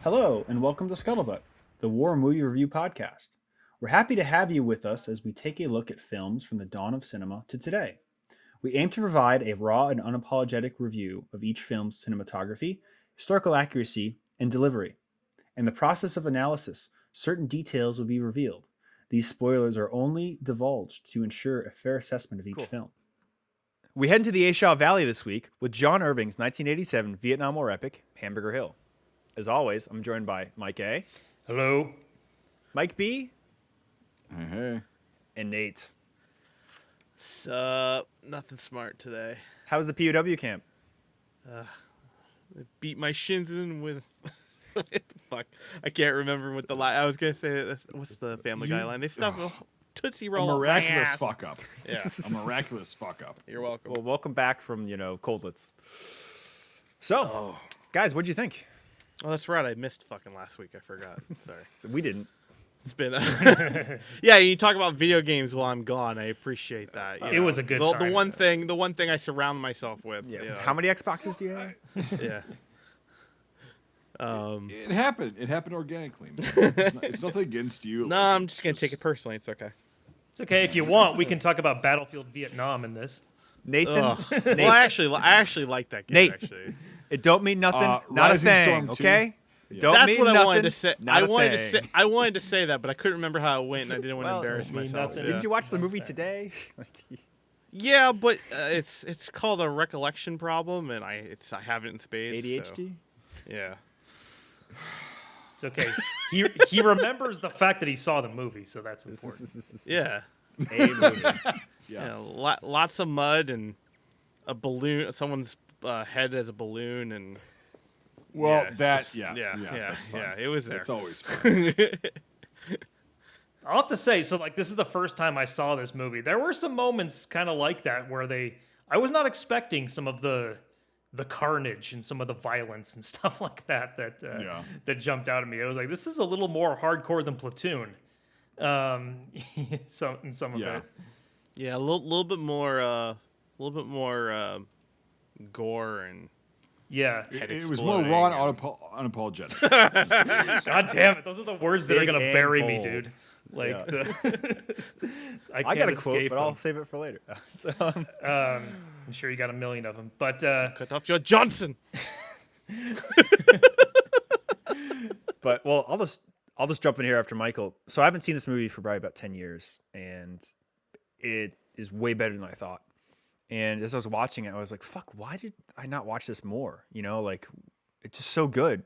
Hello, and welcome to Scuttlebutt, the War Movie Review Podcast. We're happy to have you with us as we take a look at films from the dawn of cinema to today. We aim to provide a raw and unapologetic review of each film's cinematography, historical accuracy, and delivery. In the process of analysis, certain details will be revealed. These spoilers are only divulged to ensure a fair assessment of each film. We head into the A Shau Valley this week with John Irving's 1987 Vietnam War epic, Hamburger Hill. As always, I'm joined by Mike A. Hello. Mike B. Hey. And Nate. Sup? Nothing smart today. How was the POW camp? I beat my shins in with... Fuck. I can't remember what the line... I was going to say, what's the Family Guy line? They stuff a Tootsie Roll A up my miraculous ass. fuck up. Yeah. A miraculous fuck up. You're welcome. Well, welcome back from, Coldlets. So, guys, what'd you think? Oh, that's right. I missed fucking last week. I forgot. Sorry. We didn't. It's been... yeah, you talk about video games while I'm gone. I appreciate that. It was a good the time. The one thing I surround myself with. Yeah. You know. How many Xboxes do you have? Yeah. It happened. It happened organically. It's nothing against you. No, I'm just going to take it personally. It's okay. It's okay if you want. We can talk about Battlefield Vietnam in this. Nathan? Ugh. Nate, Well, I actually like that game. Nate. Actually. It don't mean nothing. Not a Rising thing, Storm 2. okay? Yeah. Don't That's mean what nothing. I wanted to say. Not a thing. I wanted to say that, but I couldn't remember how it went, and I didn't want to Well, embarrass don't mean myself. nothing. Yeah. Didn't you watch the movie today? Yeah, but it's called a recollection problem, and I have it in spades. ADHD? So, yeah. It's okay. He remembers the fact that he saw the movie, so that's important. Yeah. A movie. Yeah. Lots of mud and a balloon. Someone's head as a balloon, and Well, yeah, it's that, just- yeah. That's fun. yeah. It was there. That's always fun. I'll have to say, so like this is the first time I saw this movie. There were some moments kind of like that where I was not expecting some of the carnage and some of the violence and stuff like that that jumped out at me. I was like, this is a little more hardcore than Platoon. In some of Yeah. it. Yeah, a little bit more gore and Yeah. It was more raw and unapologetic. God damn it. Those are the words that are Big going to and bury me, bold. dude. Like, Yeah. I can't I got a escape quote, but I'll them. save it for later. I'm sure you got a million of them. But cut off your Johnson. But well, I'll just jump in here after Michael. So I haven't seen this movie for probably about 10 years, and it is way better than I thought. And as I was watching it, I was like, fuck, why did I not watch this more? Like, it's just so good.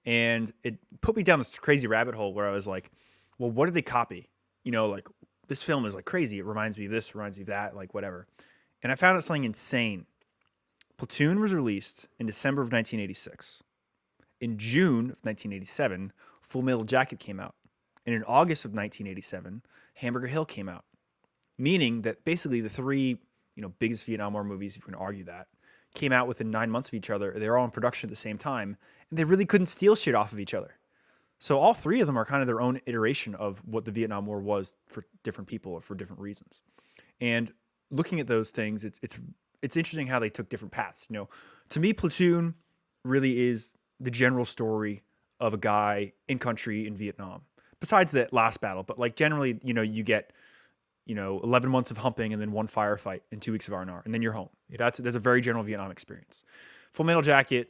And it put me down this crazy rabbit hole where I was like, well, what did they copy? Like, this film is like crazy. It reminds me of this, reminds me of that, like whatever. And I found out something insane. Platoon was released in December of 1986. In June of 1987, Full Metal Jacket came out. And in August of 1987, Hamburger Hill came out. Meaning that basically the three, biggest Vietnam War movies, if you can argue that, came out within 9 months of each other. They were all in production at the same time, and they really couldn't steal shit off of each other. So all three of them are kind of their own iteration of what the Vietnam War was for different people or for different reasons. And looking at those things, it's interesting how they took different paths. To me, Platoon really is the general story of a guy in country in Vietnam. Besides that last battle, but like generally, you get 11 months of humping and then one firefight and 2 weeks of R&R, and then you're home. That's a very general Vietnam experience. Full Metal Jacket,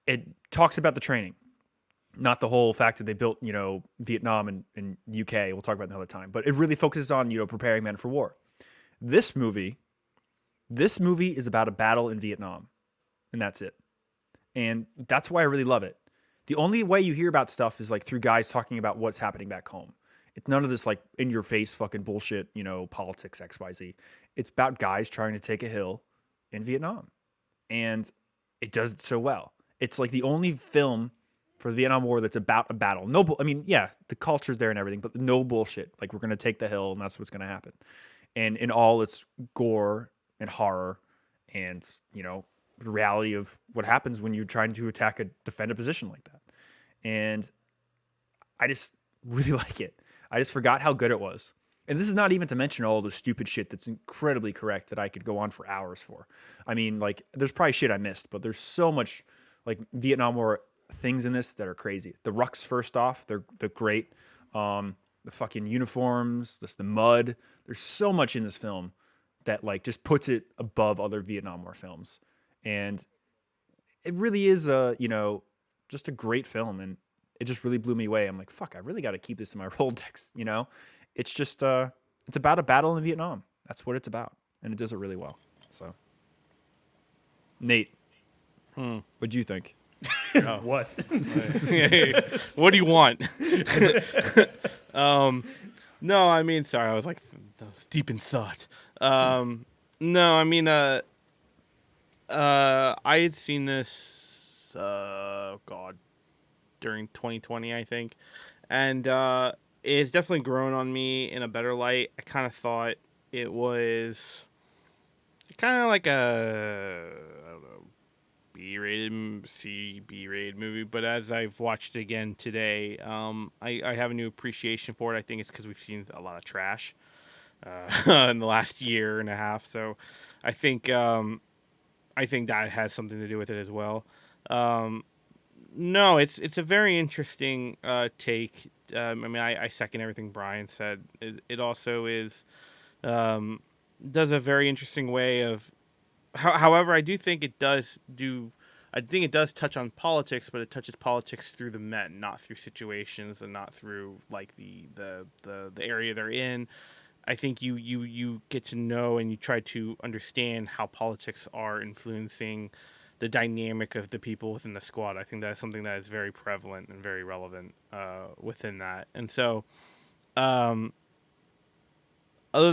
it talks about the training, not the whole fact that they built, Vietnam and UK. We'll talk about it another time. But it really focuses on, preparing men for war. This movie is about a battle in Vietnam, and that's it. And that's why I really love it. The only way you hear about stuff is like through guys talking about what's happening back home. It's none of this like in your face fucking bullshit, politics, XYZ. It's about guys trying to take a hill in Vietnam. And it does it so well. It's like the only film for the Vietnam War that's about a battle. The culture's there and everything, but no bullshit. Like, we're going to take the hill and that's what's going to happen. And in all its gore and horror and, the reality of what happens when you're trying to defend a position like that. And I just really like it. I just forgot how good it was. And this is not even to mention all the stupid shit that's incredibly correct that I could go on for hours for. I mean, like, there's probably shit I missed, but there's so much, like, Vietnam War things in this that are crazy. The rucks, first off, they're great. The fucking uniforms, just the mud. There's so much in this film that like just puts it above other Vietnam War films, and it really is just a great film, and it just really blew me away. I'm like, fuck, I really got to keep this in my Rolodex. It's just it's about a battle in Vietnam. That's what it's about, and it does it really well. So, Nate, what do you think? What? What do you want? No, I mean, sorry, I was deep in thought. No, I mean, I had seen this, during 2020, I think, and it's definitely grown on me in a better light. I kind of thought it was kind of like a, I don't know, B-rated movie, but as I've watched it again today, I have a new appreciation for it. I think it's because we've seen a lot of trash in the last year and a half, so I think that has something to do with it as well. No, it's a very interesting take. I mean, I second everything Brian said. It also is does a very interesting way of. However, I do think it does touch on politics, but it touches politics through the men, not through situations, and not through like the area they're in. I think you get to know and you try to understand how politics are influencing the dynamic of the people within the squad. I think that is something that is very prevalent and very relevant within that. And so, other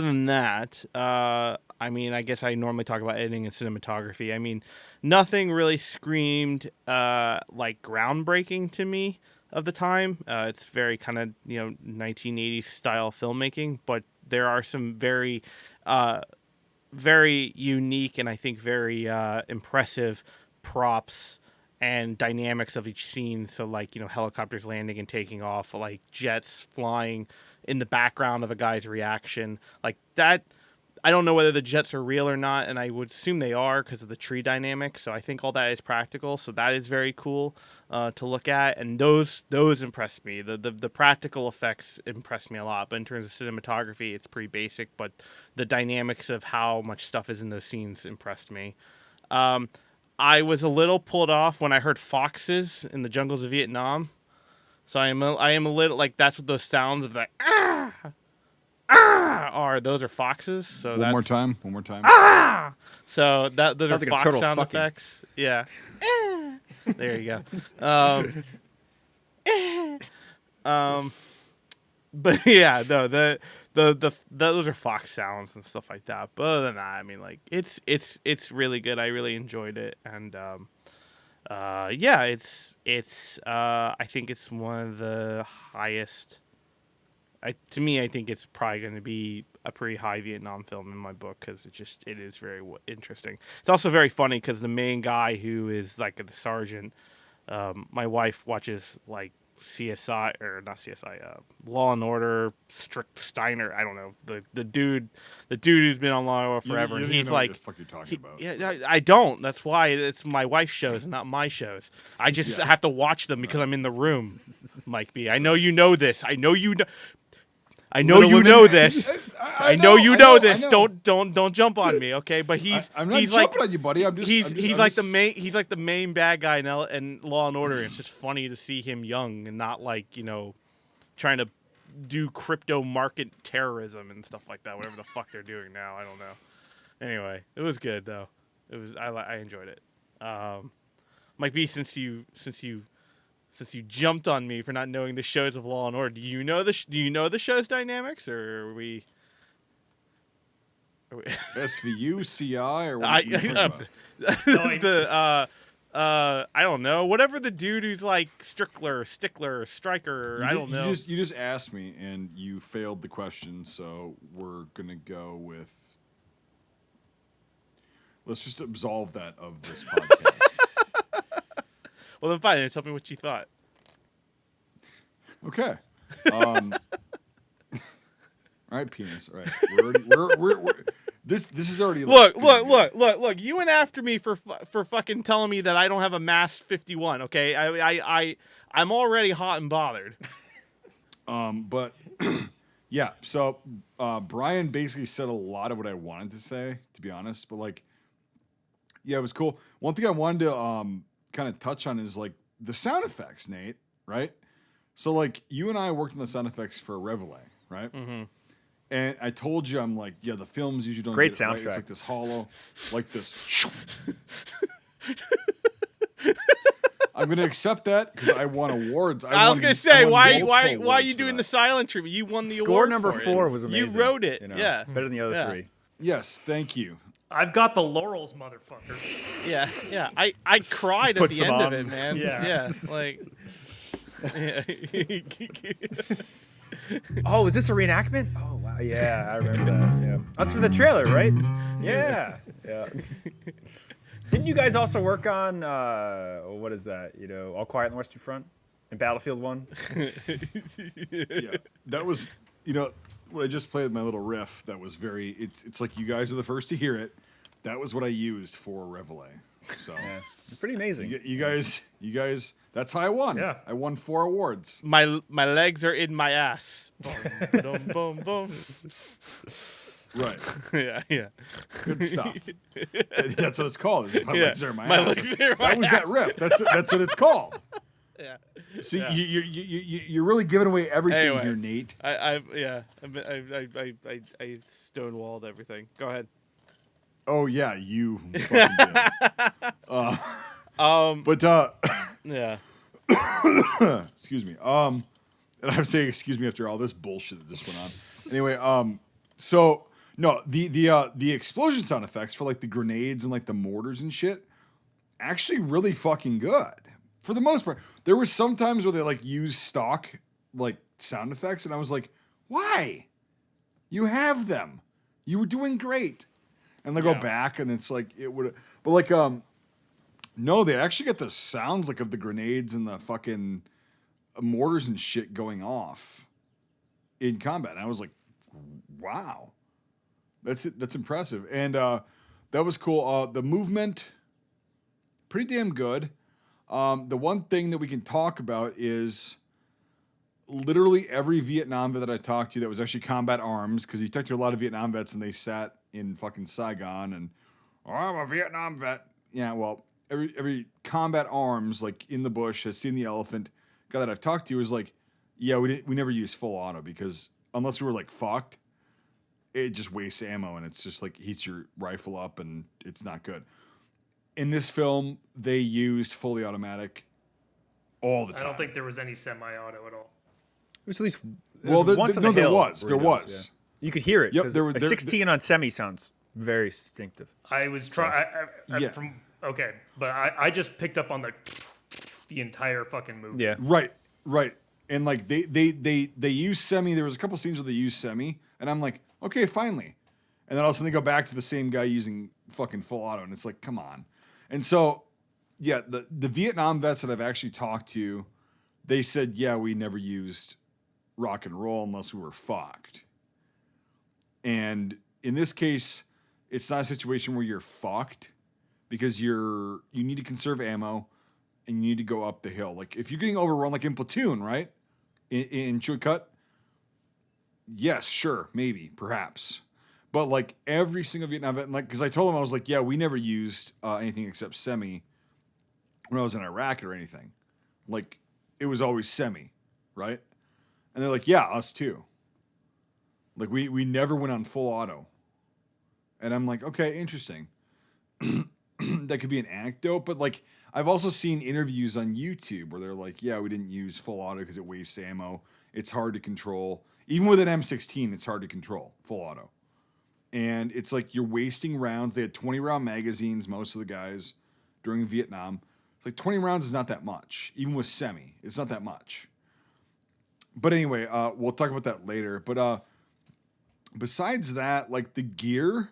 than that, I mean, I guess I normally talk about editing and cinematography. I mean, nothing really screamed like groundbreaking to me of the time. It's very kind of 1980s style filmmaking, but there are some very very unique and I think very impressive props and dynamics of each scene. So like helicopters landing and taking off, like jets flying in the background of a guy's reaction, like that. I don't know whether the jets are real or not, and I would assume they are because of the tree dynamic. So I think all that is practical. So that is very cool to look at, and those impressed me. The practical effects impressed me a lot. But in terms of cinematography, it's pretty basic. But the dynamics of how much stuff is in those scenes impressed me. I was a little pulled off when I heard foxes in the jungles of Vietnam. So I am a little like that's what those sounds of like are. Those are foxes. So One more time. So those Sounds are like a fox turtle sound fucking. effects. Yeah. There you go. But yeah, no, those are fox sounds and stuff like that. But other than that, I mean, like it's really good. I really enjoyed it, and yeah, it's I think it's one of the highest. To me, I think it's probably going to be a pretty high Vietnam film in my book because it is very interesting. It's also very funny because the main guy who is like the sergeant, my wife watches like CSI or not CSI, Law and Order, Strict Steiner. I don't know the dude who's been on Law and Order forever, You and don't he's even know like, what the fuck you're talking about. yeah, I don't. That's why it's my wife's shows and not my shows. I just have to watch them because I'm in the room. Mike B, I know you know this. I know you know. I know Little you Women- know this. I know you know this. I know. Don't jump on me, okay? But I'm not jumping on you, buddy. He's like the main bad guy in Law and Order. It's just funny to see him young and not like trying to do crypto market terrorism and stuff like that. Whatever the fuck they're doing now, I don't know. Anyway, it was good though. I enjoyed it. Mike B, since you jumped on me for not knowing the shows of Law and Order, do you know the show's dynamics, or are we... SVU, CI, or what are you talking about? I don't know. Whatever the dude who's like stickler, striker. I don't know. You just asked me, and you failed the question, so we're gonna go with. Let's just absolve that of this podcast. Well, then fine. Tell me what you thought. Okay. All right, penis. All right. We're This is already Look! You went after me for fucking telling me that I don't have a masked 51. Okay, I'm already hot and bothered. But yeah. So Brian basically said a lot of what I wanted to say, to be honest. But like, yeah, it was cool. One thing I wanted to kind of touch on is like the sound effects, Nate. Right? So like, you and I worked on the sound effects for Reveille, right? Mm-hmm. And I told you, I'm like, yeah, the films usually don't Great get it right. soundtrack. It's like this hollow, like this. I'm gonna accept that because I won awards. I was gonna say, why are you doing the silent treatment? You won the Score award. number for 4 it. was amazing. You wrote it. You know, Yeah, better than the other 3. Yes, thank you. I've got the laurels, motherfucker. Yeah. I cried at puts the them end on. of it, man. Yeah. Like. Oh, is this a reenactment? Oh wow, yeah, I remember that. Yeah, that's for the trailer, right? Yeah. Didn't you guys also work on what is that? You know, All Quiet on the Western Front and Battlefield 1? Yeah, that was, you know, when I just played my little riff. That was very. It's like you guys are the first to hear it. That was what I used for Reveille. So Yeah, it's pretty amazing. you guys. That's how I won. Yeah. I won 4 awards. My legs are in my ass. Boom, boom, boom. Right. Yeah. Good stuff. That's what it's called. My legs are in my My ass. legs are in my That was ass. that riff. That's what it's called. Yeah. See, Yeah. you're really giving away everything Anyway. here, Nate. I stonewalled everything. Go ahead. Oh yeah, you fucking did. But Yeah. excuse me. And I'm saying excuse me after all this bullshit that just went on. Anyway, so no, the explosion sound effects for like the grenades and like the mortars and shit, actually really fucking good for the most part. There were some times where they like used stock like sound effects, and I was like, why? You have them. You were doing great. And they go back, and it's like it would, but like no, they actually get the sounds like of the grenades and the fucking mortars and shit going off in combat. And I was like, wow, that's impressive, and that was cool. The movement, pretty damn good. The one thing that we can talk about is literally every Vietnam vet that I talked to that was actually combat arms, because you talked to a lot of Vietnam vets and they sat in fucking Saigon and, oh, I'm a Vietnam vet. Yeah, well, every combat arms, like in the bush, has seen the elephant. Guy that I've talked to is like, yeah, we never use full auto because unless we were like fucked, it just wastes ammo and it's just like heats your rifle up and it's not good. In this film, they used fully automatic all the time. I don't think there was any semi-auto at all. There's at least Well, there once on no, the there hill was. where There he does, was. yeah. You could hear it. Yep, 'cause there were- a there- 16 on semi sounds very distinctive. I was trying. Yeah. Okay, but I just picked up on the entire fucking movie. Yeah. Right. And like they use semi. There was a couple scenes where they used semi, and I'm like, okay, finally. And then all of a sudden they go back to the same guy using fucking full auto, and it's like, come on. And so, yeah, the Vietnam vets that I've actually talked to, they said, yeah, we never used rock and roll unless we were fucked. And in this case, it's not a situation where you're fucked because you need to conserve ammo and you need to go up the hill. Like if you're getting overrun, like in Platoon, right? In Chua Cut, yes, sure, maybe, perhaps. But like every single Vietnam vet, like, because I told them, I was like, yeah, we never used anything except semi when I was in Iraq or anything. Like it was always semi, right? And they're like, yeah, us too. Like we never went on full auto. And I'm like, okay, interesting. That could be an anecdote, but like I've also seen interviews on YouTube where they're like, yeah, we didn't use full auto because it wastes ammo. It's hard to control. Even with an M16, it's hard to control full auto. And it's like you're wasting rounds. They had 20 round magazines, most of the guys during Vietnam. It's like 20 rounds is not that much. Even with semi, it's not that much. But anyway, we'll talk about that later. But besides that, like the gear,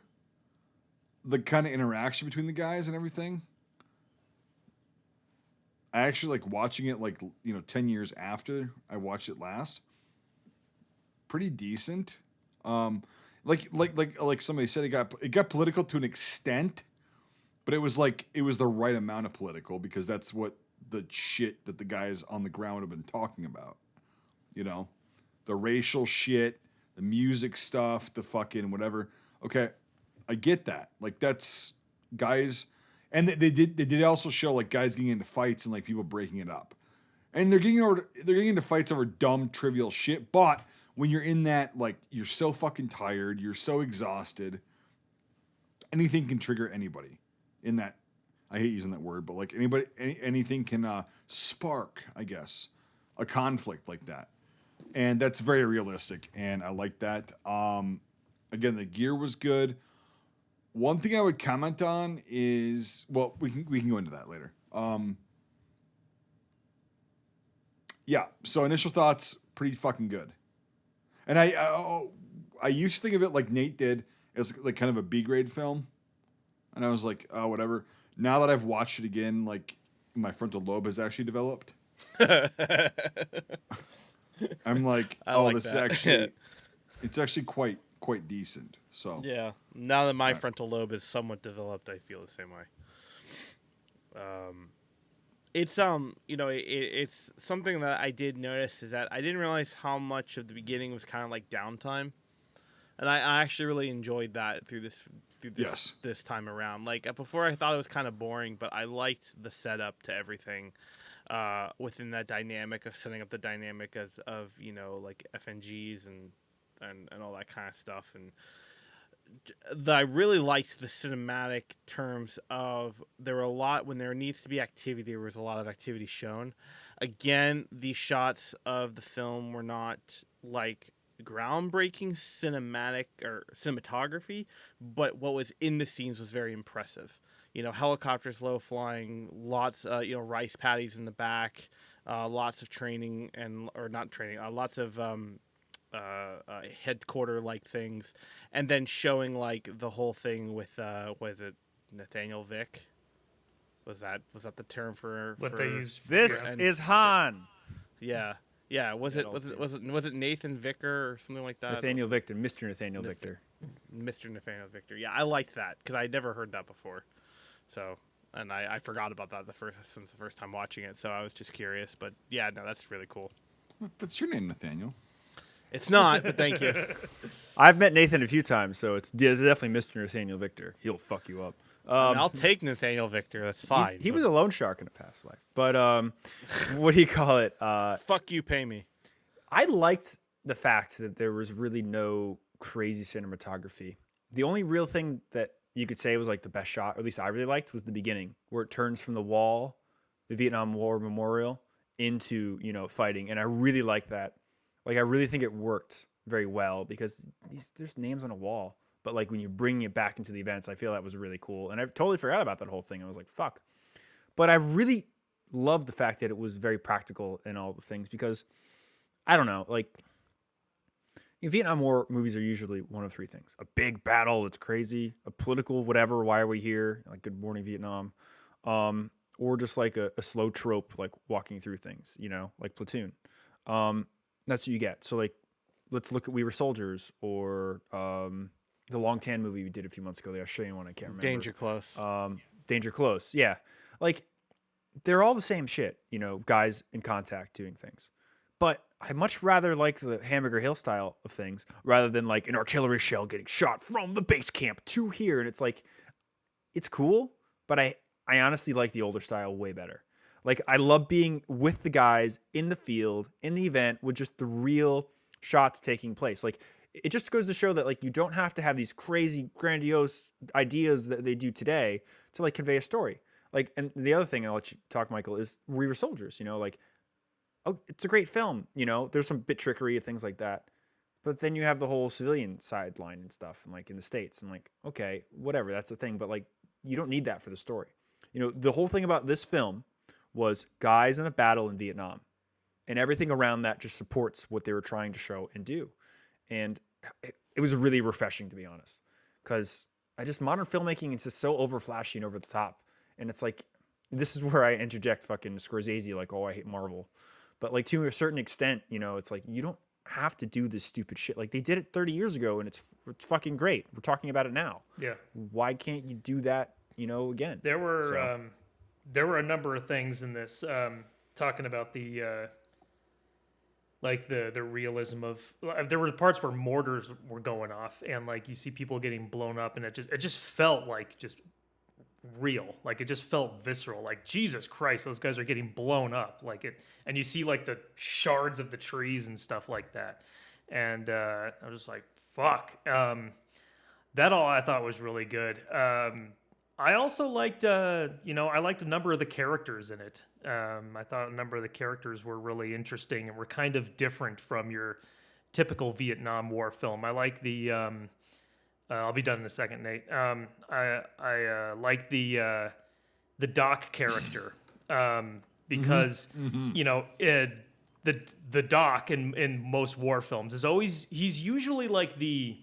the kind of interaction between the guys and everything, I actually like watching it 10 years after I watched it last. Pretty decent. like somebody said, it got political to an extent, but it was the right amount of political because that's what the shit that the guys on the ground have been talking about. You know, the racial shit, the music stuff, the fucking whatever. Okay, I get that. Like that's guys, and they did also show like guys getting into fights and like people breaking it up, and they're getting into fights over dumb trivial shit. But when you're in that, like you're so fucking tired, you're so exhausted. Anything can trigger anybody. In that, I hate using that word, but like anything can spark, I guess, a conflict like that. And that's very realistic, and I like that. Again, the gear was good. One thing I would comment on is, well, we can go into that later. Yeah. So initial thoughts, pretty fucking good. And I used to think of it like Nate did as like kind of a B grade film, and I was like, oh, whatever. Now that I've watched it again, like my frontal lobe has actually developed. I'm like, this is actually, it's actually quite decent. So yeah, now that my frontal lobe is somewhat developed, I feel the same way. It's it's something that I did notice is that I didn't realize how much of the beginning was kind of like downtime, and I actually really enjoyed that through this time around. Like before, I thought it was kind of boring, but I liked the setup to everything. Within that dynamic of setting up the dynamic of like FNGs and all that kind of stuff, and I really liked the cinematic terms of there were a lot when there needs to be activity. There was a lot of activity shown. Again, the shots of the film were not like groundbreaking cinematic or cinematography, but what was in the scenes was very impressive. Helicopters low flying, lots, rice paddies in the back, lots of training lots of headquarter like things, and then showing like the whole thing with was it Nathaniel Vick? Was that the term for what they used? This is Han. Yeah. Was it Nathan Vicker or something like that? Nathaniel Victor, Mr. Nathaniel Victor. Mr. Nathaniel Victor. Yeah, I liked that because I'd never heard that before. So, and I forgot about that since the first time watching it. So I was just curious, but yeah, no, that's really cool. That's your name, Nathaniel. It's not, but thank you. I've met Nathan a few times, so it's definitely Mr. Nathaniel Victor. He'll fuck you up. I'll take Nathaniel Victor. That's fine. He was a loan shark in a past life. But what do you call it? Fuck you, pay me. I liked the fact that there was really no crazy cinematography. The only real thing that you could say was like the best shot, or at least I really liked, was the beginning where it turns from the wall, the Vietnam War memorial, into fighting, and I really like that. Like I really think it worked very well because there's names on a wall, but like when you bring it back into the events, I feel that was really cool, and I totally forgot about that whole thing. I was like, fuck. But I really loved the fact that it was very practical in all the things because I don't know, like. Vietnam War movies are usually one of three things: a big battle that's crazy, a political whatever, why are we here, like Good Morning Vietnam, or just like a slow trope, like walking through things, like Platoon. That's what you get. So like, let's look at We Were Soldiers, or the Long Tan movie we did a few months ago, the Australian one, I can't remember. Danger Close. Danger Close, yeah. Like, they're all the same shit, guys in contact doing things. But I much rather like the Hamburger Hill style of things rather than like an artillery shell getting shot from the base camp to here. And it's like, it's cool, but I honestly like the older style way better. Like I love being with the guys in the field, in the event, with just the real shots taking place. Like it just goes to show that like you don't have to have these crazy grandiose ideas that they do today to like convey a story. Like, and the other thing I'll let you talk, Michael, is We Were Soldiers, like, oh, it's a great film, there's some bit trickery and things like that. But then you have the whole civilian sideline and stuff, and like in the States, and like, okay, whatever, that's the thing. But like, you don't need that for the story. The whole thing about this film was guys in a battle in Vietnam, and everything around that just supports what they were trying to show and do. And it was really refreshing, to be honest, because modern filmmaking is just so over flashy and over the top. And it's like, this is where I interject fucking Scorsese, like, oh, I hate Marvel. But like to a certain extent, it's like you don't have to do this stupid shit. Like they did it 30 years ago and it's fucking great. We're talking about it now. Yeah. Why can't you do that, again? There were a number of things in this talking about the like the realism of there were parts where mortars were going off and like you see people getting blown up and it just felt like just real. Like it just felt visceral. Like Jesus Christ, those guys are getting blown up. Like it, and you see like the shards of the trees and stuff like that. And I was just like, fuck. That all I thought was really good. I also liked, I liked a number of the characters in it. I thought a number of the characters were really interesting and were kind of different from your typical Vietnam War film. I like the, I'll be done in a second, Nate. I like the Doc character because the Doc in most war films he's usually like the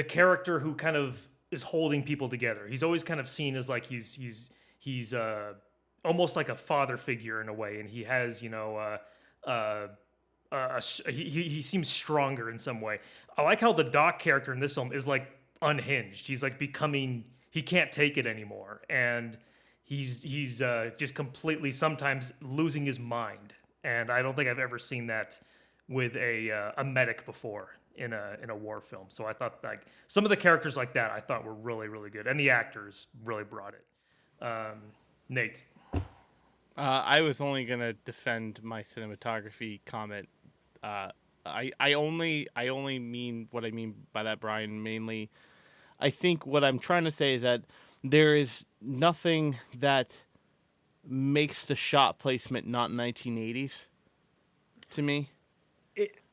character who kind of is holding people together. He's always kind of seen as like he's almost like a father figure in a way, and he has he seems stronger in some way. I like how the Doc character in this film is like unhinged. He's like he can't take it anymore, and he's just completely sometimes losing his mind. And I don't think I've ever seen that with a medic before in a war film. So I thought like some of the characters like that I thought were really, really good, and the actors really brought it. Nate. I was only gonna defend my cinematography comment. I only mean what I mean by that, Brian. Mainly, I think what I'm trying to say is that there is nothing that makes the shot placement not 1980s to me.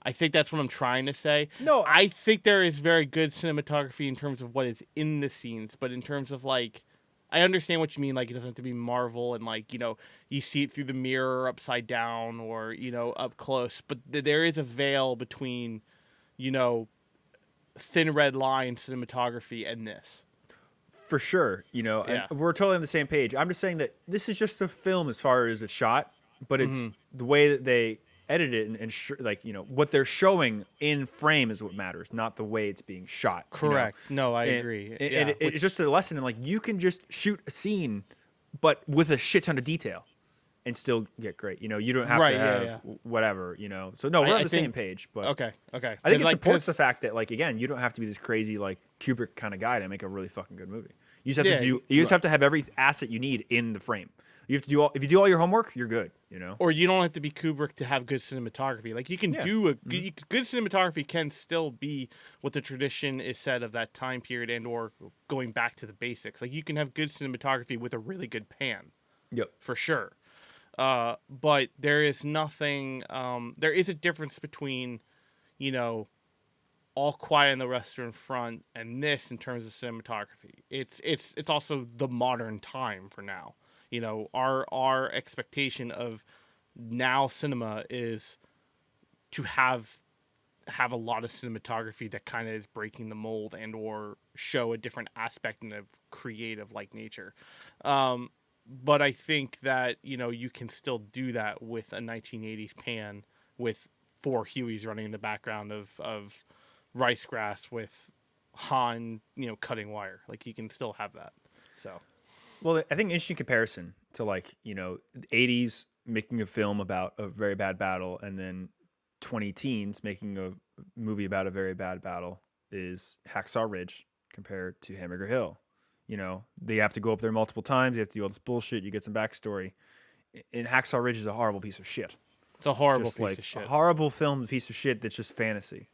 I think that's what I'm trying to say. No, I think there is very good cinematography in terms of what is in the scenes, but in terms of like, I understand what you mean. Like, it doesn't have to be Marvel and like, you see it through the mirror upside down or, up close, but there is a veil between, thin red line cinematography and this. For sure, and we're totally on the same page. I'm just saying that this is just a film as far as it's shot, but it's the way that they edit it and what they're showing in frame is what matters, not the way it's being shot. Correct. No, I agree. It's just a lesson in like you can just shoot a scene, but with a shit ton of detail, and still get great. You don't have to have whatever. So no, we're on the same page. But okay. I think it supports the fact that like again, you don't have to be this crazy like Kubrick kind of guy to make a really fucking good movie. You just have to do. You just have to have every asset you need in the frame. You have to do all. If you do all your homework, you're good. Or you don't have to be Kubrick to have good cinematography. Like you can do good cinematography can still be what the tradition is said of that time period and or going back to the basics. Like you can have good cinematography with a really good pan. Yep, for sure. But there is nothing. There is a difference between, All Quiet on the Western Front and this in terms of cinematography. It's also the modern time for now. Our expectation of now cinema is to have a lot of cinematography that kind of is breaking the mold and or show a different aspect in a creative like nature. But I think that, you can still do that with a 1980s pan with 4 Hueys running in the background of rice grass with Han, cutting wire. Like you can still have that. So. Well, I think interesting comparison to like, the 80s making a film about a very bad battle and then 20 teens making a movie about a very bad battle is Hacksaw Ridge compared to Hamburger Hill. They have to go up there multiple times. They have to do all this bullshit. You get some backstory. And Hacksaw Ridge is a horrible piece of shit. It's a horrible piece of shit. A horrible film piece of shit that's just fantasy.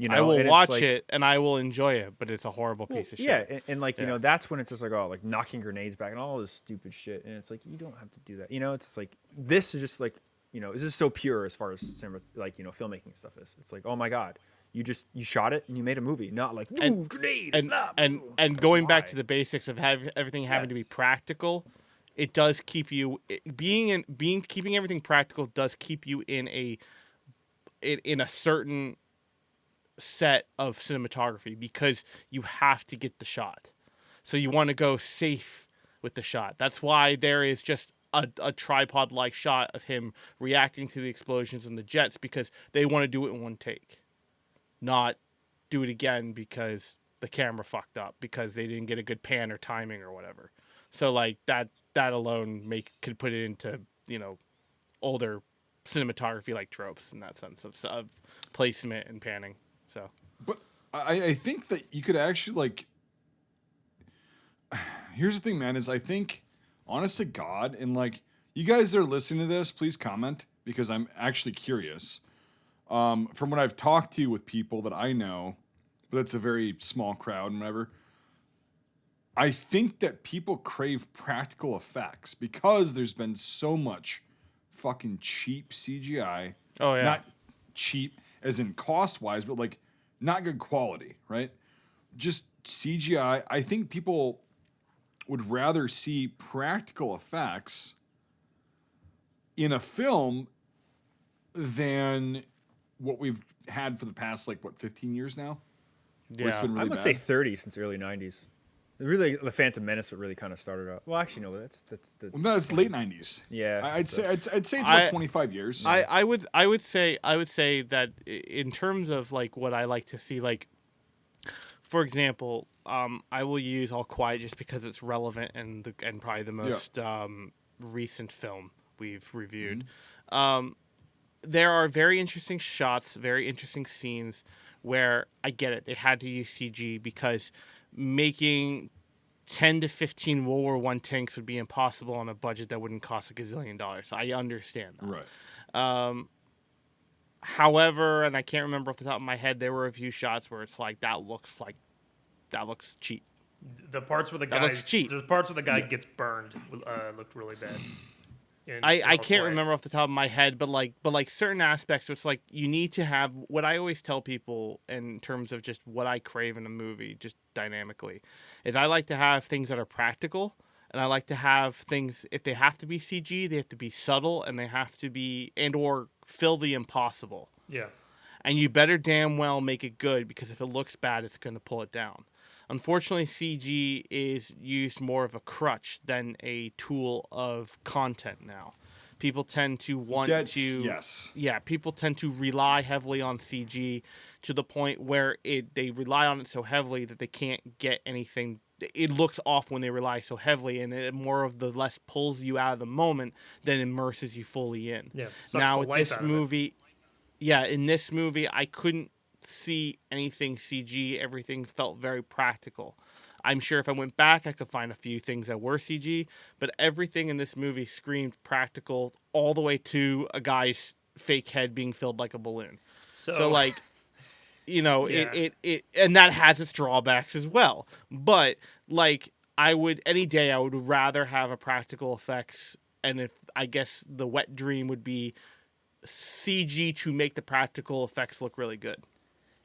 I will watch it and I will enjoy it, but it's a horrible piece of shit. Yeah, and that's when it's just like, like knocking grenades back and all this stupid shit. And it's like, you don't have to do that. It's just like, this is just like, this is so pure as far as cinema, like, filmmaking and stuff is. It's like, oh my God. You shot it and you made a movie, not like grenade and going back to the basics of everything having to be practical. It does keep you keeping everything practical does keep you in a certain set of cinematography because you have to get the shot, so you want to go safe with the shot. That's why there is just a tripod-like shot of him reacting to the explosions and the jets because they want to do it in one take, not do it again because the camera fucked up because they didn't get a good pan or timing or whatever. So like that alone could put it into, you know, older cinematography like tropes in that sense of placement and panning. So, but I think that you could actually like. Here's the thing, man. Is I think, honest to God, and like you guys that are listening to this, please comment because I'm actually curious. From what I've talked to with people that I know, but it's a very small crowd and whatever. I think that people crave practical effects because there's been so much fucking cheap CGI. Oh yeah, not cheap as in cost wise, but like not good quality, right? Just CGI. I think people would rather see practical effects in a film than what we've had for the past 15 years now. Where it's yeah. been really I would bad. say 30 since the early 90s. Really, the Phantom Menace really kind of started up. Well, actually, no, that's the Well, no, it's late 90s. yeah. I'd so- say it's about 25 years. I would say that in terms of like what I like to see, like for example, I will use All Quiet just because it's relevant and probably the most recent film we've reviewed. There are very interesting shots, very interesting scenes where I get it. They had to use CG because making 10 to 15 World War I tanks would be impossible on a budget that wouldn't cost $1 gazillion. So I understand that. Right. However, and I can't remember off the top of my head, there were a few shots where it's like that looks cheap. The parts where the That looks cheap. there's parts where the guy gets burned looked really bad. I can't remember off the top of my head, but like certain aspects, it's like you need to have what I always tell people in terms of just what I crave in a movie, just dynamically, is I like to have things that are practical, and I like to have things, if they have to be CG, they have to be subtle, and they have to be or fill the impossible. Yeah. And you better damn well make it good because if it looks bad, it's going to pull it down. Unfortunately, CG is used more of a crutch than a tool of content now. People tend to people tend to rely heavily on CG to the point where they rely on it so heavily that they can't get anything. It looks off when they rely so heavily, and it more of the less pulls you out of the moment than immerses you fully in. Yeah. Now with this movie, in this movie, I couldn't see anything CG. Everything felt very practical. I'm sure if I went back, I could find a few things that were CG, but everything in this movie screamed practical all the way to a guy's fake head being filled like a balloon. So like, you know, it and that has its drawbacks as well. But like, I would rather have a practical effects, and if I guess the wet dream would be CG to make the practical effects look really good.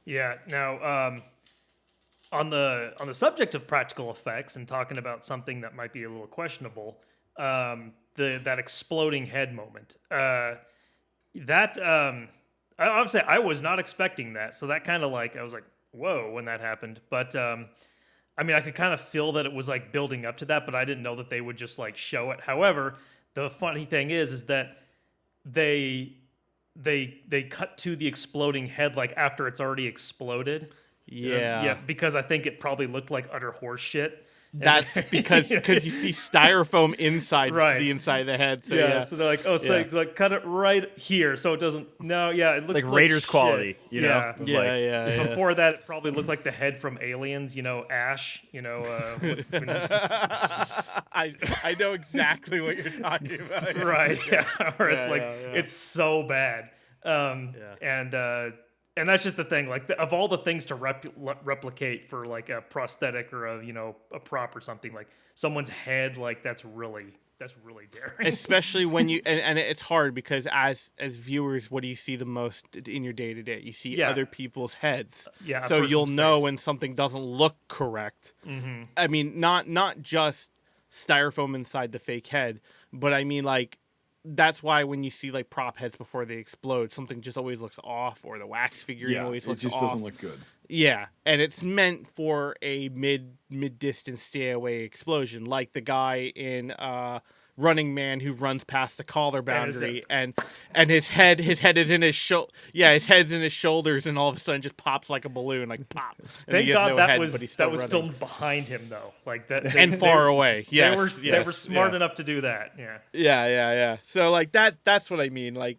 Yeah. Now, on the subject of practical effects and talking about something that might be a little questionable, that exploding head moment. Obviously, I was not expecting that, so that kind of I was like, whoa, when that happened. But I mean, I could kind of feel that it was like building up to that, but I didn't know that they would just like show it. However, the funny thing is that they cut to the exploding head like after it's already exploded. Yeah, because I think it probably looked like utter horse shit. That's because you see styrofoam inside to the inside of the head. So so they're like, like cut it right here so it doesn't. No, it looks like Raiders shit. quality, you know. Before that, it probably looked like the head from Aliens. You know, Ash. You know, I know exactly what you're talking about. Right? Yeah, where it's it's so bad. And that's just the thing. Like, of all the things to replicate for like a prosthetic or a prop or something, like someone's head, like that's really daring. Especially when you and it's hard because as viewers, what do you see the most in your day to day? You see other people's heads. So you'll know when something doesn't look correct. Mm-hmm. I mean, not just styrofoam inside the fake head, but I mean like. That's why when you see like prop heads before they explode, something just always looks off, or the wax figurine always looks off. It just doesn't look good. Yeah, and it's meant for a mid distance stay away explosion, like the guy in running man who runs past the collar And his boundary, hip. and his head is in his his head's in his shoulders, and all of a sudden just pops like a balloon, like pop. And Thank he has God no that head, was but he's still running. filmed behind him though, like that And far away. Yes, they were smart yeah. enough to do that. Yeah. Yeah. So like that's what I mean. Like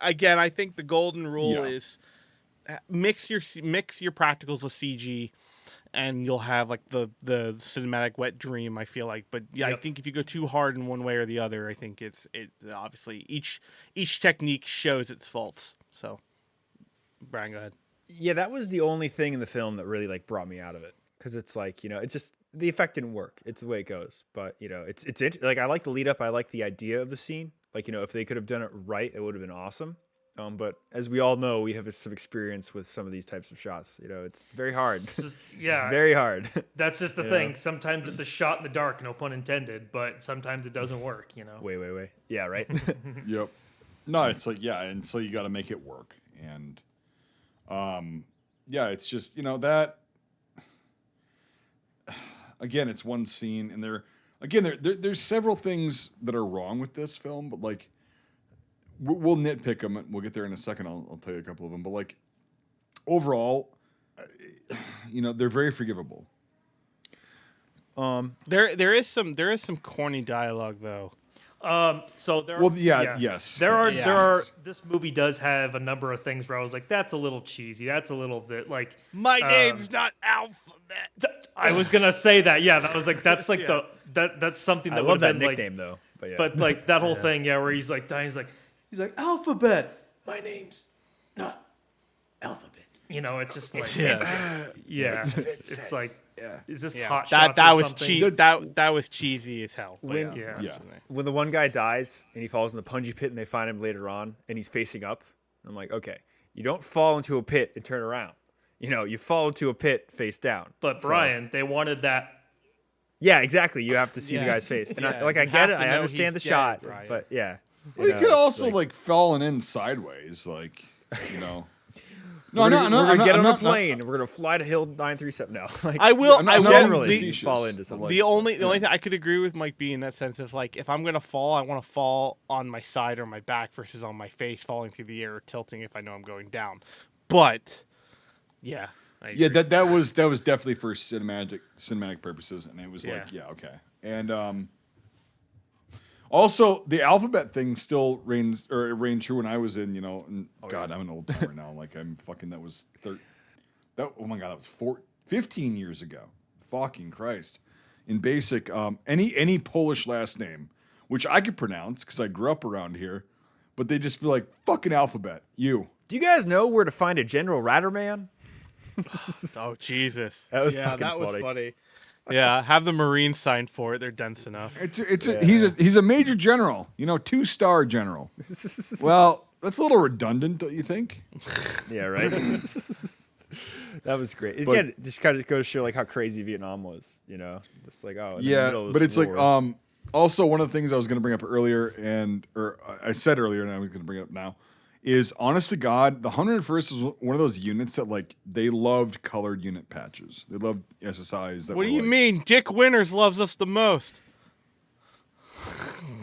again, I think the golden rule is mix your practicals with CG, and you'll have like the cinematic wet dream. I feel like, but yeah, I think if you go too hard in one way or the other, I think it obviously each technique shows its faults. So, Brian, go ahead. Yeah, that was the only thing in the film that really like brought me out of it, because it's like, you know, it's just the effect didn't work. It's the way it goes, but you know, it's like I like the lead up. I like the idea of the scene. Like, you know, if they could have done it right, it would have been awesome. But as we all know, we have some experience with some of these types of shots. You know, it's very hard. Yeah, it's very hard. That's just the thing. Sometimes it's a shot in the dark, no pun intended, but sometimes it doesn't work, you know. Wait. Yeah, right. Yep. No, it's like, yeah, and so you got to make it work. And yeah, it's just, you know, that again, it's one scene, and there's several things that are wrong with this film, but like we'll nitpick them. We'll get there in a second. I'll tell you a couple of them, but like overall, you know, they're very forgivable. There is some corny dialogue though. So there. Well, yes. There are. This movie does have a number of things where I was like, "That's a little cheesy. That's a little bit like." My name's not Alphabet. I was gonna say that. Yeah, that was like that's like that's something that I would love have that been nickname like, though. But yeah. But like that whole thing, where he's like dying. He's like Alphabet. My name's not Alphabet. You know, it's just like it's like. Yeah. Is this hot that shots or was something? that was cheesy as hell. But Yeah. When the one guy dies and he falls in the punji pit and they find him later on and he's facing up, I'm like, okay, you don't fall into a pit and turn around. You know, you fall into a pit face down. But So- Brian, they wanted that. Yeah, exactly. You have to see the Yeah. guy's face. And Yeah, I you get have it. to I know understand the he's shot. dead, Brian. But yeah. Well, you know, could it's also like fallen in sideways, like, you know. we're gonna get on a not- plane. We're gonna fly to Hill 937 now. Like, I will. I'm I not will. generally facetious. fall into something. The only thing I could agree with Mike B in that sense is like if I'm gonna fall, I want to fall on my side or my back versus on my face, falling through the air or tilting if I know I'm going down. But yeah, I Yeah, agree. that was definitely for cinematic purposes, and it was like, yeah, okay. And also the alphabet thing still reigned true when I was in, you know, and God, I'm an old timer now. Like I'm fucking that was 15 years ago. Fucking Christ. In basic, any Polish last name, which I could pronounce because I grew up around here, but they just be like, fucking alphabet, you. do you guys know where to find a General Ratterman? Oh Jesus! That was yeah, fucking that was funny. funny. Yeah, have the Marines sign for it. They're dense enough. He's a major general, you know, 2-star general. Well, that's a little redundant, don't you think? Yeah, right. That was great. Again, it just kind of goes to show like how crazy Vietnam was. You know, it's like in the middle of but this it's war. like also one of the things I was going to bring up earlier, or I said earlier, and I'm going to bring it up now, is honest to God, the 101st was one of those units that like they loved colored unit patches. They loved SSIs. That What were do you like- mean? Dick Winters loves us the most.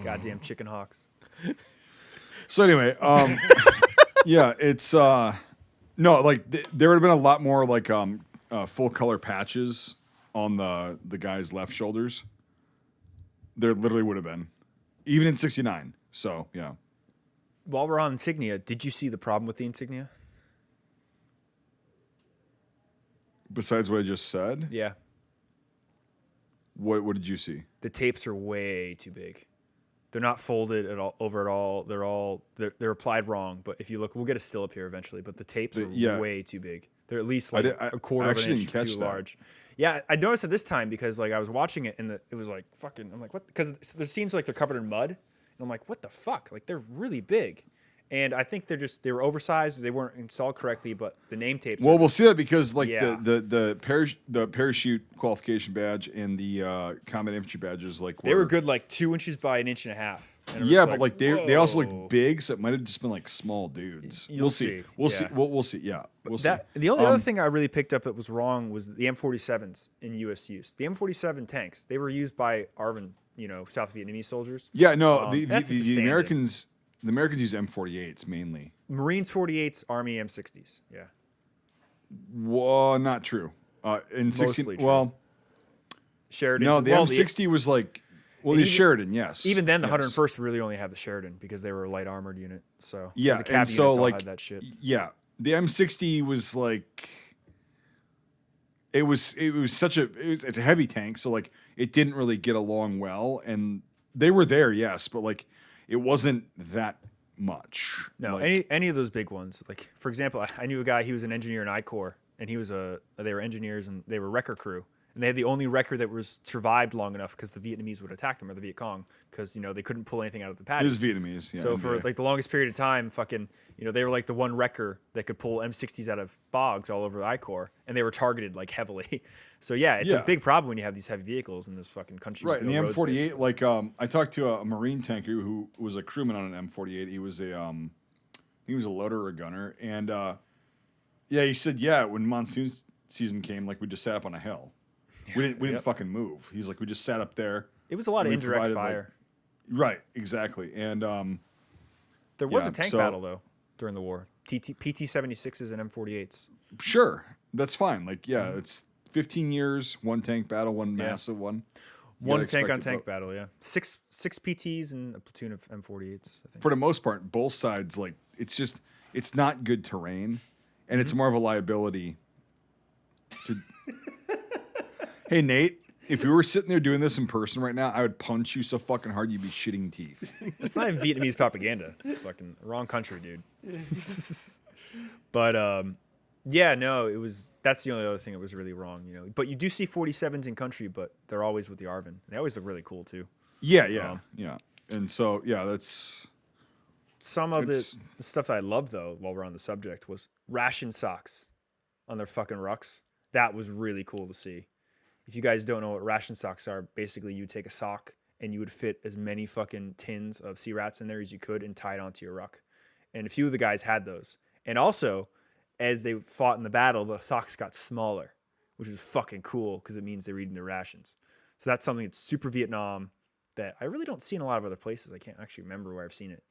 Goddamn chicken hawks. So anyway, yeah, it's no, like there would have been a lot more like full color patches on the guy's left shoulders. There literally would have been, even in '69. So yeah. While we're on insignia, did you see the problem with the insignia? Besides what I just said, Yeah, what did you see? the tapes are way too big. They're not folded at all over at all. They're applied wrong. But if you look, we'll get a still up here eventually. But the tapes are yeah. way too big. They're at least I like did- a quarter of an actually inch didn't catch too that. large. Yeah, I noticed it this time because like I was watching it and it was like fucking. I'm like, what? Because the scenes like they're covered in mud. And I'm like, what the fuck? Like they're really big. And I think they were oversized. They weren't installed correctly. But the name tapes. Well, are, we'll see that because like Yeah. the parachute qualification badge and the combat infantry badges like they were good like 2 inches by 1.5 inches. And it was Yeah, but like they also whoa. look big, so it might have just been like small dudes. You'll We'll see. see. We'll Yeah. see. We'll see. Yeah, we'll see. The only other thing I really picked up that was wrong was the M47s in U.S. use. The M47 tanks, they were used by Irvin, South Vietnamese soldiers. Yeah, no, That's just the standard. Americans use M48s mainly. Marines 48s, Army M60s. Yeah. Well, not true. In 16, Mostly true. well, Sheridan. no, the M60 was like, well, the even- Sheridan, yes. Even then, the yes. 101st really only have the Sheridan because they were a light armored unit. So Yeah, the and cav so units all like, had that shit. yeah, the M60 was like, it's a heavy tank, so like it didn't really get along well, and they were there, yes, but like it wasn't that much. No, like, any of those big ones. Like for example, I knew a guy. He was an engineer in I Corps, and they were engineers and they were wrecker crew, and they had the only wrecker that was survived long enough because the Vietnamese would attack them, or the Viet Cong, because they couldn't pull anything out of the it patties. was Vietnamese. Yeah, So for NBA. like the longest period of time, fucking, they were like the one wrecker that could pull M60s out of bogs all over the I Corps, and they were targeted like heavily. So yeah, it's a Yeah. big problem when you have these heavy vehicles in this fucking country. Right, with and the no roads, M48, basically. like I talked to a Marine tanker who was a crewman on an M48. He was a loader or a gunner, and yeah, he said when monsoon season came, like we just sat up on a hill. We didn't Yep. fucking move. He's like we just sat up there. It was a lot of we indirect provided, like, fire. Right, exactly, and There was yeah, a tank so- battle though during the war. PT-76s and M48s. sure, that's fine. Like it's 15 years, one tank battle, one Yeah. massive one. You One gotta tank on expect it, tank but battle, yeah. Six PTs and a platoon of M48s, I think. for the most part, both sides, like it's not good terrain, and Mm-hmm. it's more of a liability. To hey Nate, if you were sitting there doing this in person right now, I would punch you so fucking hard you'd be shitting teeth. It's not even Vietnamese propaganda. It's fucking wrong country, dude. But yeah, no, that's the only other thing that was really wrong, But you do see 47s in country, but they're always with the Arvin. They always look really cool too. Yeah. And so that's Some of the It's- stuff that I love though, while we're on the subject, was ration socks on their fucking rucks. That was really cool to see. If you guys don't know what ration socks are, basically you take a sock and you would fit as many fucking tins of sea rats in there as you could and tie it onto your ruck. And a few of the guys had those. And also, as they fought in the battle, the socks got smaller, which was fucking cool because it means they're eating their rations. So that's something that's super Vietnam that I really don't see in a lot of other places. I can't actually remember where I've seen it,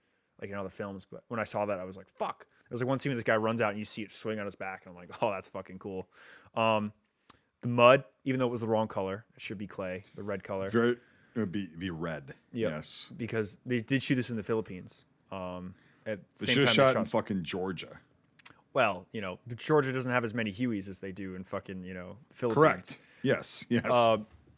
like in other films. But when I saw that, I was like, fuck. There was like one scene where this guy runs out and you see it swing on his back. And I'm like, oh, that's fucking cool. The mud, even though it was the wrong color, it should be clay, the red color. it would be red. Yep. Yes. Because they did shoot this in the Philippines. At the They same should have time they shot in fucking Georgia. Well, Georgia doesn't have as many Hueys as they do in fucking, the Philippines. Correct. Yes.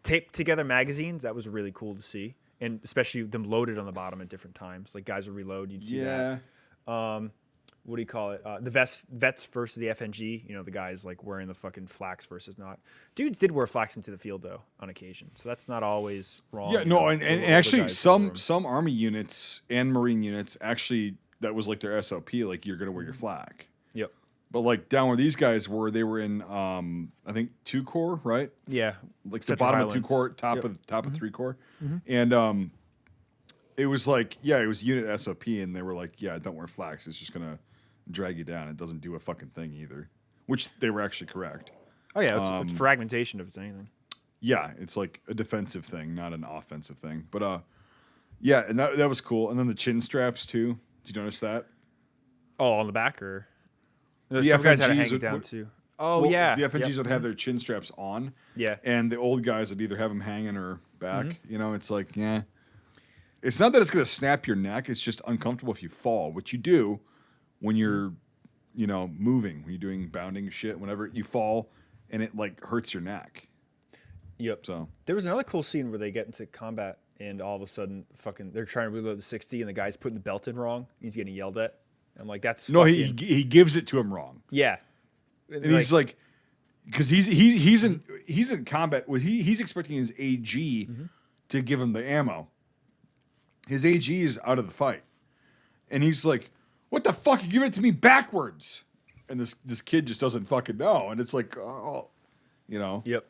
Taped together magazines, that was really cool to see. And especially them loaded on the bottom at different times. Like guys would reload, you'd see that. What do you call it? The vets versus the FNG. The guys like wearing the fucking flax versus not. Dudes did wear flax into the field though on occasion, so that's not always wrong. Yeah, no, and The actually guys wore 'em. some Army units and Marine units actually that was like their SOP, like you're gonna wear your flag. Yep. But like down where these guys were, they were in I think 2 corps, right? Yeah. Like the Central bottom Highlands. of 2 corps, top of 3 corps, and it was like it was unit SOP, and they were like, don't wear flags, it's just gonna drag you down. It doesn't do a fucking thing either, which they were actually correct. Oh yeah, it's fragmentation if it's anything. Yeah, it's like a defensive thing, not an offensive thing. But and that was cool. And then the chin straps too. Did you notice that? Oh, on the back or The some guys had it FNGs hanging would- down would- too. Oh Well, yeah, the FNGs Yep. would have their chin straps on. Yeah. And the old guys would either have them hanging or back. It's like, it's not that it's going to snap your neck. It's just uncomfortable if you fall, which you do when you're, moving, when you're doing bounding shit, whenever you fall and it like hurts your neck. Yep. So There was another cool scene where they get into combat and all of a sudden they're trying to reload the 60 and the guy's putting the belt in wrong. He's getting yelled at. I'm like, that's no, fucking... he gives it to him wrong. Yeah. And he's like, because he's in combat. He's expecting his AG to give him the ammo. His AG is out of the fight, and he's like, "What the fuck? You're giving it to me backwards?" And this kid just doesn't fucking know. And it's like, oh, Yep.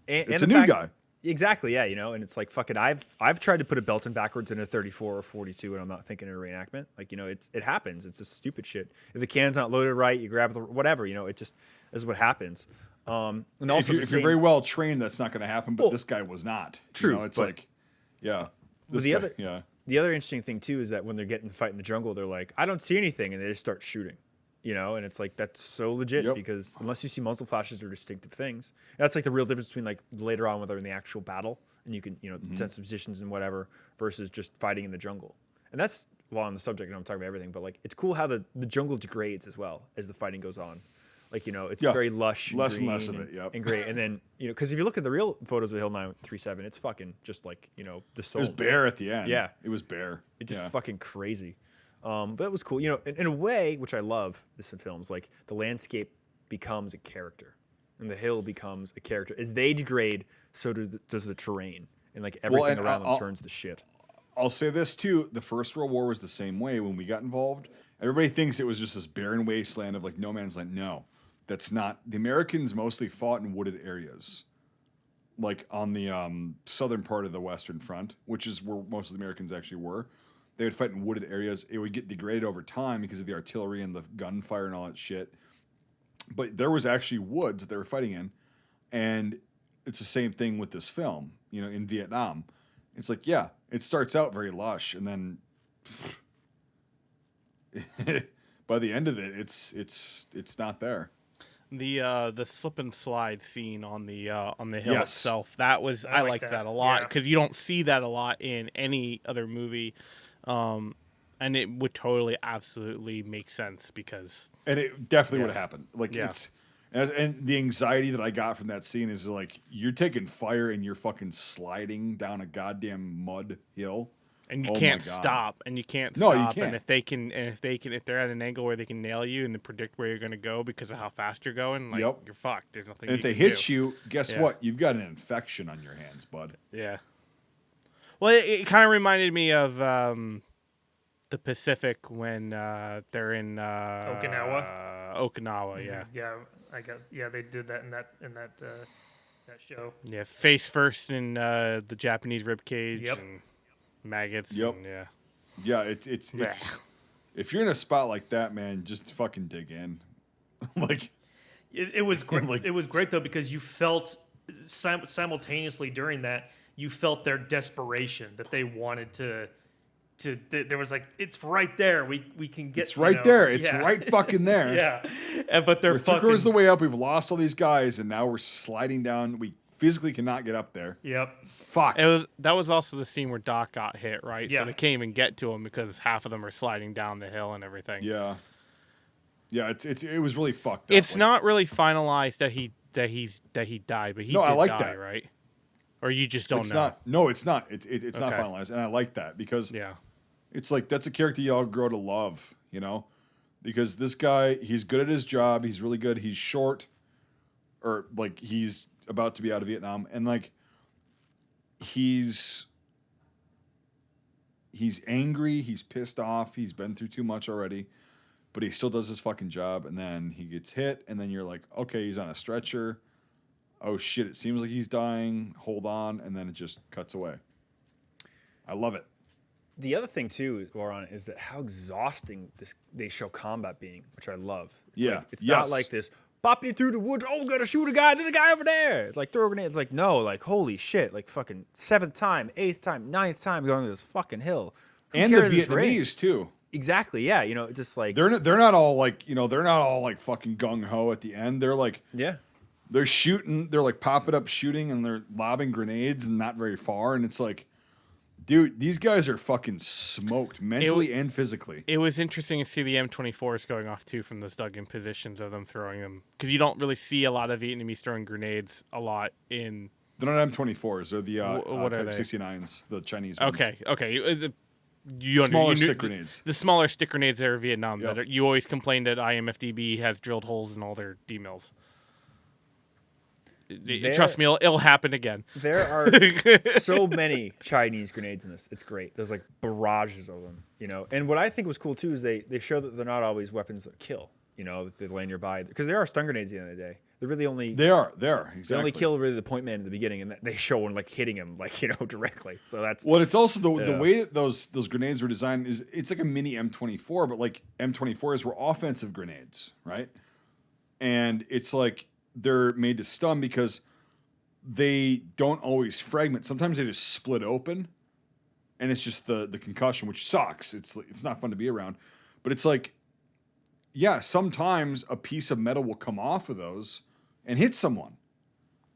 it's the a new guy. Exactly, yeah, and it's like fucking I've tried to put a belt in backwards in a 34 or 42 and I'm not thinking in a reenactment. Like, it happens. It's just stupid shit. If the can's not loaded right, you grab the whatever, it just is what happens. And also If you're very well trained, that's not going to happen. But Well, this guy was not. true, It's but- like, Yeah. Well, This guy, yeah. the other interesting thing too is that when they're getting to fight in the jungle, they're like, I don't see anything, and they just start shooting. And it's like that's so legit Yep. because unless you see muzzle flashes or distinctive things, that's like the real difference between like later on when they're in the actual battle and you can sense positions and whatever versus just fighting in the jungle. And that's on the subject, and I'm talking about everything, but like it's cool how the jungle degrades as well as the fighting goes on. Like it's very lush, and less and green less of it. Yep. and great. And then because if you look at the real photos of Hill 937, it's fucking just like the soul. It was bare at the end. Yeah. It was bare. It's just fucking crazy. But it was cool. In a way, which I love this in films, like the landscape becomes a character and the hill becomes a character. As they degrade, so does the terrain. And like everything around them turns to shit. I'll say this too. The First World War was the same way when we got involved. Everybody thinks it was just this barren wasteland of like no man's land. No, that's not. The Americans mostly fought in wooded areas. Like on the southern part of the Western Front, which is where most of the Americans actually were. They would fight in wooded areas. It would get degraded over time because of the artillery and the gunfire and all that shit. But there was actually woods that they were fighting in. And it's the same thing with this film, in Vietnam. It's like, yeah, it starts out very lush. And then by the end of it, it's not there. The slip and slide scene on the hill Yes. itself, I liked that a lot because you don't see that a lot in any other movie. And it would totally, absolutely make sense because... And it definitely would have happened. Like, Yeah. it's... And the anxiety that I got from that scene is like, you're taking fire and you're fucking sliding down a goddamn mud hill. And you Oh can't my God. stop. And you can't No, you stop. can't. And if they're at an angle where they can nail you and they predict where you're going to go because of how fast you're going, like, Yep. you're fucked. There's nothing And you if they can hit do. you, guess Yeah. what? You've got an infection on your hands, bud. Yeah. Well, it kind of reminded me of the Pacific when they're in Okinawa, yeah. Yeah, they did that in that show. Yeah, face first in the Japanese ribcage Yep. and maggots. Yep. And, yeah. Yeah, it's if you're in a spot like that, man, just fucking dig in. Like, It was great. Like- It was great though because you felt simultaneously during that you felt their desperation that they wanted to. There was like it's right there. We can get. it's right there. It's right fucking there. Yeah, but they're We're fucking. 3/4 the way up. We've lost all these guys, and now we're sliding down. We physically cannot get up there. Yep. Fuck. That was also the scene where Doc got hit, right? Yeah. So they can't even get to him because half of them are sliding down the hill and everything. Yeah. Yeah, it was really fucked up. It's Like, not really finalized that he died, but he No, did I like die, that. right? Or you just don't it's know. not. No, it's not. It's not Okay. finalized, and I like that because Yeah. it's like that's a character you all grow to love, because this guy, he's good at his job. He's really good. He's short, or like he's about to be out of Vietnam, and like he's angry. He's pissed off. He's been through too much already, but he still does his fucking job. And then he gets hit, and then you're like, okay, he's on a stretcher. Oh shit! It seems like he's dying. Hold on, and then it just cuts away. I love it. The other thing too, Laurent, is that how exhausting they show combat being, which I love. It's Yeah. like, it's not Yes. like this pop you through the woods. Oh, we gotta shoot a guy. There's a guy over there. It's like throw a grenade. It's like no, like holy shit, like fucking 7th time, 8th time, 9th time going to this fucking hill. Who And the cares if it's raining? Vietnamese too. Exactly. Yeah. Just like They're not all like they're not all like fucking gung ho at the end. They're like yeah. they're shooting. They're like popping up shooting, and they're lobbing grenades and not very far. And it's like, dude, these guys are fucking smoked mentally and physically. It was interesting to see the M24s going off too from those dug-in positions of them throwing them because you don't really see a lot of Vietnamese throwing grenades a lot in. They're not M24s. They're the what are Type they? 69s, the Chinese ones. Okay. Smaller stick grenades. The smaller stick grenades there in Vietnam. Yep. You always complained that IMFDB has drilled holes in all their D mills. Trust me, it'll happen again. There are so many Chinese grenades in this. It's great. There's like barrages of them, And what I think was cool too is they show that they're not always weapons that kill, that they land nearby. Because there are stun grenades at the end of the day. They're really only They are they exactly. only kill really the point man in the beginning, and they show one like hitting him like directly. So that's Well, it's also the Yeah. way that those grenades were designed is it's like a mini M24, but like M24s were offensive grenades, right? And it's like they're made to stun because they don't always fragment. Sometimes they just split open, and it's just the concussion, which sucks. It's not fun to be around, but it's like, yeah, sometimes a piece of metal will come off of those and hit someone,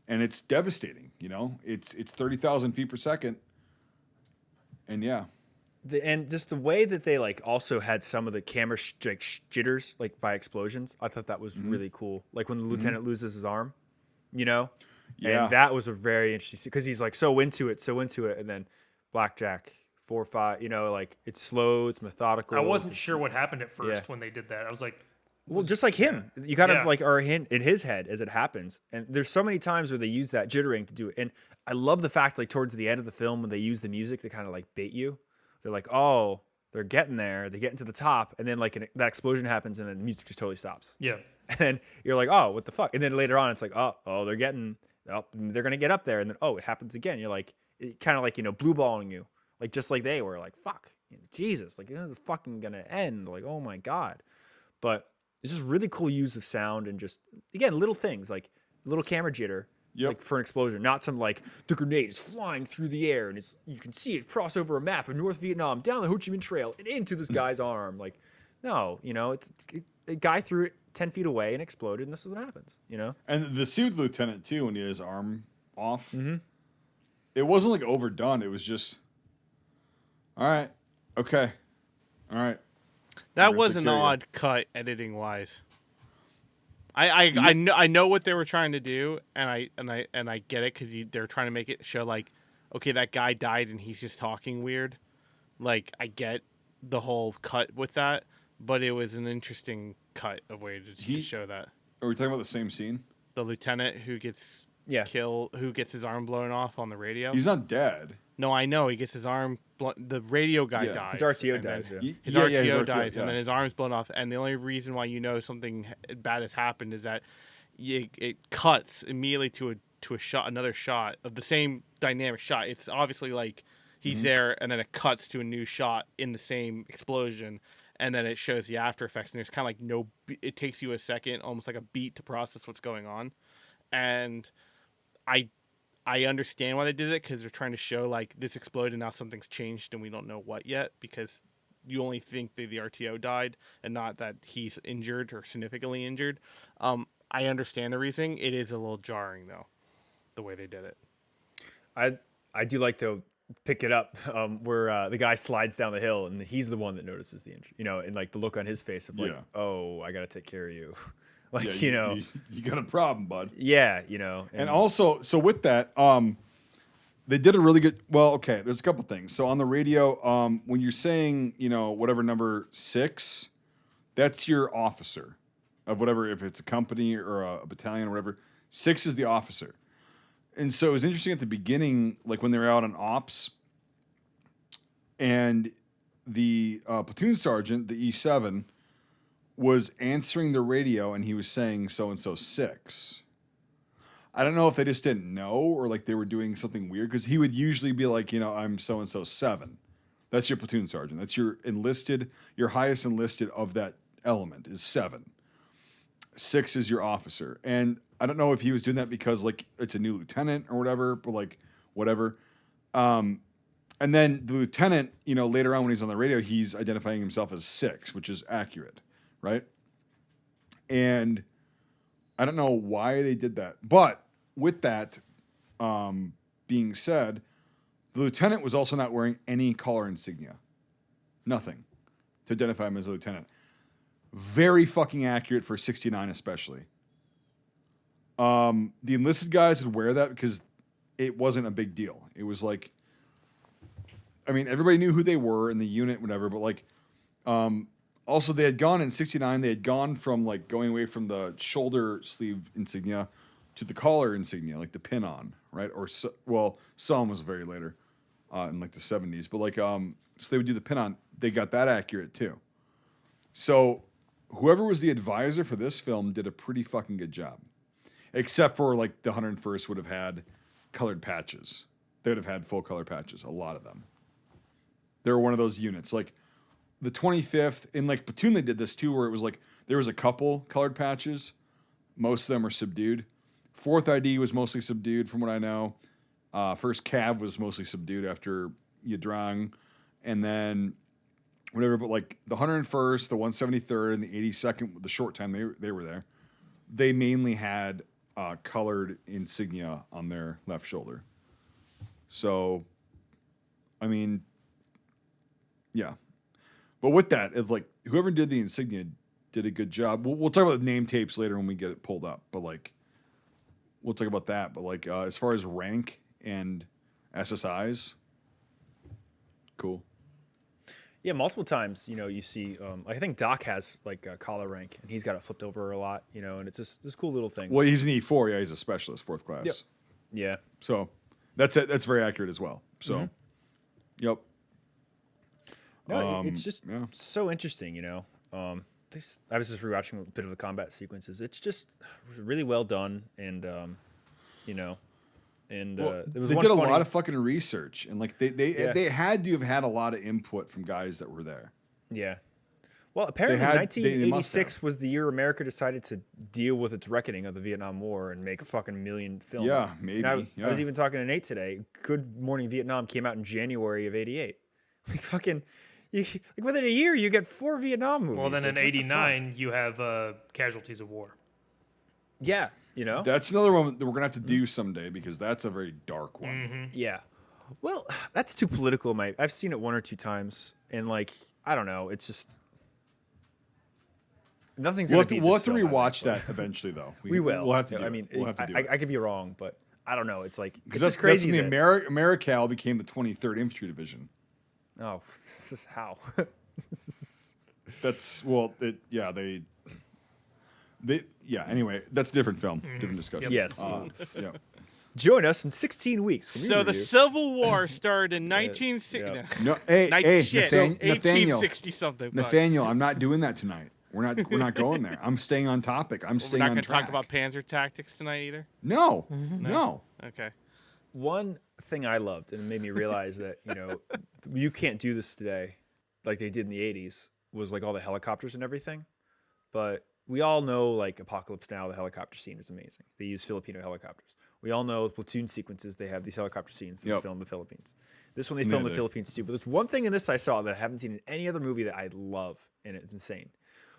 and it's devastating. You know, it's 30,000 feet per second, and yeah. And just the way that they like also had some of the camera jitters like by explosions, I thought that was really cool. Like when the lieutenant loses his arm, you know, and that was a very interesting because he's like so into it, and then blackjack 4-5, you know, like it's slow, it's methodical. I wasn't sure what happened at first when they did that. I was like, well, just like him, you kind of like are in his head as it happens, and there's so many times where they use that jittering to do it, and I love the fact like towards the end of the film when they use the music to kind of like bait you. They're like, oh, they're getting there. They get into the top, and then like that explosion happens, and then the music just totally stops. yeah. And then you're like, oh, what the fuck? And then later on, it's like, oh, they're gonna get up there, and then it happens again. You're like, it kind of like blue balling you, like just like they were, like fuck, Jesus, like this is fucking gonna end, like oh my god. But it's just really cool use of sound and just again little things like little camera jitter. Yep. Like for an explosion, not some like the grenade is flying through the air and you can see it cross over a map of North Vietnam down the Ho Chi Minh Trail and into this guy's arm. Like, no, it's a guy threw it 10 feet away and exploded, and this is what happens, And the scene with the lieutenant too, when he had his arm off, it wasn't like overdone. It was just, all right, okay, all right. That was an odd cut editing wise. I know what they were trying to do, and I get it because they're trying to make it show like, okay, that guy died and he's just talking weird. Like I get the whole cut with that, but it was an interesting cut of way to show that. Are we talking about the same scene? The lieutenant who gets who gets his arm blown off on the radio. He's not dead. No, I know he gets his arm. The radio guy dies. His RTO dies. His RTO dies, and then his arm's blown off. And the only reason why something bad has happened is that it cuts immediately to a shot, another shot of the same dynamic shot. It's obviously like he's there, and then it cuts to a new shot in the same explosion, and then it shows the after effects. And there's kind of like it takes you a second, almost like a beat, to process what's going on. And I understand why they did it because they're trying to show like this exploded and now something's changed and we don't know what yet because you only think that the RTO died and not that he's injured or significantly injured. I understand the reasoning. It is a little jarring though, the way they did it. I do like to pick it up where the guy slides down the hill and he's the one that notices the injury, and like the look on his face of like, oh, I got to take care of you. Like, you got a problem, bud. Yeah, and also, so with that, they did a really good. Well, okay, there's a couple things. So on the radio, when you're saying, whatever number 6, that's your officer of whatever, if it's a company or a battalion or whatever. 6 is the officer. And so it was interesting at the beginning, like when they were out on ops, and the platoon sergeant, the E7, was answering the radio and he was saying so-and-so 6. I don't know if they just didn't know or like they were doing something weird because he would usually be like, I'm so-and-so 7. That's your platoon sergeant. That's your enlisted, your highest enlisted of that element is 7. 6 is your officer. And I don't know if he was doing that because like it's a new lieutenant or whatever, but like whatever. And then the lieutenant, later on when he's on the radio, he's identifying himself as 6, which is accurate. Right? And I don't know why they did that. But with that being said, the lieutenant was also not wearing any collar insignia. Nothing to identify him as a lieutenant. Very fucking accurate for 69 especially. The enlisted guys would wear that because it wasn't a big deal. It was like, everybody knew who they were in the unit, whatever, but like, also, they had gone in 69, they had gone from like going away from the shoulder sleeve insignia to the collar insignia, like the pin on, right? Or, some was very later in like the 70s. But like, so they would do the pin on. They got that accurate too. So whoever was the advisor for this film did a pretty fucking good job. Except for like the 101st would have had colored patches. They would have had full color patches, a lot of them. They were one of those units. Like, the 25th, in like platoon they did this too, where it was like there was a couple colored patches. Most of them are subdued. 4th ID was mostly subdued from what I know. 1st Cav was mostly subdued after Yadrang, and then whatever. But like the 101st, the 173rd, and the 82nd, the short time they were there, they mainly had colored insignia on their left shoulder. So, I mean, yeah. But with that, it's like whoever did the insignia did a good job. We'll talk about the name tapes later when we get it pulled up. But like, we'll talk about that. But like, as far as rank and SSIs, cool. Yeah, multiple times, you see, I think Doc has like a collar rank, and he's got it flipped over a lot, and it's just this cool little thing. Well, he's an E4. Yeah, he's a specialist, 4th class. Yep. Yeah. So that's it. That's very accurate as well. So, yep. No, it's just so interesting, I was just rewatching a bit of the combat sequences. It's just really well done, and there was they one did a funny- lot of fucking research, and like they had to have had a lot of input from guys that were there. Yeah. Well, apparently, They must 1986 have. was the year America decided to deal with its reckoning of the Vietnam War and make a fucking million films. Yeah, maybe. And yeah. I was even talking to Nate today. Good Morning Vietnam came out in January of '88. Like fucking, like within a year, you get 4 Vietnam movies. Well, then Like, in what the '89 you have Casualties of War. fuck? Yeah, That's another one that we're gonna have to do someday because that's a very dark one. Mm-hmm. Yeah. Well, that's too political, mate. I've seen it 1 or 2 times, and like, I don't know. It's just nothing's. We'll gonna beat have this to film, I rewatch think, that eventually, though. We will. We'll have to. I mean, we'll have to do it. I could be wrong, but I don't know. It's like Because it's that's just crazy. when the that- AmeriCal became the 23rd Infantry Division. Oh, this is how. That's anyway, that's a different film, different discussion. Yes. Yeah. Join us in 16 weeks. when we So the review- Civil War started in 1960. yeah. No, hey, Shit, Nathaniel, 1860 something. Nathaniel, I'm not doing that tonight. We're not going there. I'm staying on topic. I'm We're staying not on going to track. talk about Panzer tactics tonight either. No. Okay. One thing I loved and it made me realize that you can't do this today, like they did in the '80s, was like all the helicopters and everything. But we all know, like Apocalypse Now, the helicopter scene is amazing. They use Filipino helicopters. We all know platoon sequences. They have these helicopter scenes that they film in the Philippines. This one they film in the Philippines too. But there's one thing in this I saw that I haven't seen in any other movie that I love, and it's insane.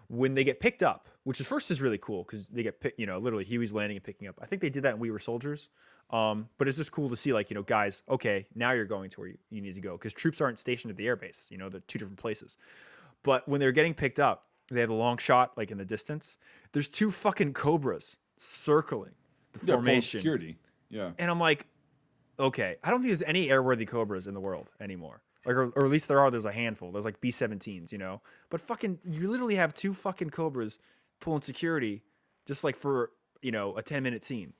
When they get picked up, which at first is really cool because they get picked, literally Huey's landing and picking up. I think they did that in We Were Soldiers. But it's just cool to see, like, guys, okay, now you're going to where you need to go because troops aren't stationed at the airbase. They're 2 different places. But when they're getting picked up, they have a long shot, like in the distance. There's 2 fucking Cobras circling the formation. Security. Yeah. And I'm like, okay, I don't think there's any airworthy Cobras in the world anymore. Like, or at least there are. There's a handful. There's like B-17s, But fucking, you literally have 2 fucking Cobras pulling security, just like for a 10-minute scene.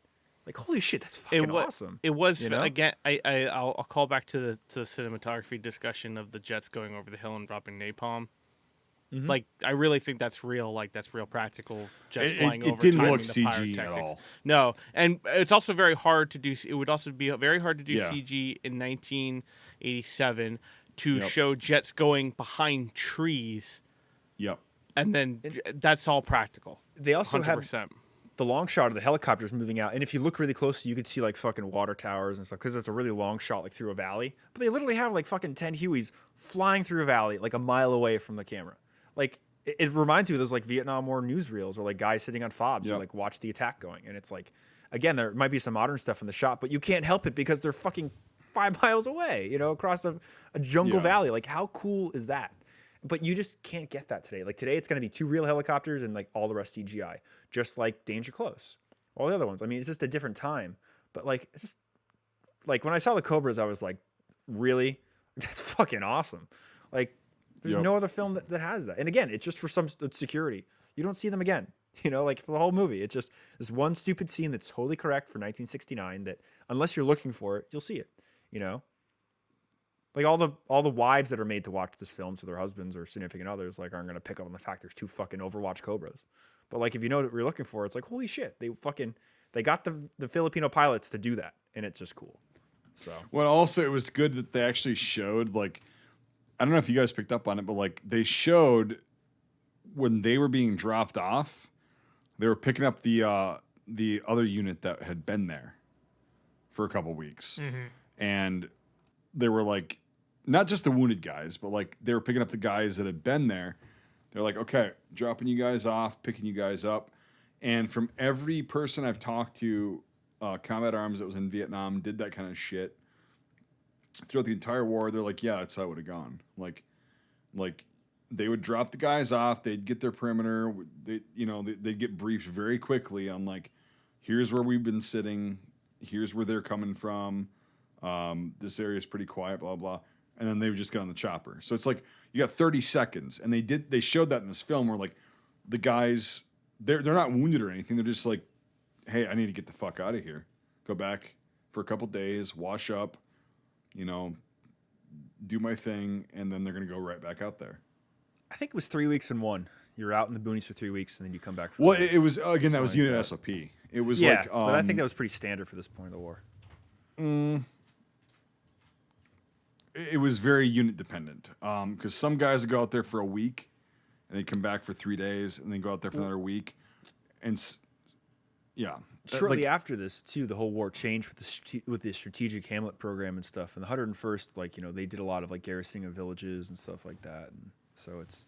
Like, holy shit, that's fucking awesome. It was again. I'll call back to the cinematography discussion of the jets going over the hill and dropping napalm. Mm-hmm. Like, I really think that's real. Like, that's real practical. Jets flying over. It didn't timing look the CG at pyrotechnics. all. No, and it's also very hard to do. It would also be very hard to do Yeah. CG in 1987 to show jets going behind trees. Yep. And then that's all practical. They also 100%. have the long shot of the helicopters moving out, and if you look really closely, you could see like fucking water towers and stuff because it's a really long shot, like through a valley. But they literally have like fucking 10 Hueys flying through a valley, like a mile away from the camera. Like it reminds me of those like Vietnam War newsreels or like guys sitting on fobs who like watch the attack going, and it's like, again, there might be some modern stuff in the shot, but you can't help it because they're fucking 5 miles away, across a jungle valley. Like, how cool is that? But you just can't get that today. Like, today it's going to be 2 real helicopters and like all the rest CGI, just like Danger Close, all the other ones. I mean, it's just a different time. But like, it's just like when I saw the Cobras, I was like, really? That's fucking awesome. Like, there's no other film that has that. And again, it's just for some security. You don't see them again. Like for the whole movie, it's just this one stupid scene that's totally correct for 1969 that unless you're looking for it, you'll see it, Like all the wives that are made to watch this film, so their husbands or significant others, like aren't gonna pick up on the fact there's 2 fucking Overwatch Cobras. But like if you know what you're looking for, it's like, holy shit, they got the Filipino pilots to do that, and it's just cool. So Well, also it was good that they actually showed, like, I don't know if you guys picked up on it, but like they showed when they were being dropped off, they were picking up the other unit that had been there for a couple weeks, and they were like not just the wounded guys, but like they were picking up the guys that had been there. They're like, okay, dropping you guys off, picking you guys up. And from every person I've talked to, combat arms that was in Vietnam, did that kind of shit throughout the entire war. They're like, yeah, that's how it would have gone. Like they would drop the guys off. They'd get their perimeter. They'd get briefed very quickly on like, here's where we've been sitting. Here's where they're coming from. This area is pretty quiet, blah, blah. And then they would just get on the chopper. So it's like, you got 30 seconds. And they showed that in this film where like the guys, they're not wounded or anything. They're just like, hey, I need to get the fuck out of here. Go back for a couple days, wash up, do my thing. And then they're going to go right back out there. I think it was 3 weeks in one. You're out in the boonies for 3 weeks and then you come back. Well, it was, again, that was unit SOP. It was like, but I think that was pretty standard for this point of the war. It was very unit dependent. Because some guys would go out there for a week and they come back for 3 days and then go out there for another week. And Shortly after this, too, the whole war changed with the strategic Hamlet program and stuff. And the 101st, they did a lot of garrisoning of villages and stuff like that. And so it's,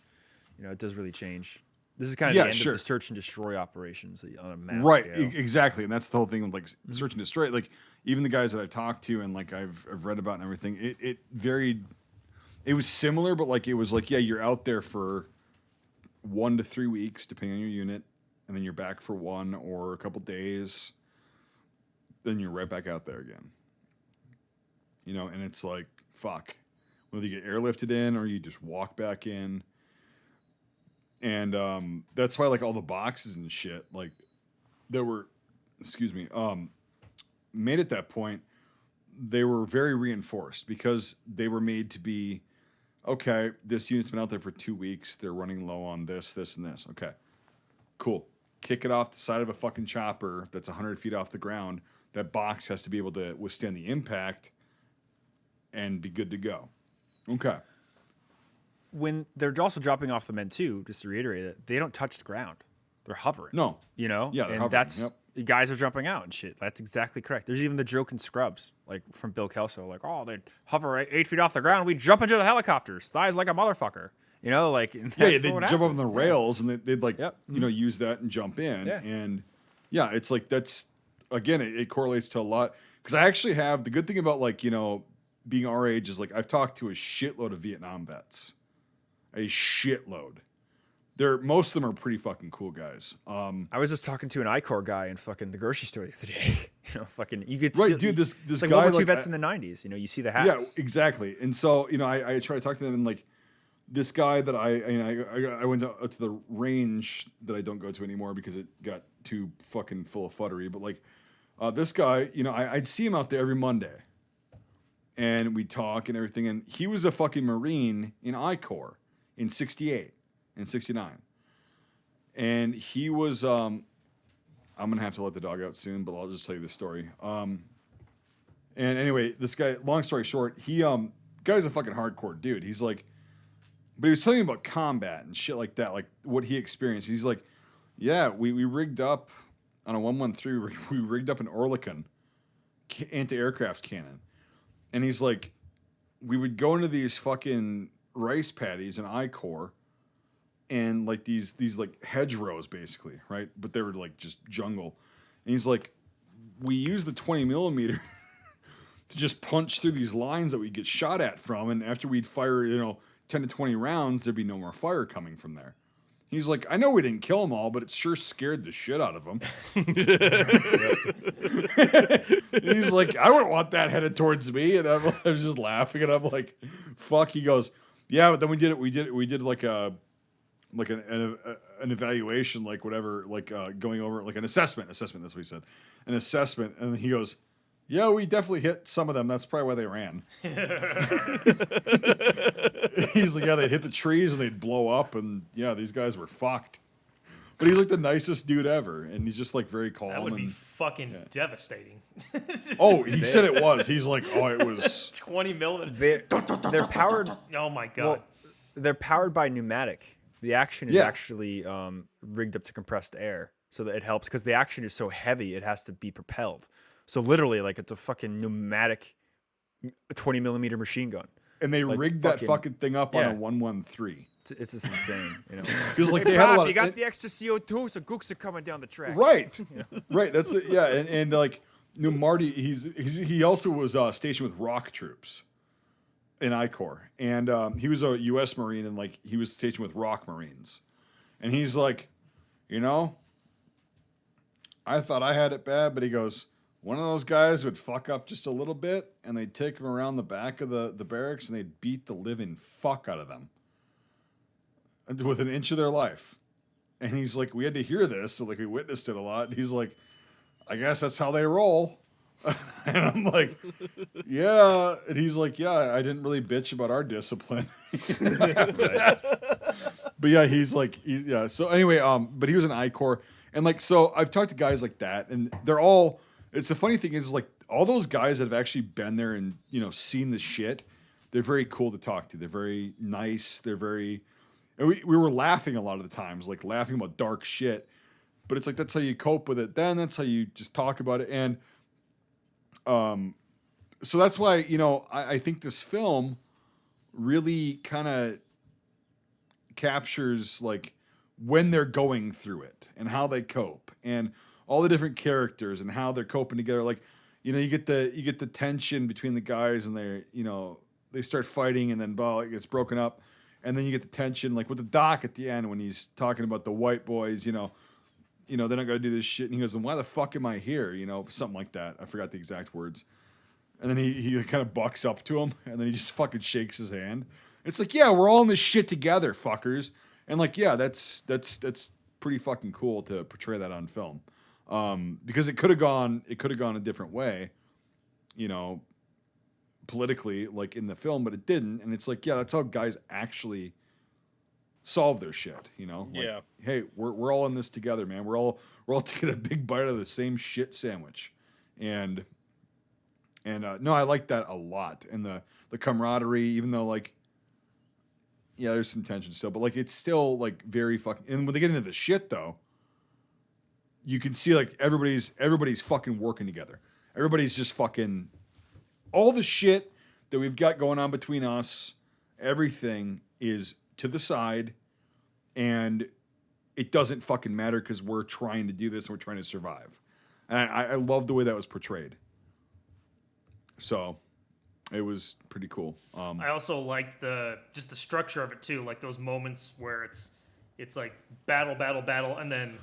it does really change. This is kind of the end of the search and destroy operations on a mass scale. Exactly. And that's the whole thing with search and destroy. Like even the guys that I talked to and I've read about and everything, it varied. It was similar, but it was you're out there for 1 to 3 weeks, depending on your unit, and then you're back for 1 or a couple days. Then you're right back out there again. And it's like, fuck. Whether you get airlifted in or you just walk back in. And that's why all the boxes and shit that were, made at that point, they were very reinforced because they were made to be, okay, this unit's been out there for 2 weeks. They're running low on this, this, and this. Okay, cool. Kick it off the side of a fucking chopper that's 100 feet off the ground. That box has to be able to withstand the impact and be good to go. Okay. When they're also dropping off the men too, just to reiterate it, they don't touch the ground. They're hovering. No. Yeah, they're and hovering. That's the guys are jumping out and shit. That's exactly correct. There's even the joke in Scrubs, from Bill Kelso, they hover 8 feet off the ground. We jump into the helicopters, thighs like a motherfucker. And they jump up on the rails and they'd use that and jump in. Yeah. And it's that's again, it correlates to a lot because I actually have the good thing about being our age is I've talked to a shitload of Vietnam vets. A shitload. Most of them are pretty fucking cool guys. I was just talking to an I-Corps guy in fucking the grocery store the other day. You get dude. This it's guy World War II vets in the '90s. You see the hats. Yeah, exactly. And so I try to talk to them and this guy that I went to the range that I don't go to anymore because it got too fucking full of futtery. But this guy, I'd see him out there every Monday. And we'd talk and everything. And he was a fucking Marine in I-Corps in 68 and 69. And he was, I'm going to have to let the dog out soon, but I'll just tell you the story. And anyway, this guy, long story short, guy's a fucking hardcore dude. He's but he was telling me about combat and shit like that, what he experienced. He's yeah, we rigged up on a 113, we rigged up an Oerlikon anti-aircraft cannon. And he's we would go into these fucking rice paddies in I-Corps and these hedgerows basically, right? But they were just jungle. And he's we use the 20 millimeter to just punch through these lines that we get shot at from. And after we'd fire, 10 to 20 rounds, there'd be no more fire coming from there. He's I know we didn't kill them all, but it sure scared the shit out of them. He's I wouldn't want that headed towards me. And I was just laughing, and I'm fuck. He goes, yeah, but then we did an evaluation, whatever, going over, an assessment. That's what he said. An assessment. And he goes, yeah, we definitely hit some of them. That's probably why they ran. He's yeah, they'd hit the trees and they'd blow up, and yeah, these guys were fucked. But he's the nicest dude ever, and he's just very calm. That would be fucking devastating. Oh, he said it was. He's oh, it was 20 millimeter. They're powered. Oh my god. Well, they're powered by pneumatic. The action is actually rigged up to compressed air, so that it helps because the action is so heavy it has to be propelled. So literally, it's a fucking pneumatic 20 millimeter machine gun. and they like, rigged that fucking thing up on yeah. a 113. It's just insane, you know. Because like Hey, they had a Bob, lot you of got the extra CO2, so gooks are coming down the track. right, right. That's the, yeah, and like Marty, he also was stationed with rock troops in I Corps, and he was a U.S. Marine, and like he was stationed with rock Marines, and he's like, you know, I thought I had it bad, but he goes, one of those guys would fuck up just a little bit, and they'd take him around the back of the barracks, and they'd beat the living fuck out of them with an inch of their life. And he's like, we had to hear this, so like we witnessed it a lot. And he's like, I guess that's how they roll. And I'm like, yeah. And he's like, yeah, I didn't really bitch about our discipline. But yeah, he's like, yeah. So anyway, but he was an I Corps, and like, so I've talked to guys like that, and they're all. It's the funny thing is like all those guys that have actually been there and seen the shit. They're very cool to talk to. They're very nice. They're very. And we were laughing a lot of the times, like laughing about dark shit. But it's like that's how you cope with it. Then that's how you just talk about it, and so that's why I think this film really kind of captures like when they're going through it and how they cope and all the different characters and how they're coping together. Like, you get the tension between the guys and they start fighting and then it gets broken up, and then you get the tension like with the doc at the end when he's talking about the white boys, they're not gonna do this shit, and he goes, "And why the fuck am I here?" Something like that. I forgot the exact words. And then he kind of bucks up to him, and then he just fucking shakes his hand. It's like, yeah, we're all in this shit together, fuckers. And like, yeah, that's pretty fucking cool to portray that on film, because it could have gone a different way, politically, like in the film, but it didn't. And it's like, yeah, that's how guys actually solve their shit, Like, Yeah. hey, we're all in this together, man. We're all taking a big bite of the same shit sandwich, and no, I like that a lot, and the camaraderie, even though like. Yeah, there's some tension still, but like it's still like very fucking. And when they get into the shit, though, you can see like everybody's fucking working together. Everybody's just fucking all the shit that we've got going on between us. Everything is to the side, and it doesn't fucking matter because we're trying to do this and we're trying to survive. And I love the way that was portrayed. So. It was pretty cool. I also liked the structure of it too, like those moments where it's like battle, and then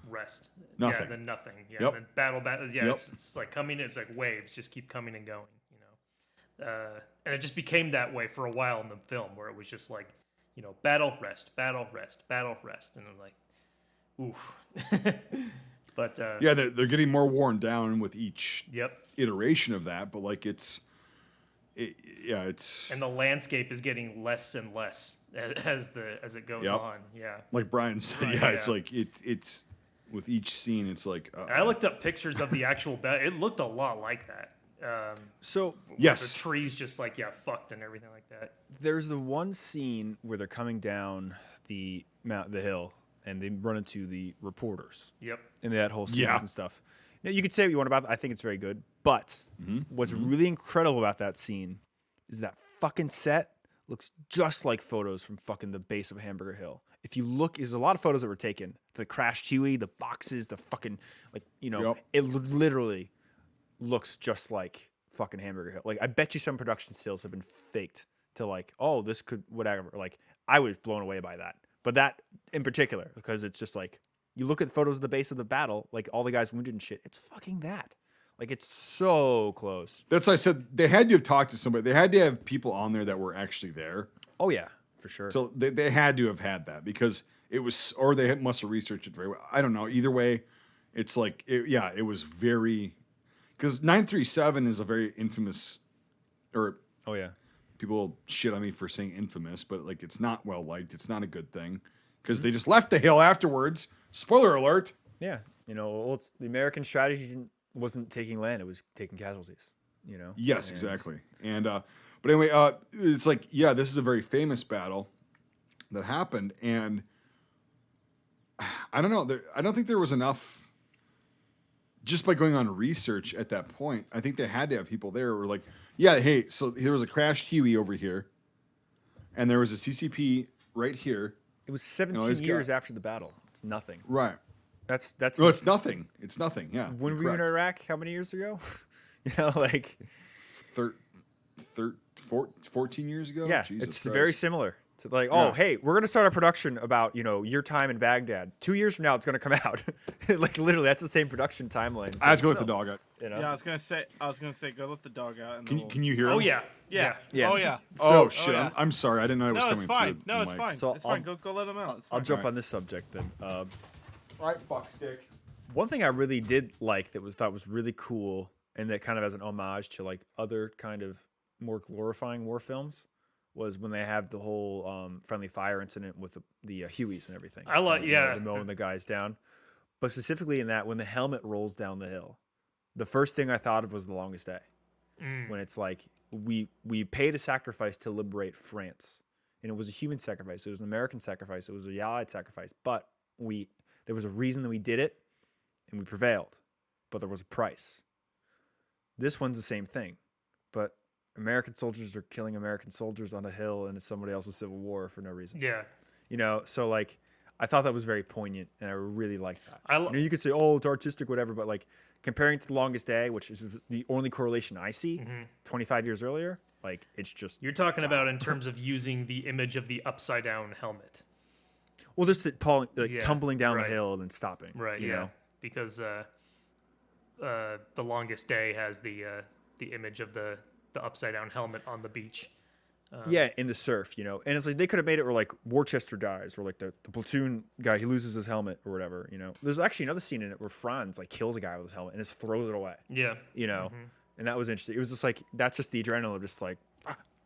rest. Nothing. Yeah, then nothing. Yeah, Yep. and then battle. Yeah, Yep. it's like coming. It's like waves, just keep coming and going. And it just became that way for a while in the film, where it was just like, battle, rest, battle, rest, battle, rest, and I'm like, oof. But yeah, they're getting more worn down with each yep. iteration of that, but like it's. And the landscape is getting less and less as it goes on. Yeah. Like Brian said, Right, yeah, it's like it's with each scene, it's like. And I looked up pictures of the actual battle. It looked a lot like that. So yes, the trees just like fucked and everything like that. There's the one scene where they're coming down the hill and they run into the reporters. Yep. And that whole sequence and stuff. Now, you could say what you want about it. I think it's very good. But what's really incredible about that scene is that fucking set looks just like photos from fucking the base of Hamburger Hill. If you look, there's a lot of photos that were taken. The crashed Huey, the boxes, the fucking, like, it literally looks just like fucking Hamburger Hill. Like, I bet you some production stills have been faked to like, oh, this could, whatever. Like, I was blown away by that. But that in particular, because it's just like, you look at photos of the base of the battle, like all the guys wounded and shit. It's fucking that. Like, it's so close. That's why I said they had to have talked to somebody. They had to have people on there that were actually there. Oh, yeah, for sure. So they had to have had that because it was, or they must have researched it very well. I don't know. Either way, it's like, it was very, because 937 is a very infamous, or. Oh, yeah. People shit on me for saying infamous, but like it's not well liked. It's not a good thing because they just left the hill afterwards. Spoiler alert. Yeah, the American strategy wasn't taking land; it was taking casualties. Yes, exactly. And but anyway, it's like this is a very famous battle that happened, and I don't know. I don't think there was enough. Just by going on research at that point, I think they had to have people there who were like, Yeah, hey, so there was a crashed Huey over here, and there was a CCP right here. It was You know, 17 he's years got- after the battle. It's nothing. Right. That's No, it's nothing. It's nothing. Yeah. when you're we were in correct. Iraq. How many years ago? Like Thir- 14 years ago? yeah, Jesus it's Christ. very similar. To like, oh, Yeah. hey, we're gonna start a production about your time in Baghdad. 2 years from now, it's gonna come out. Like literally, that's the same production timeline. I have to go let the Still, dog out. You know? Yeah, I was gonna say, go let the dog out. And Can you hear him? Oh yeah. Yeah. Yes. Oh yeah. Oh, So- shit. yeah. I'm sorry. I didn't know it was No, coming it's fine. through. No, the it's mic. fine. So It's fine. Go let him out. It's I'll fine. jump Alright. on this subject then. All right, fuck stick. One thing I really did like thought was really cool, and that kind of as an homage to like other kind of more glorifying war films, was when they have the whole friendly fire incident with the Hueys and everything. I like- yeah. the mowing the guys down, but specifically in that when the helmet rolls down the hill, the first thing I thought of was The Longest Day. When it's like we paid a sacrifice to liberate France, and it was a human sacrifice, it was an American sacrifice, it was a Allied sacrifice, but there was a reason that we did it, and we prevailed, but there was a price. This one's the same thing, but American soldiers are killing American soldiers on a hill and it's somebody else's civil war for no reason. Yeah. So like I thought that was very poignant, and I really liked that. I you could say, oh, it's artistic, whatever, but like comparing to The Longest Day, which is the only correlation I see, 25 years earlier, like it's just You're talking about in terms of using the image of the upside down helmet. well, just the Yeah, tumbling down right. the hill and then stopping, Right. You Yeah. know? Because The Longest Day has the image of the upside down helmet on the beach. Yeah, in the surf, and it's like they could have made it where like Worcester dies, or like the platoon guy, he loses his helmet or whatever. There's actually another scene in it where Franz like kills a guy with his helmet and just throws it away. Yeah. And that was interesting. It was just like that's just the adrenaline of just like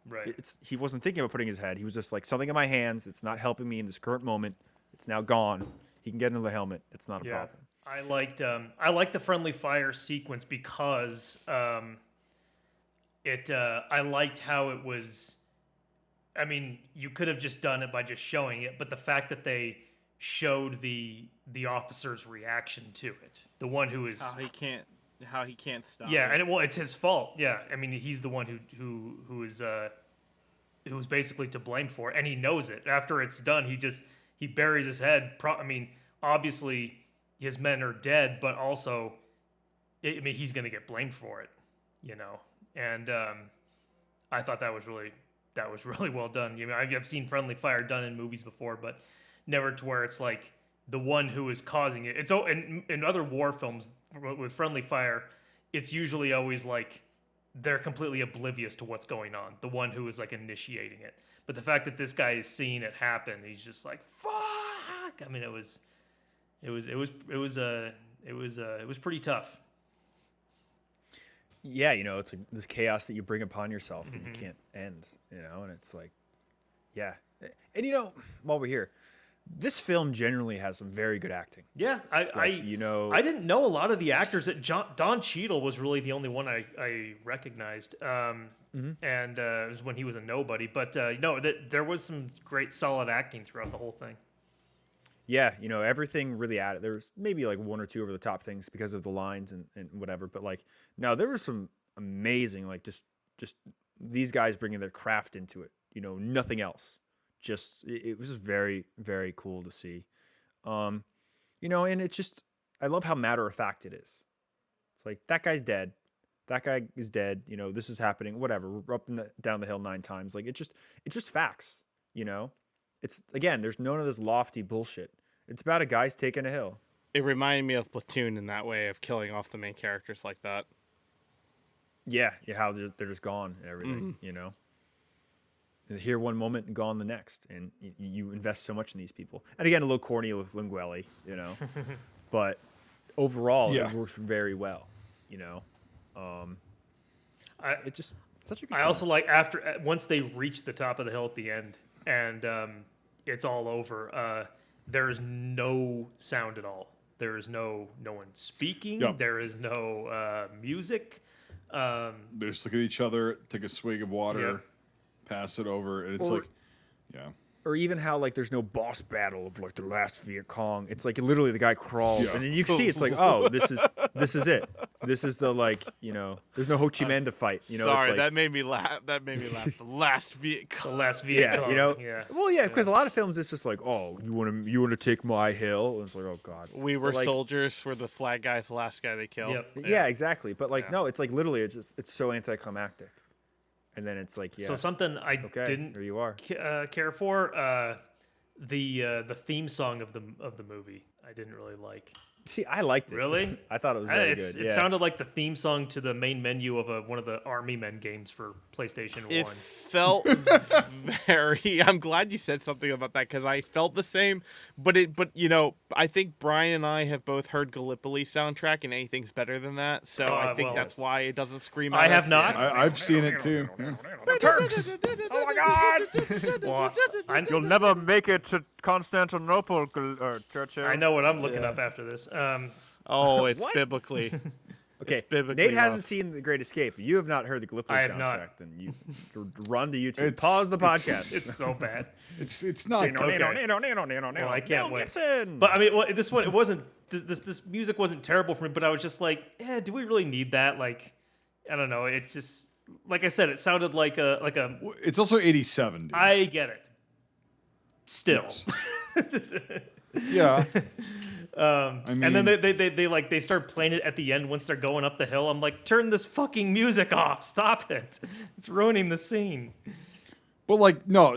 Right. he wasn't thinking about putting his head. He was just like something in my hands. It's not helping me in this current moment. It's now gone. He can get another helmet. It's not a problem. I liked the friendly fire sequence because I liked how it was. I mean, you could have just done it by just showing it, but the fact that they showed the officer's reaction to it, the one who is How he can't stop. yeah, it. and it's his fault. Yeah, I mean, he's the one who's basically to blame for it, and he knows it. After it's done, he buries his head. I mean, obviously his men are dead, but also, I mean, he's going to get blamed for it, And I thought that was really well done. I've seen friendly fire done in movies before, but never to where it's like the one who is causing it. It's in other war films with friendly fire, it's usually always like they're completely oblivious to what's going on. The one who is like initiating it. But the fact that this guy is seeing it happen, he's just like, "Fuck!" I mean, it was pretty tough. Yeah, it's like this chaos that you bring upon yourself that you can't end, and it's like, yeah. And while we're here, this film generally has some very good acting. Yeah, I didn't know a lot of the actors. Don Cheadle was really the only one I recognized, and it was when he was a nobody. But there was some great solid acting throughout the whole thing. Yeah, everything really added. There was maybe like one or two over the top things because of the lines and whatever, but like, no, there was some amazing, like just these guys bringing their craft into it, nothing else. It was just very, very cool to see. And it just, I love how matter of fact it is. It's like, that guy's dead. That guy is dead. This is happening, whatever. We're up down the hill 9 times. Like, it's just facts, It's, again, there's none of this lofty bullshit. It's about a guy's taking a hill. It reminded me of Platoon in that way of killing off the main characters like that. Yeah, how they're just gone and everything, They're here one moment and gone the next, and you invest so much in these people. And again, a little corny with Linguelli, but overall, Yeah. it works very well, It's just such a good I film. also like once they reach the top of the hill at the end and it's all over. There is no sound at all. There is no one speaking. Yep. There is no music. They just look at each other, take a swig of water, Yep. pass it over, and it's Or- like, yeah. or even how like there's no boss battle of like the last Viet Cong. It's like literally the guy crawls, and then you can see it's like, oh, this is it. This is the like, you know, there's no Ho Chi Minh to fight. You know, Sorry, it's like, that made me laugh. The last Viet The Cong. last Viet Cong. you know, Yeah. well, yeah, because a lot of films it's just like, oh, you want to take my hill, and it's like, oh god, We were like, soldiers. For the flag guy's the last guy they killed. Yep. yeah, exactly. But like, Yeah. no, it's like literally, it's so anticlimactic, and then it's like, yeah, So something I okay, didn't here you are. care for the theme song of the movie. I didn't really like. See, I liked it. Really? I thought it was very good. It sounded like the theme song to the main menu of one of the Army Men games for PlayStation 1. It felt very. I'm glad you said something about that because I felt the same. But you know, I think Brian and I have both heard Gallipoli soundtrack, and anything's better than that. So I think well, that's why it doesn't scream. At I have us. not. I've seen it too. Yeah. The Turks. Oh my God! Well, You'll never make it to Constantinople, Churchill. I know what I'm looking up after this. Oh, it's What? biblically. Okay, biblically Nate hasn't rough. seen The Great Escape. You have not heard the Gallipoli I have soundtrack. not. Then you run to YouTube. It's- Pause the podcast. It's so bad. It's not. Okay. Well, I can't wait. Gibson. But I mean, this one, it wasn't. This music wasn't terrible for me, but I was just like, do we really need that? Like, I don't know. It just, like I said, it sounded like a. It's also 87. Dude. I get it. Still. Yes. Yeah. I And then mean- they start playing it at the end once they're going up the hill. I'm like, turn this fucking music off. Stop it. It's ruining the scene. But like no,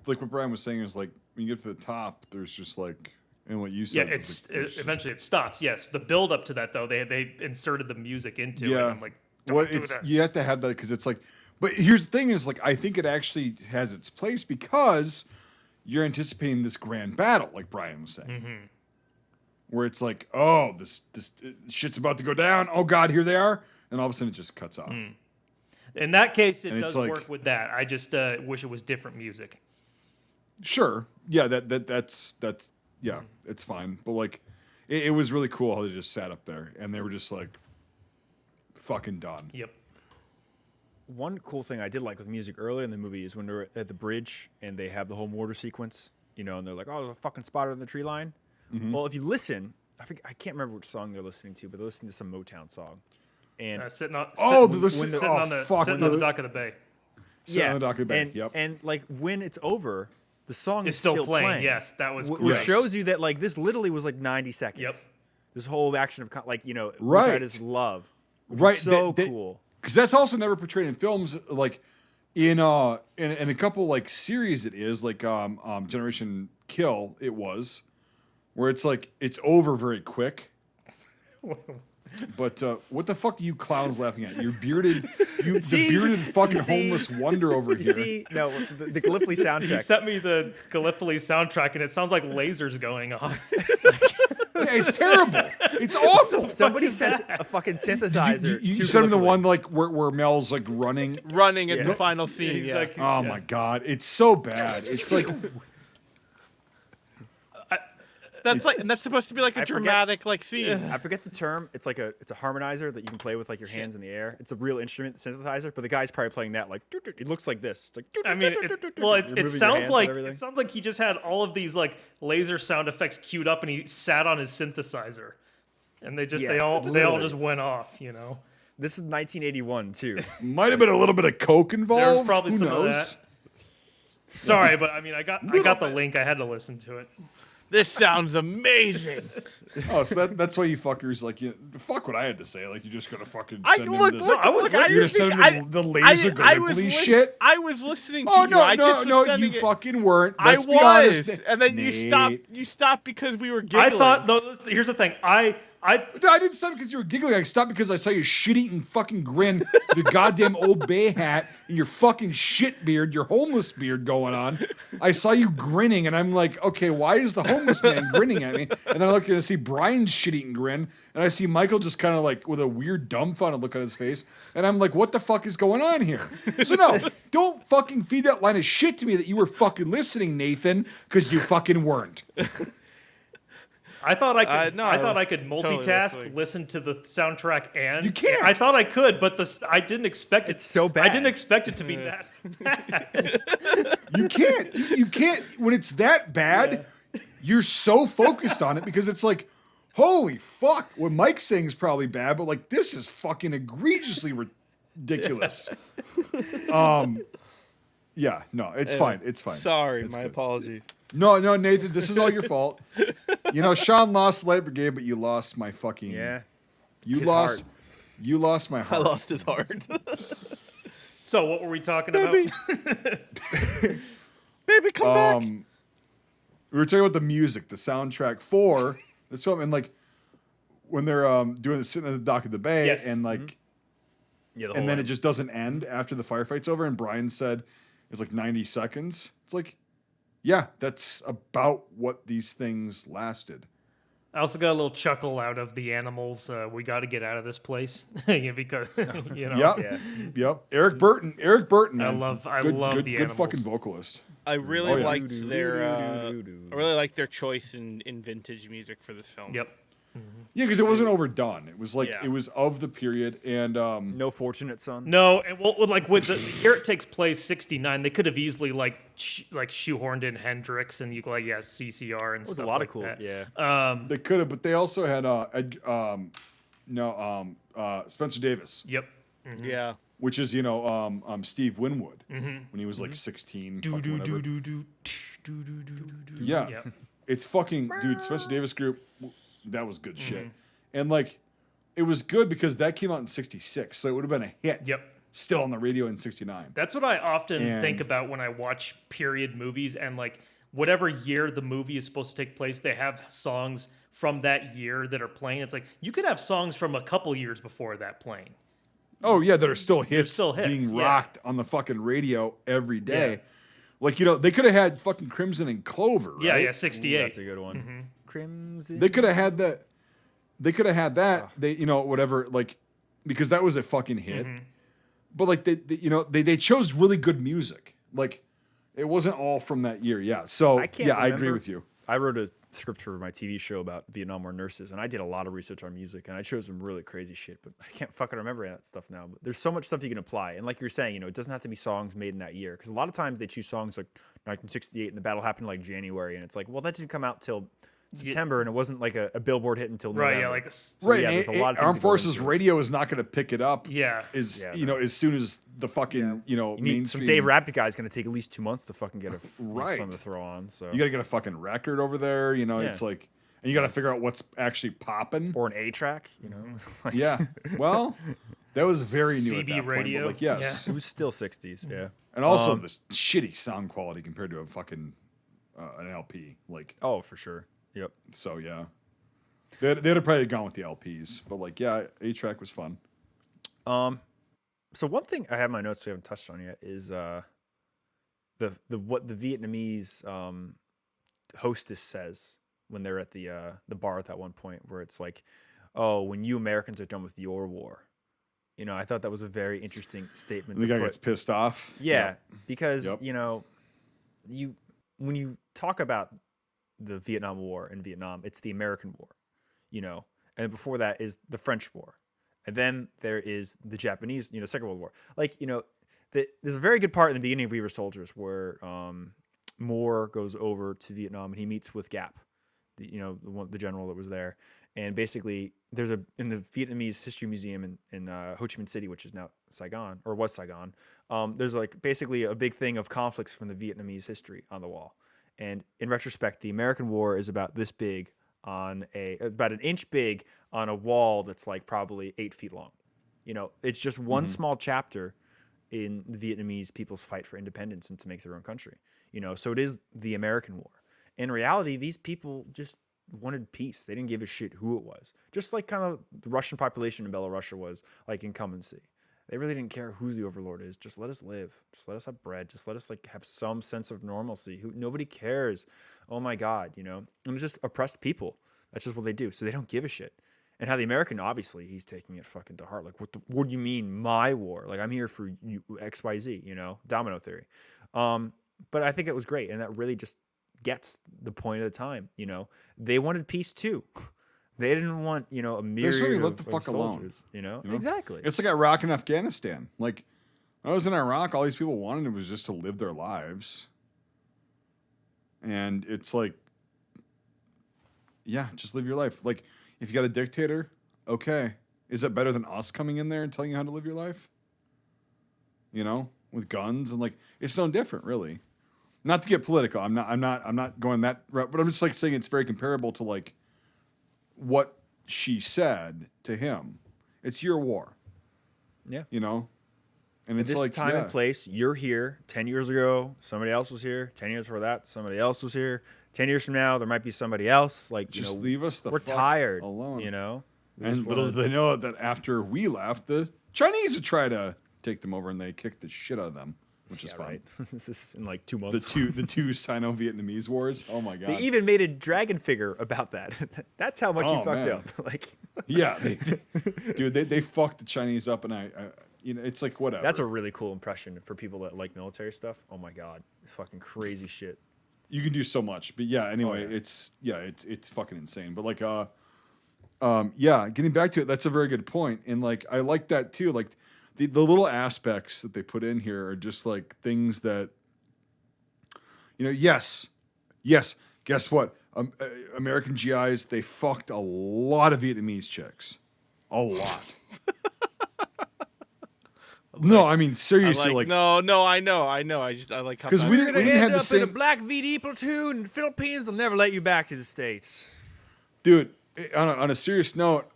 like what Brian was saying is like when you get to the top, there's just like and what you Yeah, said. was, like, there's just- eventually it stops. Yes, the build up to that though, they inserted the music into it. Yeah. I'm like, don't Well, do it's that. you have to have that because it's like. But here's the thing: is like I think it actually has its place because you're anticipating this grand battle, like Brian was saying, Mm-hmm. where it's like, oh, this shit's about to go down. Oh God, here they are, and all of a sudden it just cuts off. In that case, it And does it's like- work with that. I just wish it was different music. Sure, yeah, that's yeah, it's fine. But like, it was really cool how they just sat up there and they were just like, fucking done. Yep. One cool thing I did like with music early in the movie is when they're at the bridge and they have the whole mortar sequence, you know, and they're like, oh, there's a fucking spotter in the tree line. Well, if you listen, I can't remember which song they're listening to, but they're listening to some Motown song. And Sitting on Oh, sitting, they're listening- sitting oh, on the fuck, sitting on the really? dock of the bay. Sit on the dock of the bay, and, yep. and like when it's over, the song It's is still playing. Yes, that was which great. shows you that like this literally was like 90 seconds. Yep. This whole action of like, you know, which Right. I just love. Which is Right, so they- cool. Because that's also never portrayed in films. Like in a couple like series, it is like Generation Kill. It was where it's like it's over very quick. But what the fuck are you clowns laughing at? You're bearded, the See? bearded fucking You see? homeless wonder over You here. see, no, the Gallipoli He soundtrack. sent me the Gallipoli soundtrack, and it sounds like lasers going off. Yeah, it's terrible. It's awful. Somebody is sent a fucking synthesizer. You to sent him the Gallipoli. one like where Mel's like running. Running at Yeah. the final scene. He's Yeah. like, Oh my god, it's so bad. It's like That's supposed to be like a I forget- dramatic like scene. I forget the term. It's like it's a harmonizer that you can play with like your hands in the air. It's a real instrument, synthesizer, but the guy's probably playing that like it looks like this. It's like I mean, You're moving it your sounds hands and like everything. he just had all of these like laser sound effects queued up, and he sat on his synthesizer, and they Yes, all literally. just went off. You know, This is 1981 too. might have been a little bit of coke involved. there was probably Who some knows? of that. Sorry, but I mean, I got the link. I had to listen to it. This sounds amazing. Oh, so that's why you fuckers like fuck what I had to say. Like you just gonna fucking I send him look, this. look, I was look, listening. I You're didn't think, sending him the laser Gallipoli shit. I was listening to Oh you. no, I just no, was no! sending You it. fucking weren't. I Let's be was, honest. and then you stopped. Nate. You stopped because we were I giggling. thought. No, here's the thing. I I didn't stop because you were giggling. I stopped because I saw your shit-eating fucking grin, with your goddamn Old Bay hat, and your fucking shit beard, your homeless beard going on. I saw you grinning, and I'm like, okay, why is the homeless man grinning at me? And then I look and I see Brian's shit-eating grin, and I see Michael just kind of like with a weird dumbfounded look on his face, and I'm like, what the fuck is going on here? So no, don't fucking feed that line of shit to me that you were fucking listening, Nathan, because you fucking weren't. I thought I could. No, I I thought I was could totally multitask, listening. listen to the soundtrack, and You can't. I thought I could, but I didn't expect it. It's so I bad. didn't expect it to be that. You can't when it's that bad. You're so focused on it because it's like, holy fuck. What Mike's saying is probably bad, but like this is fucking egregiously ridiculous. Yeah, no, it's fine. It's fine. Sorry, it's my good. apologies. No, Nathan, this is all your fault. You know, Sean lost Light Brigade, but you lost my fucking. Yeah. You His lost. heart. You lost my I heart. lost his heart. So what were we talking Baby. about? Baby, come back. We were talking about the music, the soundtrack for this film, and like when they're doing sitting at the dock of the bay, Yes. and like, Yeah, the and whole then end. it just doesn't end after the firefight's over. And Brian said it's like 90 seconds. It's like, yeah, that's about what these things lasted. I also got a little chuckle out of the animals. We got to get out of this place because you know. Yep, Yeah. yep. Eric Burton, I man. love good, the good animals. fucking vocalist. I really Oh, yeah. liked their. I really liked their choice in vintage music for this film. Yep. Yeah, because it wasn't overdone. It was like Yeah. it was of the period, and No Fortunate Son. No, and well, like with the here it takes place 69. They could have easily like shoehorned in Hendrix and you like CCR and It was stuff a lot like of cool. that. Yeah. they could have, but they also had Spencer Davis, Yep. Yeah. which is Steve Winwood when he was like 16. fucking whatever. Yeah, Yep. it's fucking dude. Spencer Davis group, that was good shit, and like it was good because that came out in '66, so it would have been a hit. Yep. Still on the radio in '69. That's what I often And- think about when I watch period movies and like whatever year the movie is supposed to take place, they have songs from that year that are playing. It's like you could have songs from a couple years before that playing. Oh yeah, that are still hits, still hits, being yeah. rocked on the fucking radio every day. Yeah. Like they could have had fucking Crimson and Clover. Right? Yeah, yeah, Ooh, 68. that's a good one. Crimson. They could have had that. They could have had that. They whatever like because that was a fucking hit. But like they chose really good music. Like it wasn't all from that year. Yeah. So I can't I agree remember. with you. I wrote a script for my TV show about Vietnam War nurses, and I did a lot of research on music, and I chose some really crazy shit, but I can't fucking remember that stuff now. But there's so much stuff you can apply, and like you're saying, it doesn't have to be songs made in that year, because a lot of times they choose songs like 1968, and the battle happened like January, and it's like, well, that didn't come out till September, and it wasn't like a Billboard hit until November. Right, yeah, like So, yeah, there's a lot of things Armed that go Forces into it. Radio is not going to pick it up. Yeah. As soon as the fucking You need mainstream. some Dave Rapid guy is going to take at least 2 months to fucking get a Right. song to throw on. So You got to get a fucking record over there. It's like, and you got to figure out what's actually popping. or an A track, Like, Yeah. Well, that was very new at CB that radio. point. But like, yes. it was still 60s. Yeah. And also this shitty sound quality compared to a fucking an LP. Like, Oh, for sure. Yep. so yeah. They'd have probably gone with the LPs. But like, yeah, A-Track was fun. So one thing I have in my notes we haven't touched on yet is what the Vietnamese hostess says when they're at the bar at that one point, where it's like, oh, when you Americans are done with your war. I thought that was a very interesting statement. The to guy put. gets pissed off. Yeah, because Yep. when you talk about the Vietnam War in Vietnam, it's the American War, and before that is the French War, and then there is the Japanese, Second World War. Like, there's a very good part in the beginning of We Were Soldiers where Moore goes over to Vietnam and he meets with Gap, the general that was there, and basically there's in the Vietnamese History Museum in Ho Chi Minh City, which is now Saigon or was Saigon. There's like basically a big thing of conflicts from the Vietnamese history on the wall. And in retrospect, the American War is about this big about an inch big on a wall that's like probably 8 feet long. It's just one small chapter in the Vietnamese people's fight for independence and to make their own country. So it is the American War. In reality, these people just wanted peace. They didn't give a shit who it was. Just like kind of the Russian population in Belarus was like incumbency. They really didn't care who the overlord is. Just let us live. Just let us have bread. Just let us like have some sense of normalcy. Nobody cares. Oh my God, And it's just oppressed people. That's just what they do. So they don't give a shit. And how the American, obviously, he's taking it fucking to heart. Like, what do you mean my war? Like, I'm here for you, XYZ, domino theory. But I think it was great. And that really just gets the point of the time. They wanted peace too. They didn't want, a myriad let the fuck alone. soldiers, Exactly. It's like Iraq and Afghanistan. Like, when I was in Iraq, all these people wanted was just to live their lives. And it's like, yeah, just live your life. Like, if you got a dictator, okay. Is it better than us coming in there and telling you how to live your life? You know, with guns and like, it's no different, really. Not to get political. I'm not going that route, but I'm just like saying it's very comparable to like what she said to him. It's your war. Yeah. You know? And At it's this like time and place, you're here. 10 years ago, somebody else was here. 10 years before that, somebody else was here. 10 years from now, there might be somebody else. Like, just you know, leave us the we're fuck tired, alone. you know? And little do they know that after we left, the Chinese would try to take them over, and they kicked the shit out of them, which is fun. Right. This is in like 2 months. The two Sino-Vietnamese wars. Oh my god. They even made a dragon figure about that. That's how much you Oh, fucked man. up. Like, Yeah, they fucked the Chinese up, and I you know, it's like whatever. that's a really cool impression for people that like military stuff. Oh my god, fucking crazy shit. You can do so much, but yeah. Anyway, yeah. it's fucking insane. But like, yeah, getting back to it, that's a very good point, and like I like that too. Like the little aspects that they put in here are just like things that, you know. Yes. Guess what? American GIs, they fucked a lot of Vietnamese chicks, a lot. No, I mean seriously, like no, I know. I like how 'Cause we didn't have the same. black VD platoon in the Philippines. They'll never let you back to the States. Dude, on a serious note,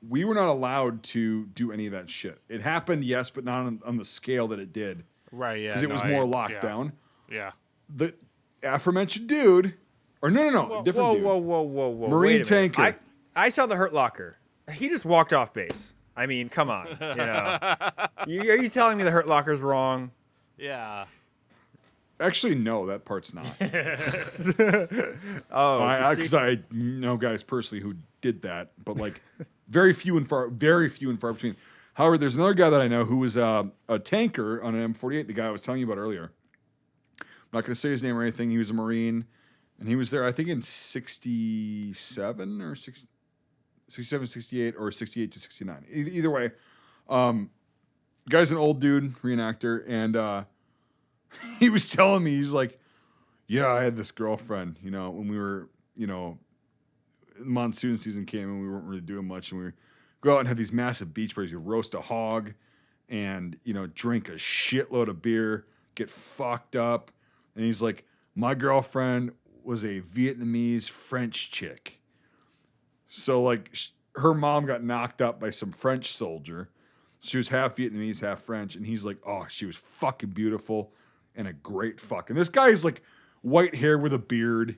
we were not allowed to do any of that shit. It happened, yes, but not on the scale that it did. right, yeah, Because it was more locked yeah. down. Yeah. The aforementioned dude, or no, different dude. Whoa. Marine Wait a minute. tanker. I saw the Hurt Locker. He just walked off base. I mean, come on. You know, are you telling me the Hurt Locker's wrong? Yeah. Actually, no, that part's not. Oh, Because I know guys personally who did that, but like very few and far between. However, there's another guy that I know who was a tanker on an M48. The guy I was telling you about earlier. I'm not going to say his name or anything. He was a Marine, and he was there, I think, in 67 or 67, 68, or 68 to 69. Either way, guy's an old dude, reenactor, and he was telling me, he's like, yeah, I had this girlfriend, you know, when we were, you know, monsoon season came and we weren't really doing much, and we go out and have these massive beach parties. You roast a hog and, you know, drink a shitload of beer, get fucked up. And he's like, my girlfriend was a Vietnamese French chick. So, like, her mom got knocked up by some French soldier. She was half Vietnamese, half French. And he's like, oh, she was fucking beautiful and a great fuck. And this guy's like white hair with a beard,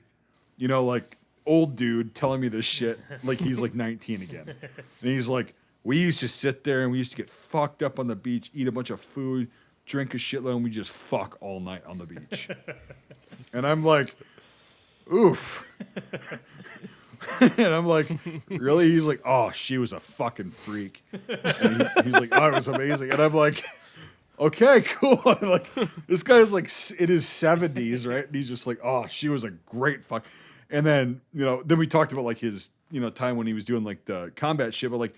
you know, like old dude telling me this shit like he's like 19 again. And he's like, we used to sit there and we used to get fucked up on the beach, eat a bunch of food, drink a shitload, and we just fuck all night on the beach. And I'm like, oof. And I'm like, really? He's like, oh, she was a fucking freak. And he's like, oh, it was amazing. And I'm like, okay, cool. Like, this guy's like in his 70s, right? And he's just like, oh, she was a great fuck. And then, you know, then we talked about like his, you know, time when he was doing like the combat shit, but like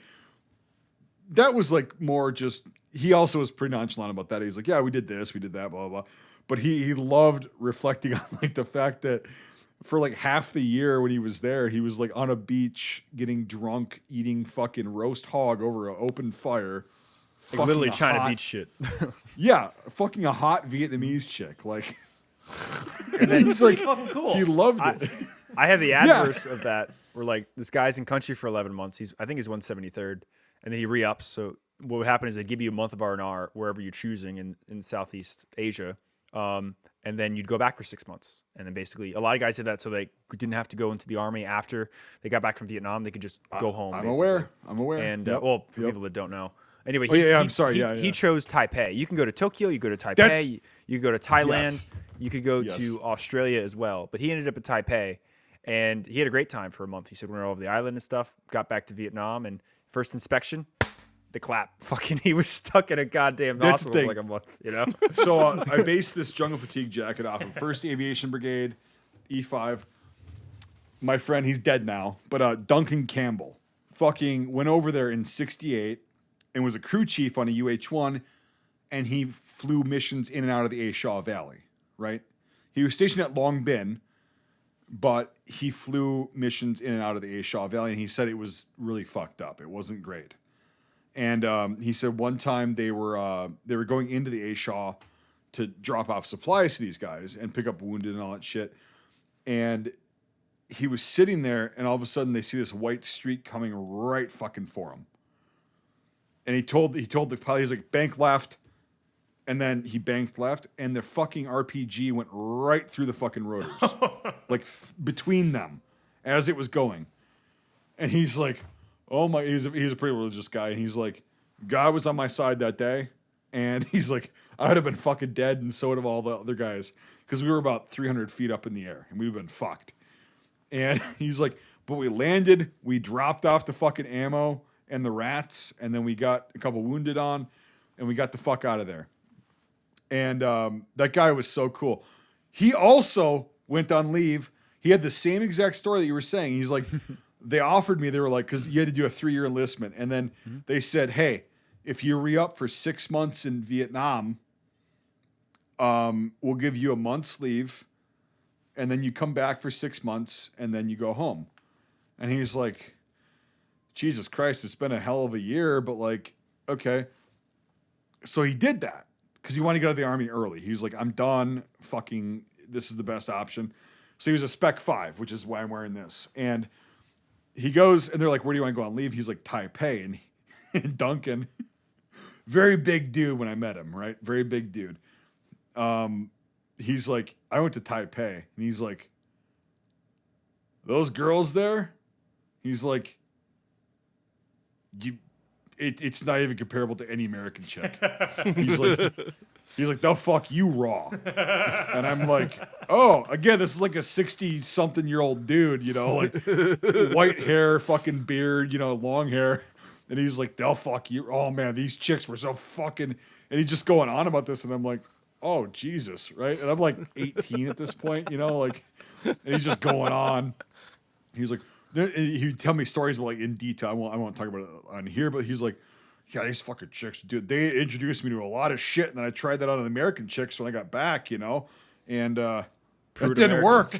that was like more just, he also was pretty nonchalant about that. He's like, yeah, we did this, we did that, blah, blah, blah. But he loved reflecting on like the fact that for like half the year when he was there, he was like on a beach getting drunk, eating fucking roast hog over an open fire. like literally fucking China hot- beach shit. Yeah, fucking a hot Vietnamese chick. Like, And then he's like, fucking cool. he loved it. I have the adverse of that where like this guy's in country for 11 months. I think he's 173rd, and then he re-ups. So what would happen is they give you a month of R&R wherever you're choosing in Southeast Asia. And then you'd go back for 6 months. And then basically a lot of guys did that so they didn't have to go into the army after they got back from Vietnam. They could just go home. I'm basically. aware. And Yep, well, for yep. people that don't know. Anyway, Oh, yeah, I'm sorry. Yeah, he yeah. chose Taipei. You can go to Tokyo, you go to Taipei, That's- you go to Thailand, Yes. you could go Yes. to Australia as well. But he ended up at Taipei, and he had a great time for a month. He said we went all over the island and stuff, got back to Vietnam, and first inspection, the clap. Fucking, he was stuck in a goddamn That's the hospital for thing. like a month, you know? So I based this jungle fatigue jacket off of 1st Aviation Brigade, E5. My friend, he's dead now, but Duncan Campbell fucking went over there in 68 and was a crew chief on a UH-1, and he flew missions in and out of the A Shau Valley, right? He was stationed at Long Bin, but he flew missions in and out of the A Shau Valley, and he said it was really fucked up. It wasn't great. And he said one time they were going into the A Shau to drop off supplies to these guys and pick up wounded and all that shit. And he was sitting there, and all of a sudden they see this white streak coming right fucking for him. And he told the pilot, he's like, bank left. And then he banked left, and the fucking RPG went right through the fucking rotors. Like between them as it was going. And he's like, oh my, he's a pretty religious guy. And he's like, God was on my side that day. And he's like, I would have been fucking dead, and so would have all the other guys. Because we were about 300 feet up in the air, and we'd have been fucked. And he's like, but we landed, we dropped off the fucking ammo and the rats, and then we got a couple wounded on, and we got the fuck out of there. And that guy was so cool. He also went on leave. He had the same exact story that you were saying. He's like, they offered me, they were like, because you had to do a 3-year enlistment. And then they said, hey, if you re-up for 6 months in Vietnam, we'll give you a month's leave. And then you come back for 6 months, and then you go home. And he's like, Jesus Christ, it's been a hell of a year, but like, okay. So he did that. Because he wanted to get out of the Army early. He was like, I'm done. Fucking, this is the best option. So he was a Spec 5, which is why I'm wearing this. And he goes, and they're like, where do you want to go on leave? He's like, Taipei. And Duncan, very big dude when I met him, right? Very big dude. He's like, I went to Taipei. And he's like, those girls there? He's like, it's not even comparable to any American chick. He's like, they'll fuck you raw. And I'm like, oh, again, this is like a 60-something-year-old dude, you know, like white hair, fucking beard, you know, long hair. And he's like, they'll fuck you. Oh, man, these chicks were so fucking... And he's just going on about this, and I'm like, oh, Jesus, right? And I'm like 18 at this point, you know, like, and he's just going on. He's like... He would tell me stories about, like, in detail. I won't talk about it on here, but he's like, yeah, these fucking chicks, dude, they introduced me to a lot of shit, and then I tried that on the American chicks when I got back, you know, and it didn't work.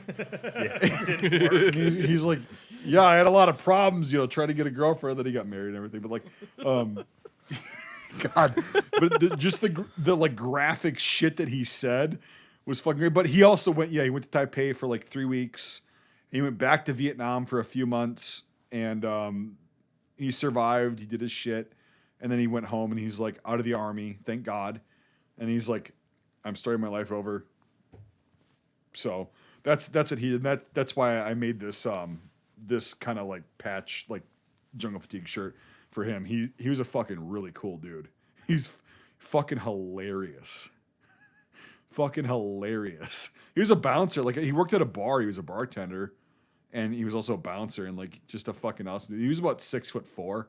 He's like, yeah, I had a lot of problems, you know, trying to get a girlfriend, that he got married and everything, but like, God, but just the like graphic shit that he said was fucking great. But he also went to Taipei for like 3 weeks. He went back to Vietnam for a few months, and he survived. He did his shit, and then he went home, and he's like out of the Army, thank God. And he's like, I'm starting my life over. So that's what he did. That's why I made this this kind of like patch, like jungle fatigue shirt for him. He was a fucking really cool dude. He's fucking hilarious. Fucking hilarious. He was a bouncer. Like, he worked at a bar. He was a bartender. And he was also a bouncer, and like just a fucking awesome dude. He was about 6'4",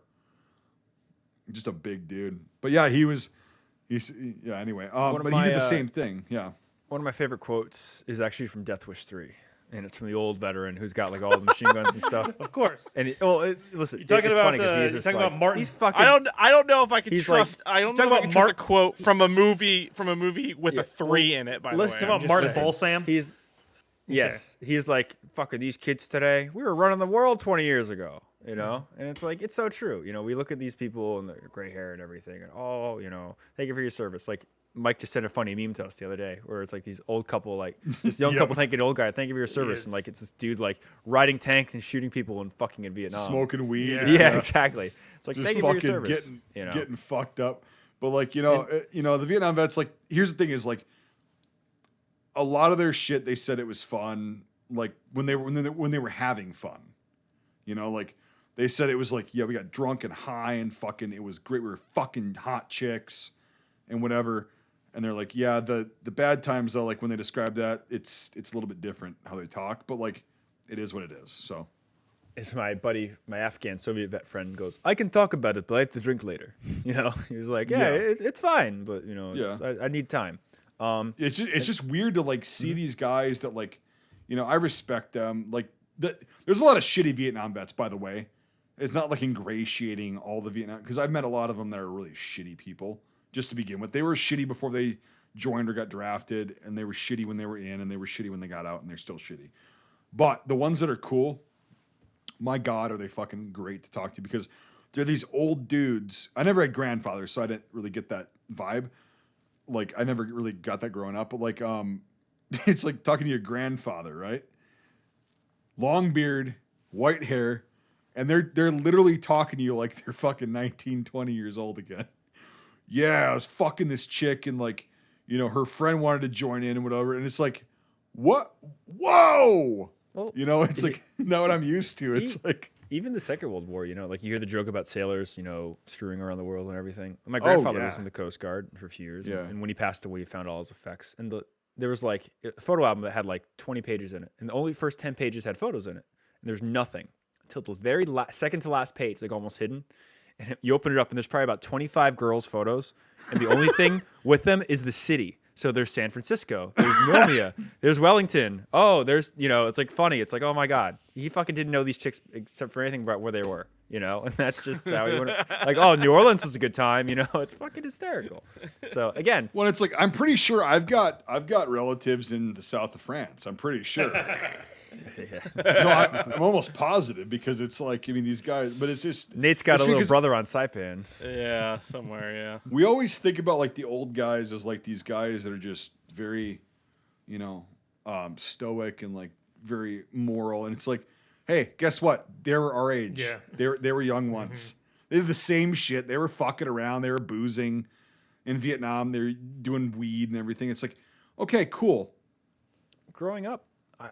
just a big dude. But yeah, he's anyway. But he did the same thing. Yeah. One of my favorite quotes is actually from Death Wish 3, and it's from the old veteran who's got like all the machine guns and stuff. Of course. And You're listen, talking it's about funny 'cause he's just talking like, about Martin. He's fucking. I don't know if I can He's trust. like- I don't know if I can trust a quote from a movie with a 3 in it. By the way, listen I'm Talking about just Martin saying. Balsam. He's like, fuck, are these kids today? We were running the world 20 years ago, you know? And it's like, it's so true. You know, we look at these people and their gray hair and everything, and oh, you know, thank you for your service. Like, Mike just sent a funny meme to us the other day where it's like these old couple, like this young couple thanking an old guy, thank you for your service. And like, it's this dude like riding tanks and shooting people and fucking in Vietnam. Smoking weed. Yeah, exactly. It's like, Just thank you for your fucking service. getting fucked up. But like, the Vietnam vets, like, here's the thing is like, a lot of their shit, they said it was fun. Like when they were having fun, you know, like they said it was like, yeah, we got drunk and high and fucking, it was great. We were fucking hot chicks and whatever. And they're like, yeah, the bad times though, like when they describe that, it's a little bit different how they talk, but like it is what it is. So as my buddy, my Afghan Soviet vet friend goes, I can talk about it, but I have to drink later. You know, he was like, it's fine, but you know, I need time. It's just weird to like see these guys that like, you know, I respect them. Like there's a lot of shitty Vietnam vets, by the way. It's not like ingratiating all the Vietnam, because I've met a lot of them that are really shitty people just to begin with. They were shitty before they joined or got drafted, and they were shitty when they were in, and they were shitty when they got out, and they're still shitty. But the ones that are cool, my God, are they fucking great to talk to, because they're these old dudes. I never had grandfathers, so I didn't really get that vibe. Like, I never really got that growing up. But like, it's like talking to your grandfather, right? Long beard, white hair, and they're literally talking to you like they're fucking 19, 20 years old again. Yeah, I was fucking this chick, and like, you know, her friend wanted to join in and whatever. And it's like, what? Whoa! Well, You know, it's like not what I'm used to. It's like, even the Second World War, you know, like you hear the joke about sailors, you know, screwing around the world and everything. My grandfather was in the Coast Guard for a few years, and when he passed away, he found all his effects. And there was like a photo album that had like 20 pages in it, and the only first 10 pages had photos in it, and there's nothing until the very second to last page, like almost hidden. And you open it up, and there's probably about 25 girls' photos, and the only thing with them is the city. So there's San Francisco, there's Nomia, there's Wellington. Oh, there's, you know, it's like funny. It's like, oh my God, he fucking didn't know these chicks except for anything about where they were, you know? And that's just how he went. Like, oh, New Orleans was a good time, you know? It's fucking hysterical. So again, well, it's like, I'm pretty sure I've got relatives in the south of France. I'm pretty sure. No, I'm almost positive, because it's like, I mean, these guys, but it's just Nate's got a little brother on Saipan. Yeah, somewhere. Yeah. We always think about like the old guys as like these guys that are just very, you know, stoic and like very moral. And it's like, hey, guess what? They were our age. Yeah. They were young once. They did the same shit. They were fucking around. They were boozing in Vietnam. They're doing weed and everything. It's like, okay, cool. Growing up,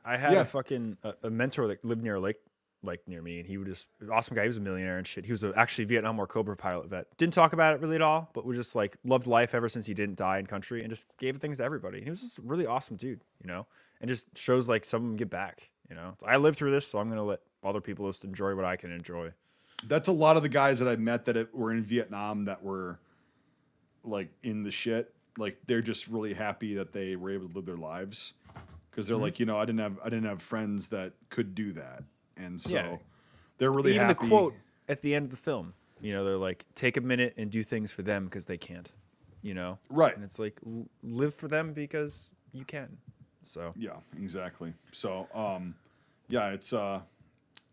I had a fucking a mentor that lived near a lake, like near me, and he was just an awesome guy. He was a millionaire and shit. He was actually Vietnam War Cobra pilot vet. Didn't talk about it really at all, but was just like loved life ever since he didn't die in country, and just gave things to everybody. And he was just a really awesome dude, you know, and just shows like some of them get back, you know. I lived through this, so I'm gonna let other people just enjoy what I can enjoy. That's a lot of the guys that I met that were in Vietnam that were like in the shit. Like, they're just really happy that they were able to live their lives. Because they're like, you know, I didn't have friends that could do that, and so they're really even happy. the quote at the end of the film, you know, they're like, take a minute and do things for them because they can't, you know, right? And it's like, live for them because you can. So yeah, exactly. So yeah, it's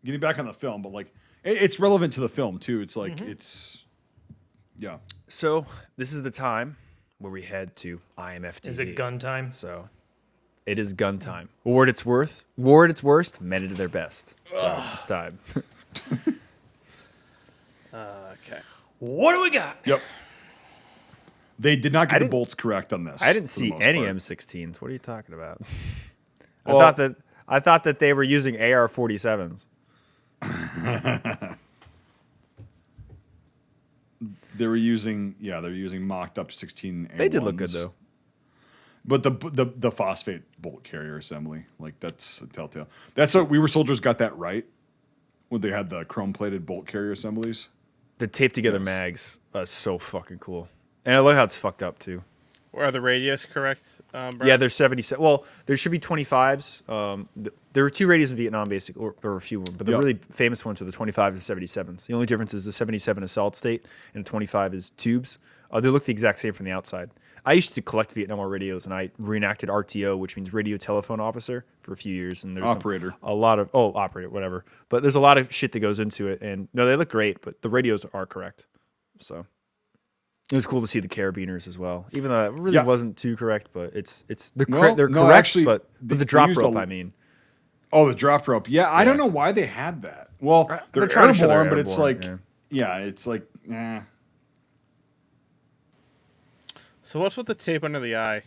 getting back on the film, but like it's relevant to the film too. It's like it's So this is the time where we head to IMFTV. Is it gun time? So. It is gun time. War at its worst, men at their best. So it's time. Okay. What do we got? Yep. They did not get the bolts correct on this. I didn't for the see most any part. M16s. What are you talking about? Well, I thought that they were using AR-47s. They're using mocked up 16 A1s. They did look good though. But the phosphate bolt carrier assembly, like, that's a telltale. That's what We Were Soldiers got that right when they had the chrome plated bolt carrier assemblies. The taped together mags are so fucking cool. And I love how it's fucked up too. Are the radius correct, Brad? Yeah, they're 77. Well, there should be 25s. There were two radios in Vietnam, basically, or there were a few of them, but the really famous ones are the 25s and 77s. The only difference is the 77 is solid state and the 25 is tubes. They look the exact same from the outside. I used to collect Vietnam War radios, and I reenacted RTO, which means radio telephone officer, for a few years. And there's operator. Operator, whatever. But there's a lot of shit that goes into it, and no, they look great, but the radios are correct. So it was cool to see the carabiners as well, even though it really wasn't too correct. But they're correct, actually, but the drop rope, I mean. Oh, the drop rope. Yeah, I don't know why they had that. Well, they're trying to show airborne, they're but it's airborne, like, it's like, So what's with the tape under the eye?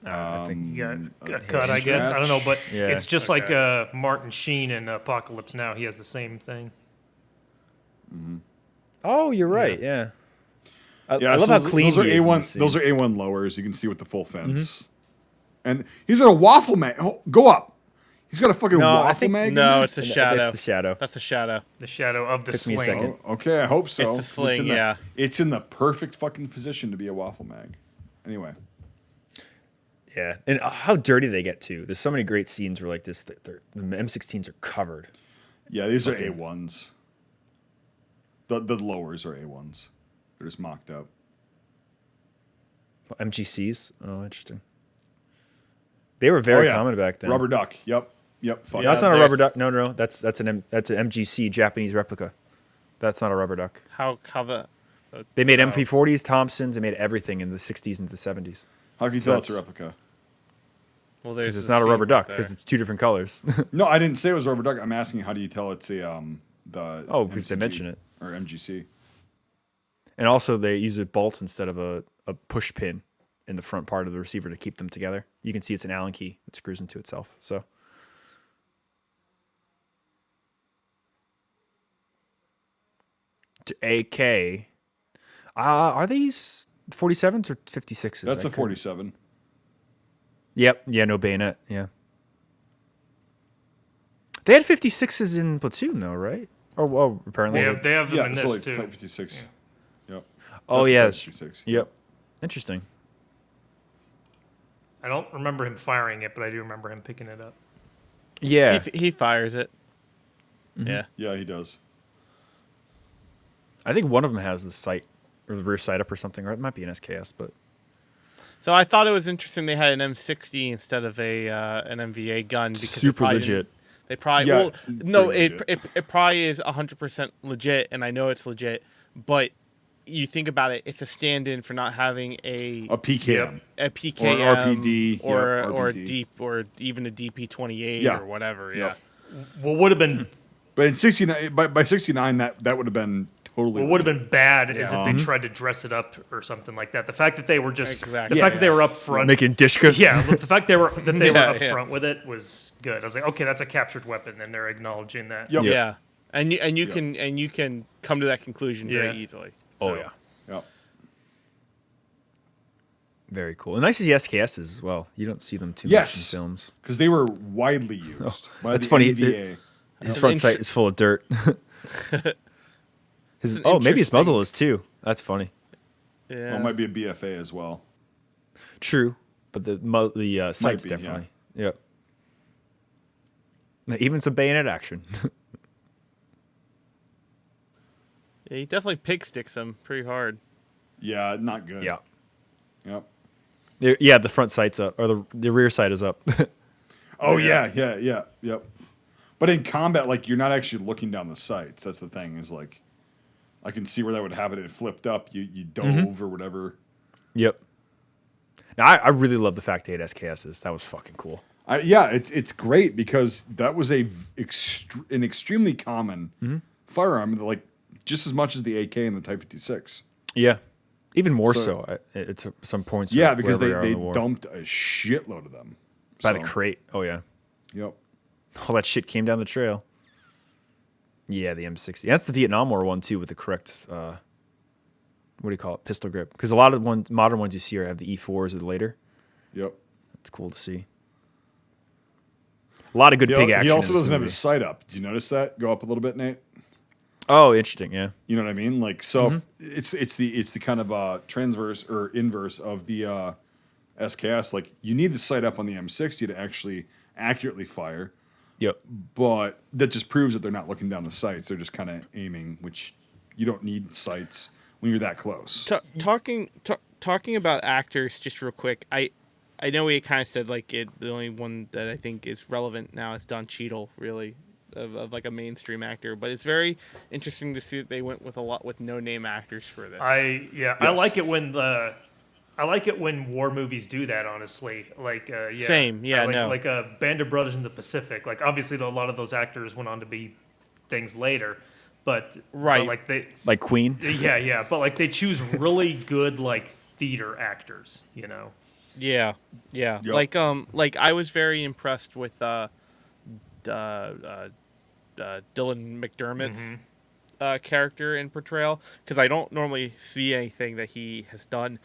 I think You got a cut, I guess. I don't know, but Yeah. it's just like Martin Sheen in Apocalypse Now. He has the same thing. Oh, you're right. Yeah. I yeah. love so how those- clean those are he is in A1. this scene. Those are A1 lowers. You can see with the full fence. And he's got a waffle mag. Oh, go up. He's got a fucking No, I waffle think- mag. in No, there? it's the shadow. That's the shadow. That's the shadow. The shadow of the Took me a sling. second. Oh, okay, I hope so. It's the sling, in the, yeah. It's in the perfect fucking position to be a waffle mag. Anyway. Yeah, and how dirty they get too. There's so many great scenes where like this, the M16s are covered. Yeah, these are A1s. The lowers are A1s. They're just mocked up. MGCs. Oh, interesting. They were very common back then. Rubber duck. Yep. Fuck. That's not a rubber duck. No. That's an MGC Japanese replica. That's not a rubber duck. How the They made MP40s, Thompsons. They made everything in the 60s and the 70s. How can you tell it's a replica? well, Because it's not a rubber duck. Because it's two different colors. No, I didn't say it was rubber duck. I'm asking how do you tell it's a because they mention it. Or MGC. And also they use a bolt instead of a push pin in the front part of the receiver to keep them together. You can see it's an Allen key that screws into itself. So. To AK. Are these 47s or 56s? That's a 47. Yep. Yeah, no bayonet. Yeah. They had 56s in Platoon, though, right? Oh, apparently. They have them in so this like too. Type 56. Yep. Oh, That's a yeah. Type 56. Yep. Interesting. I don't remember him firing it, but I do remember him picking it up. Yeah. He fires it. Mm-hmm. Yeah. Yeah, he does. I think one of them has the sight or the rear sight up or something, or it might be an SKS, but. So I thought it was interesting they had an M60 instead of an MVA gun because Super legit. They probably Yeah, no, pretty it probably is 100% legit, and I know it's legit. But you think about it, it's a stand-in for not having a PKM. a PKM Or RPD, or a RPD. deep or even a DP28 Yeah. or whatever. Yep. Yeah. What would have been But in 69, by 69, that would have been totally. what would have been bad is if they Mm-hmm. tried to dress it up or something like that. The fact that they were just Exactly. the fact that they were up front. Making dishka. Yeah, the fact they were were Yeah, up yeah. front with it was good. I was like, okay, that's a captured weapon, and they're acknowledging that. Yep. Yeah. And you Yep. can come to that conclusion very Yeah. easily. Oh, So, yeah. Yep. Very cool. And nice to see SKSs as well. You don't see them too Yes. much in films. Because they were widely used. By that's the funny. NVA. His an front sight inter- is full of dirt. It's an maybe his muzzle interesting- is too. That's funny. Yeah. Well, it might be a BFA as well. True, but the sight's be, yeah. definitely. Yep. Even some bayonet action. Yeah, he definitely pig sticks them pretty hard. Yeah, not good. yeah. Yep. Yeah, the front sight's up, or the rear sight is up. Oh yeah. Yep. But in combat, like you're not actually looking down the sights. That's the thing. Is like, I can see where that would happen. It flipped up. You dove or whatever. Yep. Now, I really love the fact they had SKSs. That was fucking cool. It's great because that was an extremely common firearm. Like just as much as the AK and the Type 56. Yeah. Even more So- so at some points. Yeah, because wherever we are they in the war. dumped a shitload of them. By the So, crate. Oh, yeah. Yep. All that shit came down the trail. Yeah, the M60. That's the Vietnam War one, too, with the correct, what do you call it, pistol grip. Because a lot of the modern ones you see have the E4s or the later. Yep. It's cool to see. A lot of good pig action. He also in this doesn't have movie. his sight up. Did you notice that? Go up a little bit, Nate. Oh, interesting. Yeah. You know what I mean? Like so, it's the kind of transverse or inverse of the SKS. Like you need the sight up on the M60 to actually accurately fire, Yep. but that just proves that they're not looking down the sights. They're just kind of aiming, which you don't need sights when you're that close. Talking about actors, just real quick. I know we kind of said like the only one that I think is relevant now is Don Cheadle, really, of like a mainstream actor. But it's very interesting to see that they went with a lot with no name actors for this. I like it when I like it when war movies do that. Honestly, like Same, yeah, I like, no. like Band of Brothers in the Pacific. Like obviously, a lot of those actors went on to be things later, but Right. like they Like Queen. yeah, but like they choose really good like theater actors. You know. Yeah. Yep. Like I was very impressed with Dylan McDermott's character and portrayal because I don't normally see anything that he has done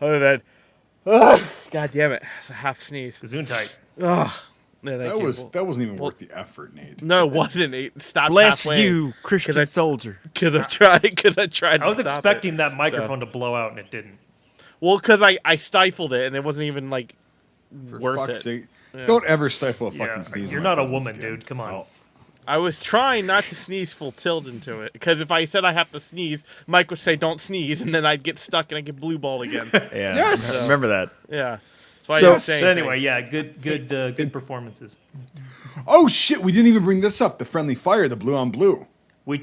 other than God damn it, it's a half sneeze. Gesundheit. Ugh. Yeah, thank you. That wasn't even worth the effort, Nate. No, it wasn't. It stopped Bless halfway you, Christian soldier. because I tried. I was to stop expecting it. that microphone to blow out and it didn't. Well, because I stifled it and it wasn't even like For worth fuck's it. sake. Yeah. Don't ever stifle a Yeah, fucking sneeze. in you're my not a presence woman, again. dude. Come on. Oh. I was trying not to sneeze full tilt into it because if I said I have to sneeze, Mike would say don't sneeze, and then I'd get stuck and I'd get blue balled again. Yeah. Yes! Remember that. Yeah. why So- you're saying Anyway, yeah, good performances. Oh shit, we didn't even bring this up. The friendly fire, the blue on blue. we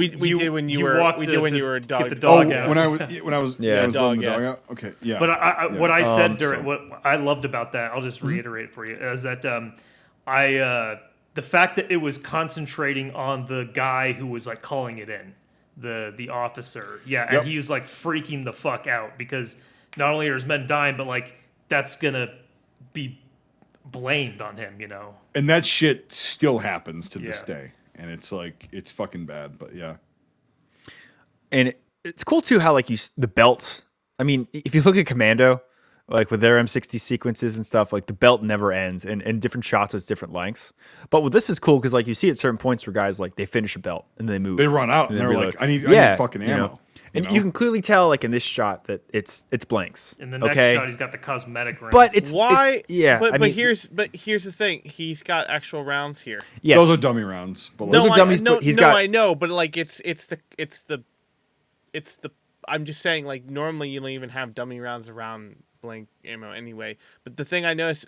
did when you were walked we to- did when to you were a get dog. the dog out. When I was Yeah. I was letting the Dog, dog yeah. out. Okay, yeah. But what I said during so- what I loved about that, I'll just reiterate for you, is that the fact that it was concentrating on the guy who was like calling it in, the officer, Yep. and he was like freaking the fuck out because not only are his men dying, but like that's gonna be blamed on him, And that shit still happens to this Yeah. day. And it's like, it's fucking bad, but yeah. And it's cool too how like the belts. I mean, if you look at Commando, like with their M60 sequences and stuff, like the belt never ends, and different shots it's different lengths. But with this is cool because like you see at certain points where guys like they finish a belt and they move. They run out and then they're reload. like, I need fucking ammo. you know? And you can clearly tell like in this shot that it's blanks. In the next okay? shot, he's got the cosmetic rounds. But it's Why? yeah. But, I mean, here's the thing. He's got actual rounds here. yes. Those are dummy rounds. But Those like, are dummies, No, but he's no, got- I know, but like it's the. I'm just saying, like normally you don't even have dummy rounds around blank ammo anyway. But the thing I noticed,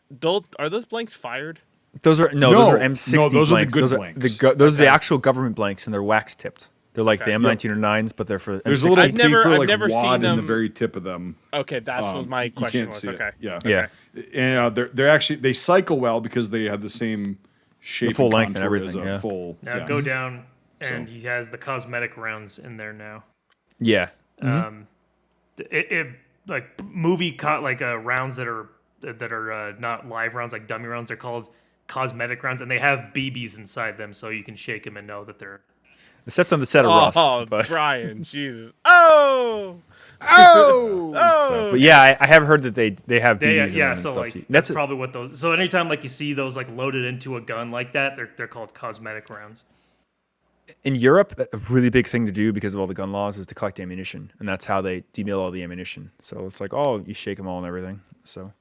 are those blanks fired? Those are No. those are M60 No, those are the blanks. good those blanks. Those are the actual government blanks, and they're wax tipped. They're like Okay. the M19 or 9s, but they're for there's a M60. little I've never- paper I've like never seen wad in the them- very tip of them. Okay, that's what my You question can't was. see it. Okay. Yeah. Yeah. And they're actually, they cycle well because they have the same shape full and length and contour everything, as a yeah. full. now yeah. go down, and So- he has the cosmetic rounds in there now. Yeah. It like movie rounds that are not live rounds, like dummy rounds. They're called cosmetic rounds, and they have BBs inside them, so you can shake them and know that they're. Except on the set of Rust. Oh, But, Brian, Jesus! Oh, so, but yeah, I have heard that they have They, BBs in them yeah, and so stuff. like that's probably what those. So anytime like you see those like loaded into a gun like that, they're called cosmetic rounds. in Europe, a really big thing to do because of all the gun laws is to collect ammunition, and that's how they demill all the ammunition. So it's like, oh, you shake them all and everything. So,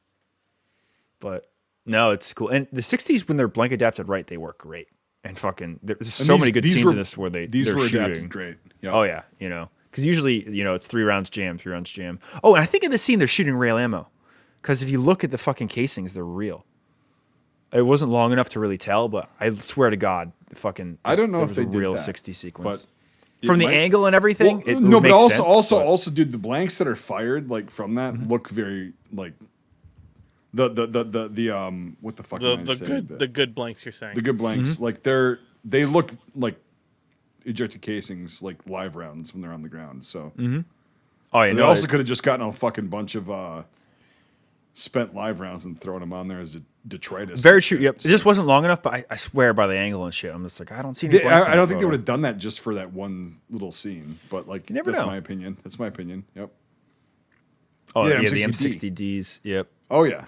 but no, it's cool. And the 60s, when they're blank adapted right, they work great. And fucking, there's And so many good these scenes were- in this where they're These were shooting. adapted great. Yeah. Oh yeah, because usually it's 3 rounds jam, 3 rounds jam. Oh, and I think in this scene they're shooting real ammo, because if you look at the fucking casings, they're real. It wasn't long enough to really tell, but I swear to God, I don't know there if was they a did real that, 60 sequence. it From the might- angle and everything, Well, it no, would but make sense, but- also, dude, the blanks that are fired like from that look very like the what the fuck am I the saying? good the good blanks you're saying. The good blanks, like they look like ejected casings, like live rounds when they're on the ground. So Oh, yeah, they no, also could have just gotten a fucking bunch of spent live rounds and thrown them on there as a detritus. very true. Yep, it just wasn't long enough, but I swear by the angle and shit, I'm just like, I don't see any. blanks in I the don't think they photo. would have done that just for that one little scene, but like never that's know. my opinion. That's my opinion. Yep. Oh Yeah, yeah, the M60D. M60Ds. Yep. Oh yeah.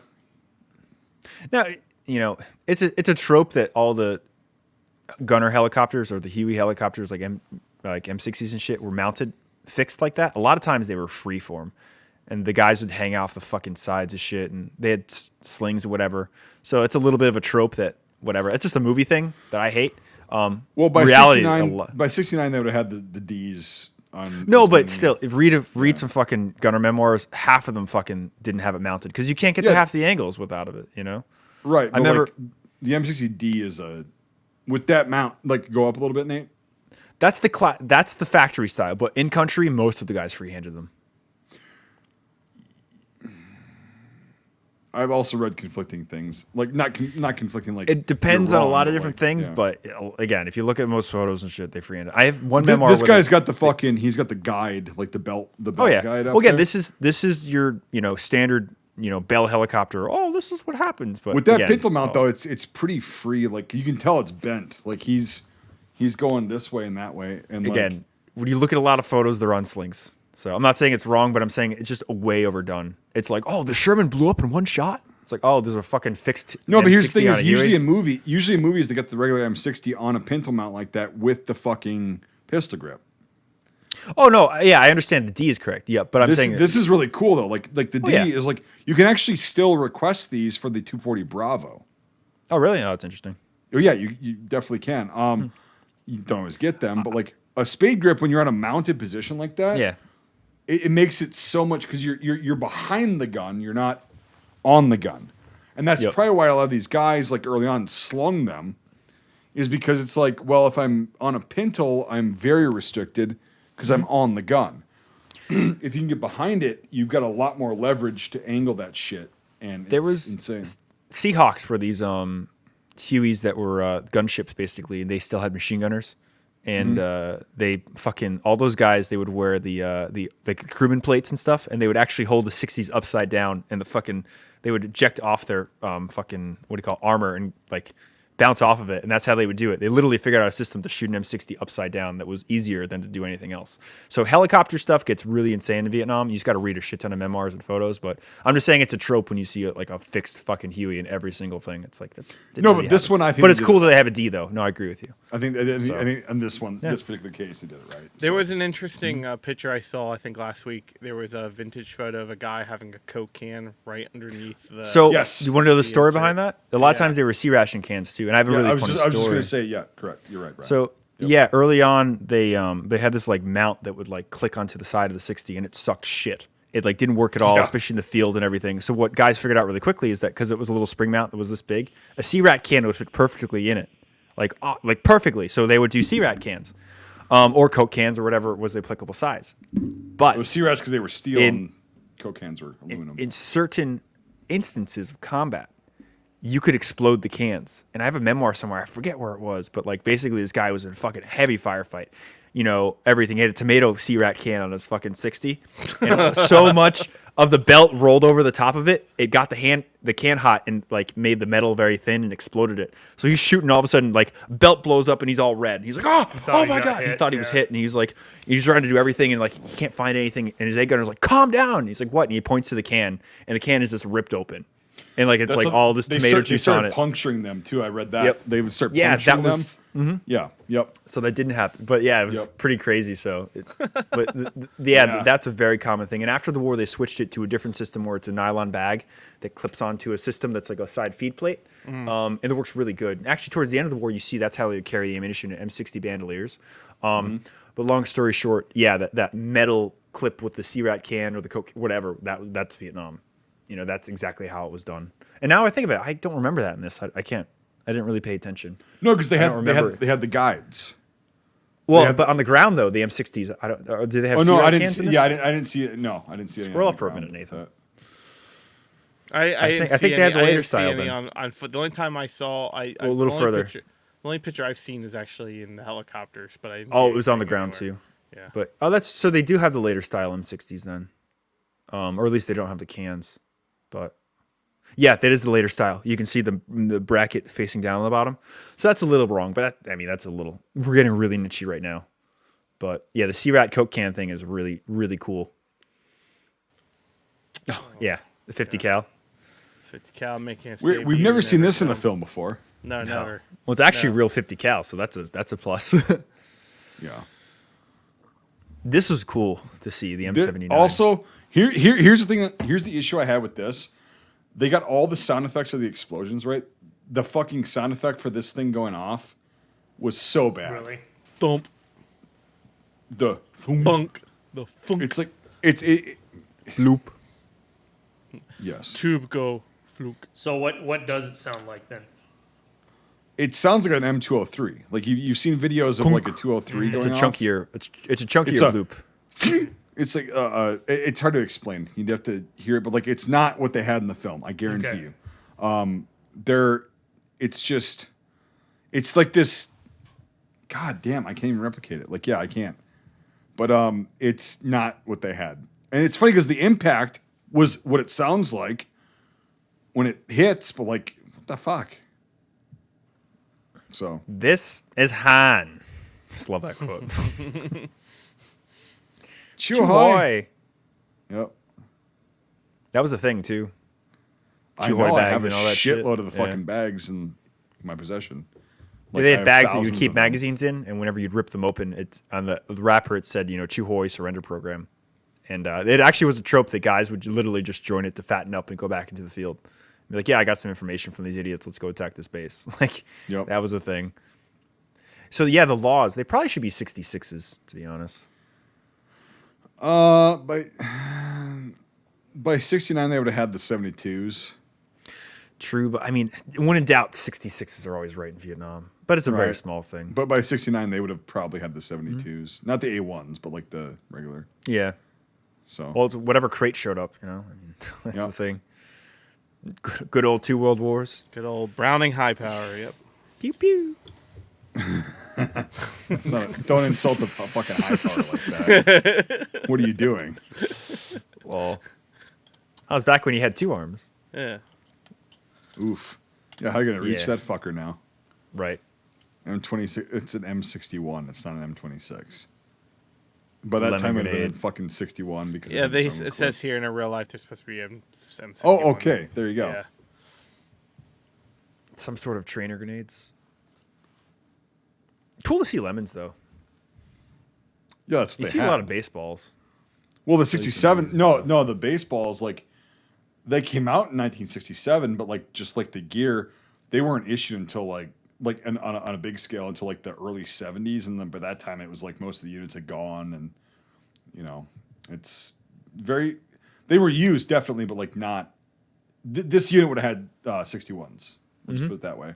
Now it's a trope that all the gunner helicopters or the Huey helicopters like M60s and shit were mounted fixed like that. A lot of times they were freeform, and the guys would hang off the fucking sides of shit, and they had slings or whatever. So it's a little bit of a trope that whatever. It's just a movie thing that I hate. Well, by reality, 69, they would have had the D's on. No, as but many- still, read some fucking gunner memoirs. Half of them fucking didn't have it mounted because you can't get to Yeah. half the angles without of it. right. I but never- like, the M60D is with that mount. Like go up a little bit, Nate. That's the factory style, but in country, most of the guys freehanded them. I've also read conflicting things. Like not conflicting. Like It depends you're on a wrong, lot of but, different like, things, yeah. but again, if you look at most photos and shit, they freehanded. I have one memoir. This with guy's a- got the fucking. He's got the guide, like the belt Oh yeah. guide. Up Well, again, there. this is your standard Bell helicopter. Oh, this is what happens. But With that again, pintle mount though, it's pretty free. Like you can tell it's bent. Like he's going this way and that way. And again, like, when you look at a lot of photos, they're on slings. So I'm not saying it's wrong, but I'm saying it's just way overdone. It's like, oh, the Sherman blew up in one shot. It's like, oh, there's a fucking fixed. no, but here's the M60 thing: on is a usually Huey. in movies they get the regular M60 on a pintle mount like that with the fucking pistol grip. Oh no, yeah, I understand the D is correct. Yeah, but I'm saying This is really cool though. Like the D yeah. is like you can actually still request these for the 240 Bravo. Oh really? Oh, it's interesting. Oh yeah, you definitely can. You don't always get them, but like a spade grip when you're on a mounted position like that, Yeah. it makes it so much because you're behind the gun. You're not on the gun. And that's Yep. probably why a lot of these guys, like early on, slung them, is because it's like, well, if I'm on a pintle, I'm very restricted because I'm on the gun. If you can get behind it, you've got a lot more leverage to angle that shit. And There it's was insane. Seahawks were these Hueys that were gunships basically, and they still had machine gunners. And they fucking all those guys, they would wear the crewman plates and stuff, and they would actually hold the 60s upside down, and they would eject off their fucking armor and like bounce off of it, and that's how they would do it. They literally figured out a system to shoot an M60 upside down that was easier than to do anything else. So helicopter stuff gets really insane in Vietnam. You just got to read a shit ton of memoirs and photos, but I'm just saying it's a trope when you see like a fixed fucking Huey in every single thing. It's like that. No, but this one I think. But it's cool that they have a D though. No, I agree with you. I think in this one, this particular case, they did it right. There was an interesting picture I saw, I think last week. There was a vintage photo of a guy having a Coke can right underneath the. So Yes. you want to know the story insert. behind that? A lot of Yeah. times they were C ration cans too, and I have a really funny story. I was just going to say, yeah, correct. You're right, Brian. So yeah, early on they had this like mount that would like click onto the side of the 60, and it sucked shit. It like didn't work at all, Yeah. especially in the field and everything. So what guys figured out really quickly is that because it was a little spring mount that was this big, a C-Rat can would fit perfectly in it, like perfectly. So they would do C-Rat cans, or Coke cans or whatever was the applicable size. But it was C-Rats because they were steel and Coke cans were aluminum. in certain instances of combat, you could explode the cans. And I have a memoir somewhere, I forget where it was, but like basically this guy was in a fucking heavy firefight. You know, everything. He had a tomato C-Rat can on his fucking 60. And so much of the belt rolled over the top of it, it got the can hot and like made the metal very thin and exploded it. So he's shooting, all of a sudden, like belt blows up and he's all red. He's like, oh he my got God. He hit, thought he was hit, and he's like, he's trying to do everything and like he can't find anything. And his egg gunner's like, calm down. And he's like, what? And he points to the can, and the can is just ripped open. And like it's That's like what- all this tomato they juice started on it. puncturing them too. I read that. Yep. They would start Yeah, puncturing that was. them. Yeah. Yep. So that didn't happen, but yeah, it was Yep. pretty crazy. So, but Yeah. that's a very common thing. And after the war, they switched it to a different system where it's a nylon bag that clips onto a system that's like a side feed plate, and it works really good. Actually, towards the end of the war, you see that's how they would carry the ammunition in M60 bandoliers. But long story short, yeah, that metal clip with the C-Rat can or the Coke, whatever, that's Vietnam. You know, that's exactly how it was done. And now I think about it, I don't remember that in this. I can't. I didn't really pay attention. No, because they don't had remember. they had the guides. Well, had- but on the ground though, the M60s, I don't. Or do they have? Oh no, C-Rat I didn't. cans See, in this? yeah, I didn't see it. No, I didn't see it. Scroll up for a minute, Nathan. I think didn't see they had the any- I later didn't see style any then. on foot. The only time I saw, a little the only further. Picture, the only picture I've seen is actually in the helicopters, but I didn't Oh, see it was on the anything ground anywhere. too. Yeah. But that's so they do have the later style M60s then, or at least they don't have the cans. But yeah, that is the later style. You can see the bracket facing down on the bottom. So that's a little wrong, but that's a little. We're getting really niche right now. But yeah, the C-Rat Coke can thing is really really cool. Oh yeah, the 50 cal. 50 cal making a We've never seen this in a film before. No, never. Well, it's actually No. real 50 cal, so that's a plus. Yeah. This was cool to see the M79. Also, here's the thing. Here's the issue I had with this. They got all the sound effects of the explosions right. The fucking sound effect for this thing going off was so bad. Really? Thump, The bunk, the funk, It's like it. loop. Yes. tube go, fluke. So what does it sound like then? It sounds like an M203. Like you've seen videos of like a 203 It's a going off. chunkier. It's a chunkier It's a- loop. It's like it's hard to explain. You'd have to hear it, but like it's not what they had in the film. I guarantee Okay. you. It's like this. God damn, I can't even replicate it. Like yeah, I can't. But it's not what they had, and it's funny because the impact was what it sounds like when it hits, but like what the fuck. So This is Han. Just love that quote. chew ahoy. Boy. Yep. That was a thing too. I Chew ahoy know. I bags have a and all that shit. shitload of the Yeah. fucking bags in my possession. They I had have bags that you would thousands keep of them. magazines in, and whenever you'd rip them open, it's on the wrapper. It said, Chuhoi Surrender Program, and it actually was a trope that guys would literally just join it to fatten up and go back into the field. Be like, yeah, I got some information from these idiots. Let's go attack this base. Like Yep. that was a thing. So yeah, the laws they probably should be 66s to be honest. But By 69, they would have had the 72s. True, but I mean, when in doubt, 66s are always right in Vietnam. But it's a very Right. small thing. But by 69, they would have probably had the 72s. Not the A1s, but like the regular. Yeah. So Well, it's whatever crate showed up, you know. I mean, that's Yep. the thing. Good old 2 World Wars. Good old Browning high power. Yep. Pew pew. it's not, don't insult the fucking high power like that. What are you doing? Well, I was back when you had 2 arms. Yeah. Oof. Yeah, how are you going to reach Yeah. that fucker now? Right. M26, it's an M61. It's not an M26. By that Lemon time, it would have been grenade. fucking 61 because Yeah. it It had its own says clip. here in a real life they're supposed to be M61. Oh, okay. There you go. Yeah. Some sort of trainer grenades. Cool to see lemons, though. Yeah, that's what You they see had. a lot of baseballs. Well, the 67. No, the baseballs, like, they came out in 1967, but, like, just like the gear, they weren't issued until, like on a big scale until, like, the early 70s. And then by that time, it was, like, most of the units had gone. And, you know, it's very. They were used, definitely, but, like, not. This unit would have had 61s. Let's put it that way.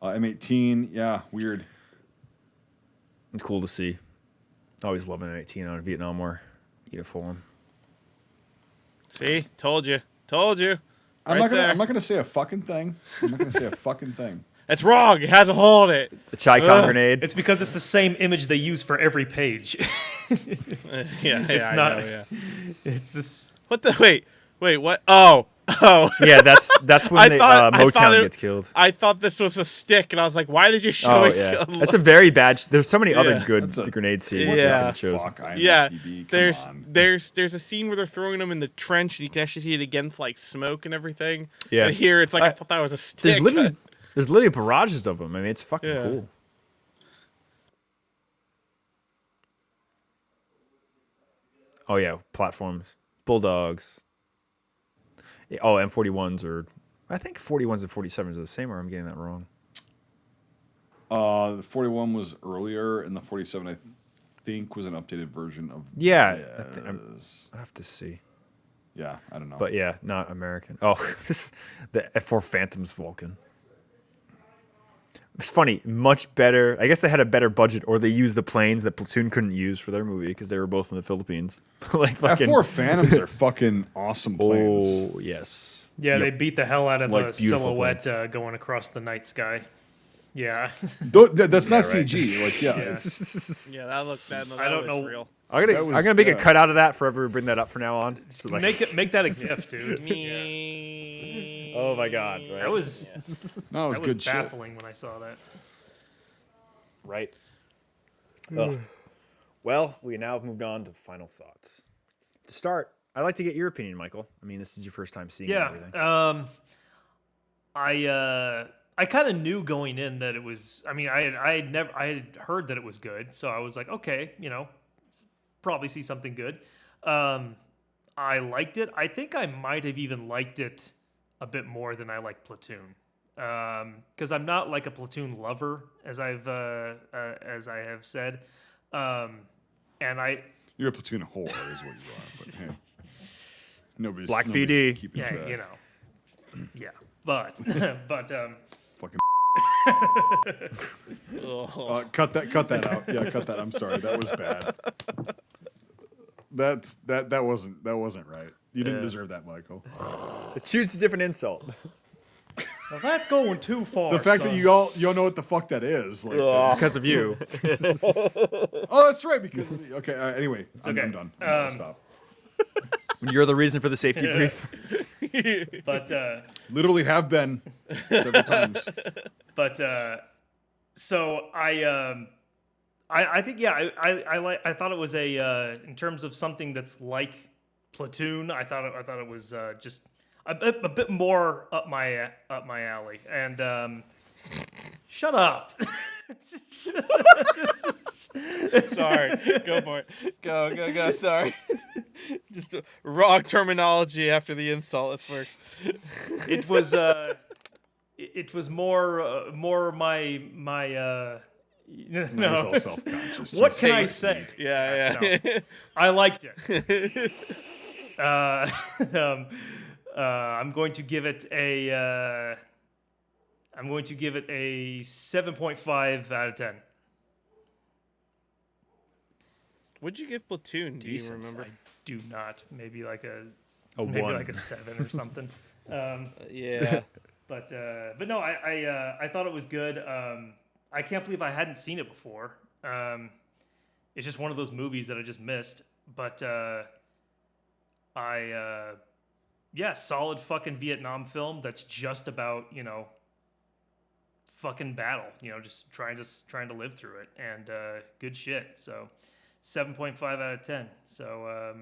M18, yeah, weird. It's cool to see. Always loving an 18 on a Vietnam War uniform. See, told you. I'm Right not there. gonna say a fucking thing. I'm not gonna say a fucking thing. That's wrong. It has a hole in it. The Chi-Con grenade. It's because it's the same image they use for every page. Yeah, It's I not. know, yeah. It's this. What the wait, what? Oh. Yeah, that's when I the, thought Motown it- gets killed. I thought this was a stick, and I was like, why did you show Oh it? yeah, that's a very bad. There's so many other Yeah. good That's a- grenade scenes Yeah. that Yeah, have been chosen. fuck. Yeah, IMDb, come there's on. there's a scene where they're throwing them in the trench, and you can actually see it against like smoke and everything. Yeah. And here it's like I I- thought that was a stick. There's literally barrages of them. I mean, it's fucking Yeah. cool. Oh yeah, platforms, bulldogs. Yeah, oh, M41s are. I think 41s and 47s are the same, or I'm getting that wrong. The 41 was earlier, and the 47 I think was an updated version of. Yeah, this. I have to see. Yeah, I don't know. But yeah, not American. Oh, this the F4 Phantoms Vulcan. It's funny, much better. I guess they had a better budget, or they used the planes that Platoon couldn't use for their movie because they were both in the Philippines. Like fucking. F4 Phantoms are fucking awesome planes. Oh yes. Yeah, they beat the hell out of Like a beautiful silhouette planes. going across the night sky. Yeah. That's not right. CG. Like, yeah. Yeah, that looked that. I don't was know. real. I'm That was- gonna make a yeah. cut out of that forever. Bring that up from now on. So, like, Make that a gift, dude. Me. oh my god! Right? That was No, it was that good was shit. baffling when I saw that. right. Ugh. Well, we now have moved on to final thoughts. To start, I'd like to get your opinion, Michael. I mean, this is your first time seeing everything. I kind of knew going in that it was. I mean, I had heard that it was good, so I was like, okay, probably see something good. I liked it. I think I might have even liked it a bit more than I like Platoon, because I'm not like a Platoon lover, as I have said, and I. You're a platoon whore, is what you are. But, hey, nobody's Black nobody's VD. keeping Yeah, track. yeah, but Fucking. Ugh. Cut that out. Yeah, cut that. I'm sorry. That was bad. That wasn't right. You didn't deserve that, Michael. Choose a different insult. well, that's going too far. The fact that son. you all know what the fuck that is. Like, that's- Because of you. oh, that's right. Because of the, okay. Anyway, I'm okay. done. I'm gonna stop. When you're the reason for the safety brief. But Literally have been several times. but so I think I thought it was a in terms of something that's like Platoon. I thought it was just a bit more up my alley. And shut up. Sorry. Go for it. Go. Sorry. Just wrong terminology after the insult. It's worse. It was it was more my No, he's no. all self-conscious. What Just can I take say? Yeah. I liked it. um, I'm going to give it a. I'm going to give it a 7.5 out of 10. What'd you give Platoon? Do you Decent. remember? I do not. Maybe like a A 1. like a 7 or something. Yeah. But no, I thought it was good. I can't believe I hadn't seen it before. It's just one of those movies that I just missed. But yeah, solid fucking Vietnam film that's just about, fucking battle, just trying to live through it, and good shit. So 7.5 out of 10. So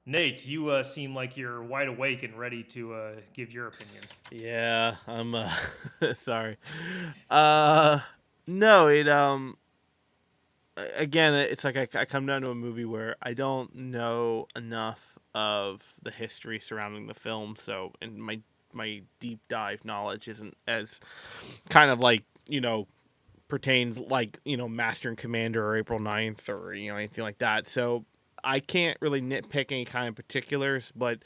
Nate, you seem like you're wide awake and ready to give your opinion. Yeah, I'm sorry. No, it again, it's like I come down to a movie where I don't know enough of the history surrounding the film, so and my deep dive knowledge isn't as kind of like, pertains like, Master and Commander or April 9th or, anything like that. So I can't really nitpick any kind of particulars, but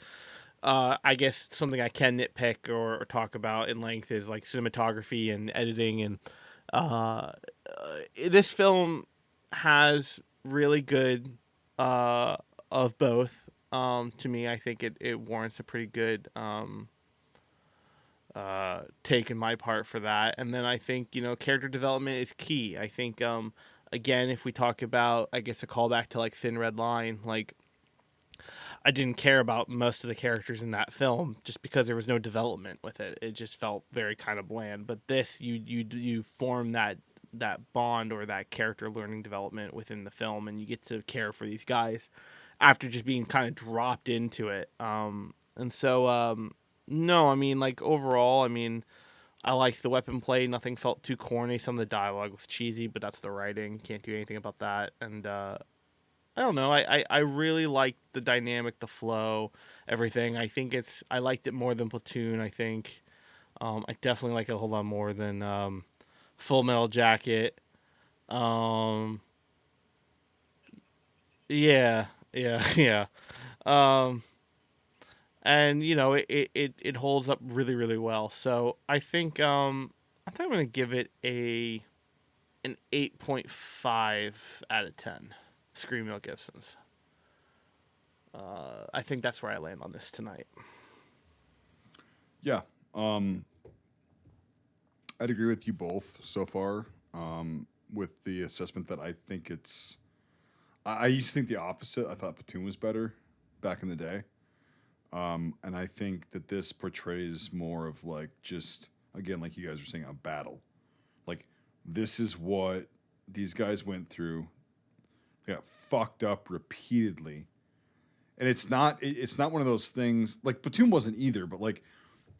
I guess something I can nitpick or talk about in length is like cinematography and editing. And this film has really good of both. To me, I think it warrants a pretty good take in my part for that. And then I think, character development is key. I think, again, if we talk about, I guess, a callback to like Thin Red Line, like I didn't care about most of the characters in that film just because there was no development with it. It just felt very kind of bland. But this, you form that bond or that character learning development within the film, and you get to care for these guys after just being kind of dropped into it. And so, no, I mean, like, overall, I mean, I liked the weapon play. Nothing felt too corny. Some of the dialogue was cheesy, but that's the writing. Can't do anything about that. And I don't know. I really liked the dynamic, the flow, everything. I liked it more than Platoon, I think. I definitely like it a whole lot more than Full Metal Jacket. Yeah. Yeah. And it holds up really, really well. So I think I'm gonna give it an 8.5 out of 10. Scream Mel Gibson's. I think that's where I land on this tonight. Yeah, I'd agree with you both so far. With the assessment that I think it's, I used to think the opposite. I thought Platoon was better back in the day. And I think that this portrays more of like just, again, like you guys were saying, a battle. Like, this is what these guys went through. They got fucked up repeatedly. And it's not one of those things, like Platoon wasn't either, but like,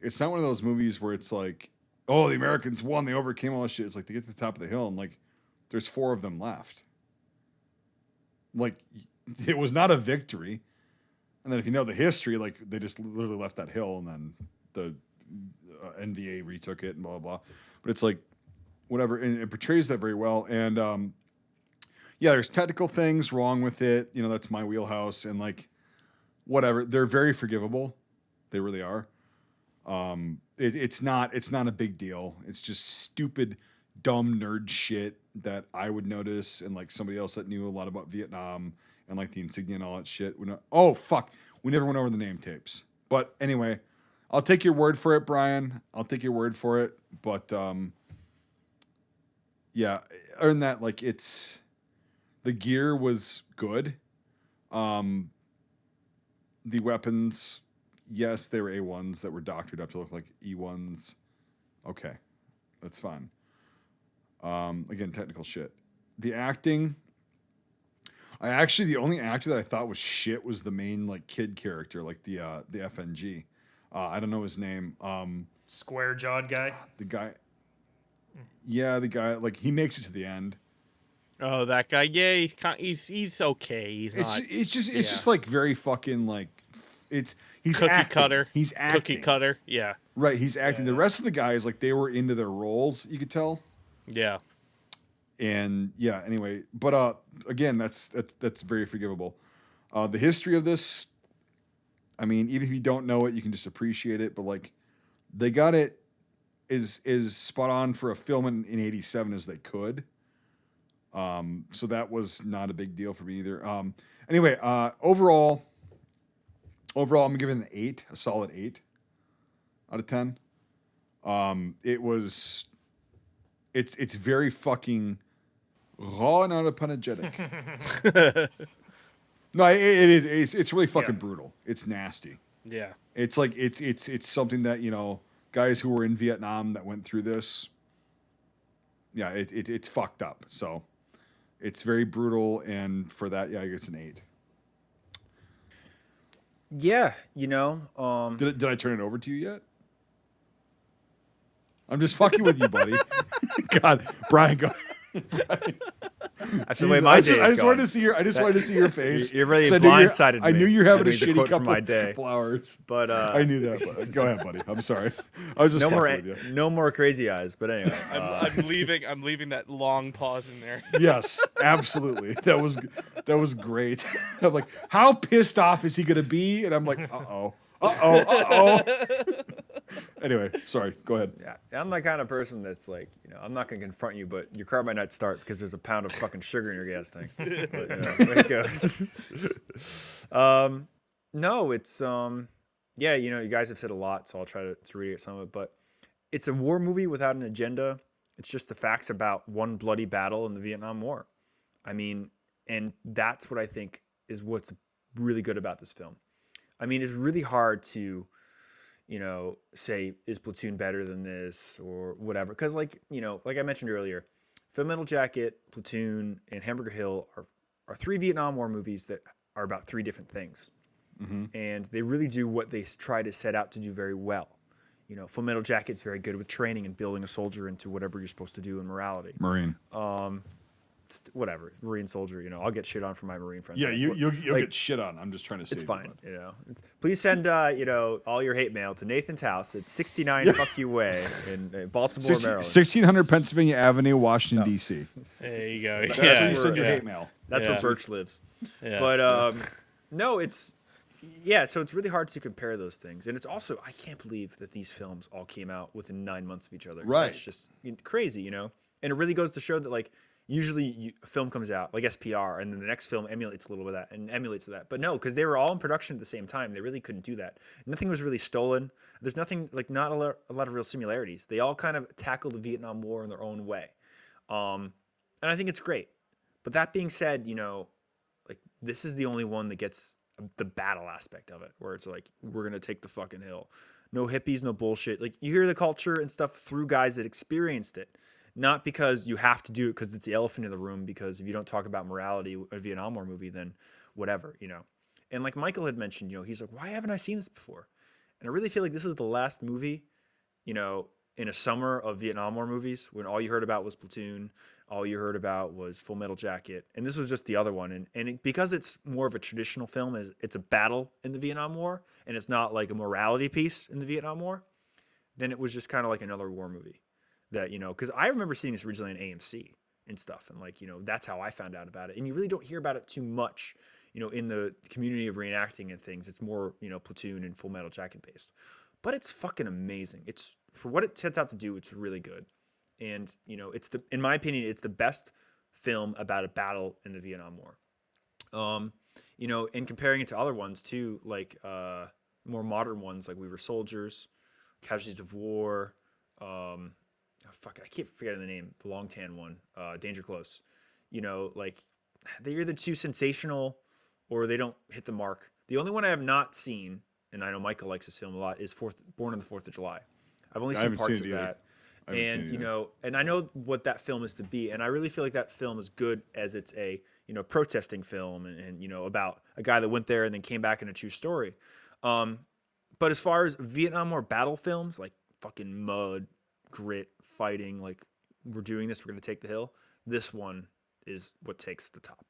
it's not one of those movies where it's like, oh, the Americans won, they overcame all this shit. It's like they get to the top of the hill and like, there's 4 of them left. Like, it was not a victory. And then if you know the history, like they just literally left that hill and then the NVA retook it and blah, blah, blah. But it's like, whatever. And it portrays that very well. And yeah, there's technical things wrong with it. That's my wheelhouse. And like, whatever. They're very forgivable. They really are. It's not a big deal. It's just stupid, dumb nerd shit that I would notice. And like somebody else that knew a lot about Vietnam and like the insignia and all that shit. Oh, fuck. We never went over the name tapes. But anyway, I'll take your word for it, Brian. I'll take your word for it. But yeah, other than that, like the gear was good. The weapons, yes, they were A1s that were doctored up to look like E1s. Okay, that's fine. Again, technical shit. The acting, the only actor that I thought was shit was the main like kid character, like the FNG. I don't know his name. Square jawed guy. The guy. Yeah, the guy. Like he makes it to the end. Oh, that guy. Yeah, he's okay. It's just like very fucking like he's cookie acting. cutter. He's acting. Cookie cutter. Yeah. Right. He's acting. Yeah. The rest of the guys, like they were into their roles. You could tell. Yeah. And yeah, anyway, but again, that's very forgivable. The history of this, I mean, even if you don't know it, you can just appreciate it. But like, they got it as spot on for a film in '87 as they could. So that was not a big deal for me either. Anyway, overall, I'm giving it an 8, a solid 8 out of 10. It's very fucking raw and unapologetic. No, it's really fucking brutal. It's nasty. Yeah. It's like it's something that, guys who were in Vietnam that went through this. Yeah, it's fucked up. So it's very brutal, and for that, yeah, it's an 8. Yeah, Did I turn it over to you yet? I'm just fucking with you, buddy. God, Brian, go. That's the way my day is I just going. wanted to see your face. You're really 'Cause I knew blindsided I me. knew you're having a Having to shitty quote from couple, my day. couple hours. But I knew that. But go ahead, buddy. I'm sorry. I was just no fucking with you. no more crazy eyes. But anyway, I'm leaving that long pause in there. Yes, absolutely. That was great. I'm like, how pissed off is he gonna be? And I'm like, uh oh. Anyway, sorry. Go ahead. yeah, I'm the kind of person that's like, I'm not gonna confront you, but your car might not start because there's a pound of fucking sugar in your gas tank. But, there it goes. No, it's yeah, you guys have said a lot, so I'll try to reiterate some of it. But it's a war movie without an agenda. It's just the facts about one bloody battle in the Vietnam War. I mean, and that's what I think is what's really good about this film. I mean, it's really hard to, say, is Platoon better than this or whatever? Because, like I mentioned earlier, Full Metal Jacket, Platoon, and Hamburger Hill are 3 Vietnam War movies that are about 3 different things. Mm-hmm. And they really do what they try to set out to do very well. Full Metal Jacket's very good with training and building a soldier into whatever you're supposed to do in morality. Marine. Whatever, Marine soldier. I'll get shit on from my Marine friends. Yeah, you'll get shit on. I'm just trying to say it's fine. Please send all your hate mail to Nathan's house at 69 Fuck You Way in Baltimore, Maryland. 1600 Pennsylvania Avenue, Washington D.C. There you go. That's where you send your hate mail. That's where Birch lives. Yeah. But no, it's so it's really hard to compare those things, and it's also I can't believe that these films all came out within 9 months of each other. Right, it's just crazy, and it really goes to show that like. Usually a film comes out like SPR and then the next film emulates a little bit of that and emulates that. But no, because they were all in production at the same time. They really couldn't do that. Nothing was really stolen. There's nothing like not a lot of real similarities. They all kind of tackled the Vietnam War in their own way. And I think it's great. But that being said, like this is the only one that gets the battle aspect of it where it's like, we're going to take the fucking hill. No hippies, no bullshit. Like you hear the culture and stuff through guys that experienced it. Not because you have to do it because it's the elephant in the room, because if you don't talk about morality in a Vietnam War movie, then whatever, And like Michael had mentioned, he's like, why haven't I seen this before? And I really feel like this is the last movie, in a summer of Vietnam War movies when all you heard about was Platoon, all you heard about was Full Metal Jacket, and this was just the other one. And because it's more of a traditional film, it's a battle in the Vietnam War, and it's not like a morality piece in the Vietnam War, then it was just kind of like another war movie. That, because I remember seeing this originally on AMC and stuff. And like, that's how I found out about it. And you really don't hear about it too much, in the community of reenacting and things. It's more, Platoon and Full Metal Jacket based. But it's fucking amazing. It's for what it sets out to do. It's really good. And, in my opinion, it's the best film about a battle in the Vietnam War. And comparing it to other ones too, like more modern ones, like We Were Soldiers, Casualties of War, I keep forgetting the name. The long tan one, Danger Close. Like they're either too sensational or they don't hit the mark. The only one I have not seen, and I know Michael likes this film a lot, is Born on the 4th of July. I've only seen parts of that. And and I know what that film is to be, and I really feel like that film is good as it's a protesting film and about a guy that went there and then came back in a true story. But as far as Vietnam War battle films, like fucking mud, grit, fighting, like we're doing this, we're going to take the hill, this one is what takes the top,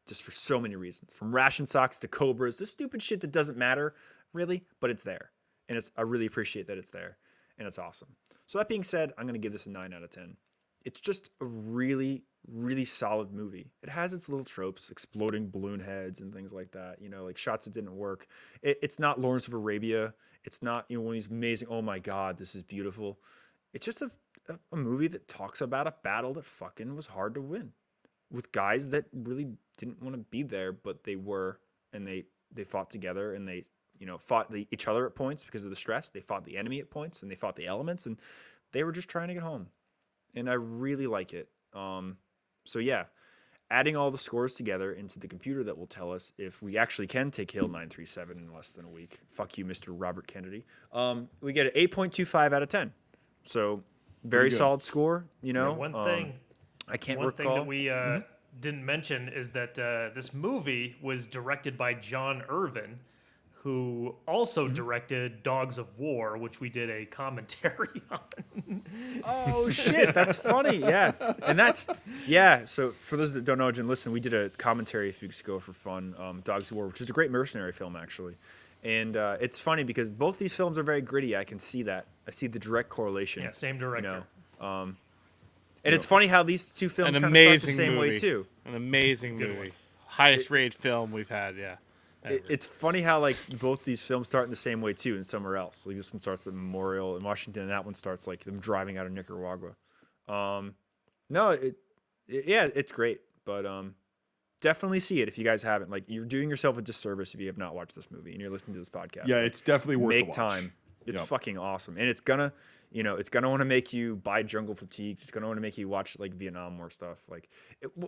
just for so many reasons, from ration socks to cobras, the stupid shit that doesn't matter really, but it's there, and I really appreciate that it's there, and it's awesome. So that being said, I'm going to give this a 9 out of 10. It's just a really really solid movie. It has its little tropes, exploding balloon heads and things like that. Like shots that didn't work. It's not Lawrence of Arabia. It's not one of these amazing. Oh my God, this is beautiful. It's just a movie that talks about a battle that fucking was hard to win, with guys that really didn't want to be there, but they were, and they fought together, and they fought each other at points because of the stress. They fought the enemy at points, and they fought the elements, and they were just trying to get home. And I really like it. So yeah, adding all the scores together into the computer that will tell us if we actually can take Hill 937 in less than a week. Fuck you, Mr. Robert Kennedy. We get an 8.25 out of 10. So very solid score. One thing I can't One recall. thing that we didn't mention is that this movie was directed by John Irvin, who also directed Dogs of War, which we did a commentary on. Oh shit, that's funny. Yeah, and So for those that don't know, and listen, we did a commentary a few weeks ago for fun. Dogs of War, which is a great mercenary film actually, and it's funny because both these films are very gritty. I can see that. I see the direct correlation. Yeah, same director. And it's funny how these two films An kind of start amazing the same way movie. too. An amazing Good movie. Highest rated film we've had, yeah. It's funny how like both these films start in the same way too, and somewhere else. Like this one starts at Memorial in Washington, and that one starts like them driving out of Nicaragua. It's great, but definitely see it if you guys haven't. Like you're doing yourself a disservice if you have not watched this movie and you're listening to this podcast. Yeah, Like, it's definitely worth make the watch. time. It's fucking awesome, and it's gonna want to make you buy Jungle Fatigues. It's gonna want to make you watch like Vietnam War stuff. Like,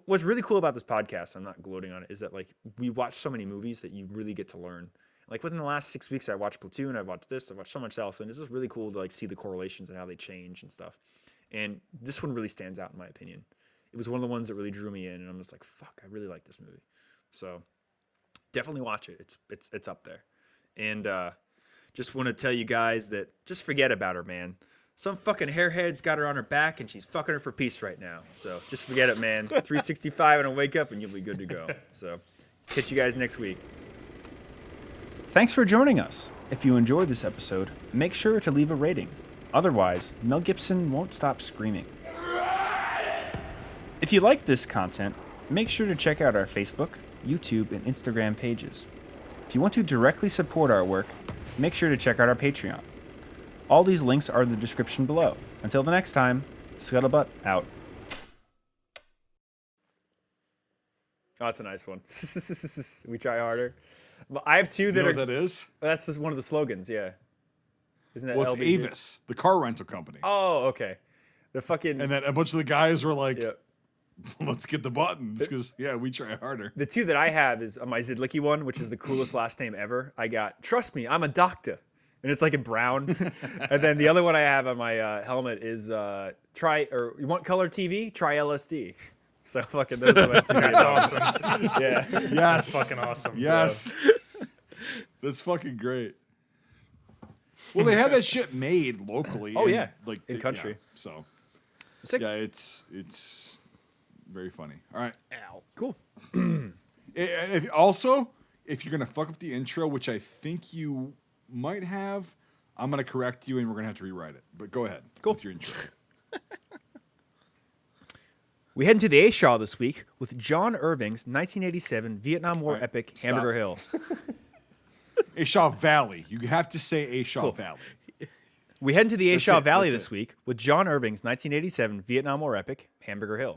what's really cool about this podcast, I'm not gloating on it, is that like we watch so many movies that you really get to learn. Like within the last 6 weeks, I watched Platoon, I watched this, I watched so much else, and it's just really cool to like see the correlations and how they change and stuff. And this one really stands out in my opinion. It was one of the ones that really drew me in, and I'm just like, fuck, I really like this movie. So definitely watch it. It's up there, and just want to tell you guys that just forget about her, man. Some fucking hairhead's got her on her back, and she's fucking her for peace right now. So just forget it, man. 365 and I'll wake up, and you'll be good to go. So catch you guys next week. Thanks for joining us. If you enjoyed this episode, make sure to leave a rating. Otherwise, Mel Gibson won't stop screaming. If you like this content, make sure to check out our Facebook, YouTube, and Instagram pages. If you want to directly support our work, make sure to check out our Patreon. All these links are in the description below. Until the next time, Scuttlebutt out. Oh, that's a nice one. We try harder. Well, I have two that You know are. what that is? That's just one of the slogans, yeah. Isn't that Well, it's LBG? Avis, the car rental company. Oh, okay. The fucking. And then a bunch of the guys were like, Yeah. let's get the buttons because, yeah, we try harder. The two that I have is my Zidlicki one, which is the coolest last name ever. I got, trust me, I'm a doctor. And it's like in brown. And then the other one I have on my helmet is you want color TV? Try LSD. So fucking those are my two. That's awesome. Yeah. Yes. That's fucking awesome. Yes. That's fucking great. Well, they had that shit made locally. Oh, in, yeah. like In country. Yeah, so Sick. yeah, it's very funny. All right. Ow. Cool. If you're gonna fuck up the intro, which I think you might have, I'm gonna correct you, and we're gonna have to rewrite it. But go ahead. Cool. With your intro. We head into the A Shau this week with John Irving's 1987 Vietnam War All right, epic stop. Hamburger Hill. A Shau Valley. You have to say A Shau Cool. Valley. We head into the A That's Shau it, Valley that's this it. week with John Irving's 1987 Vietnam War epic Hamburger Hill.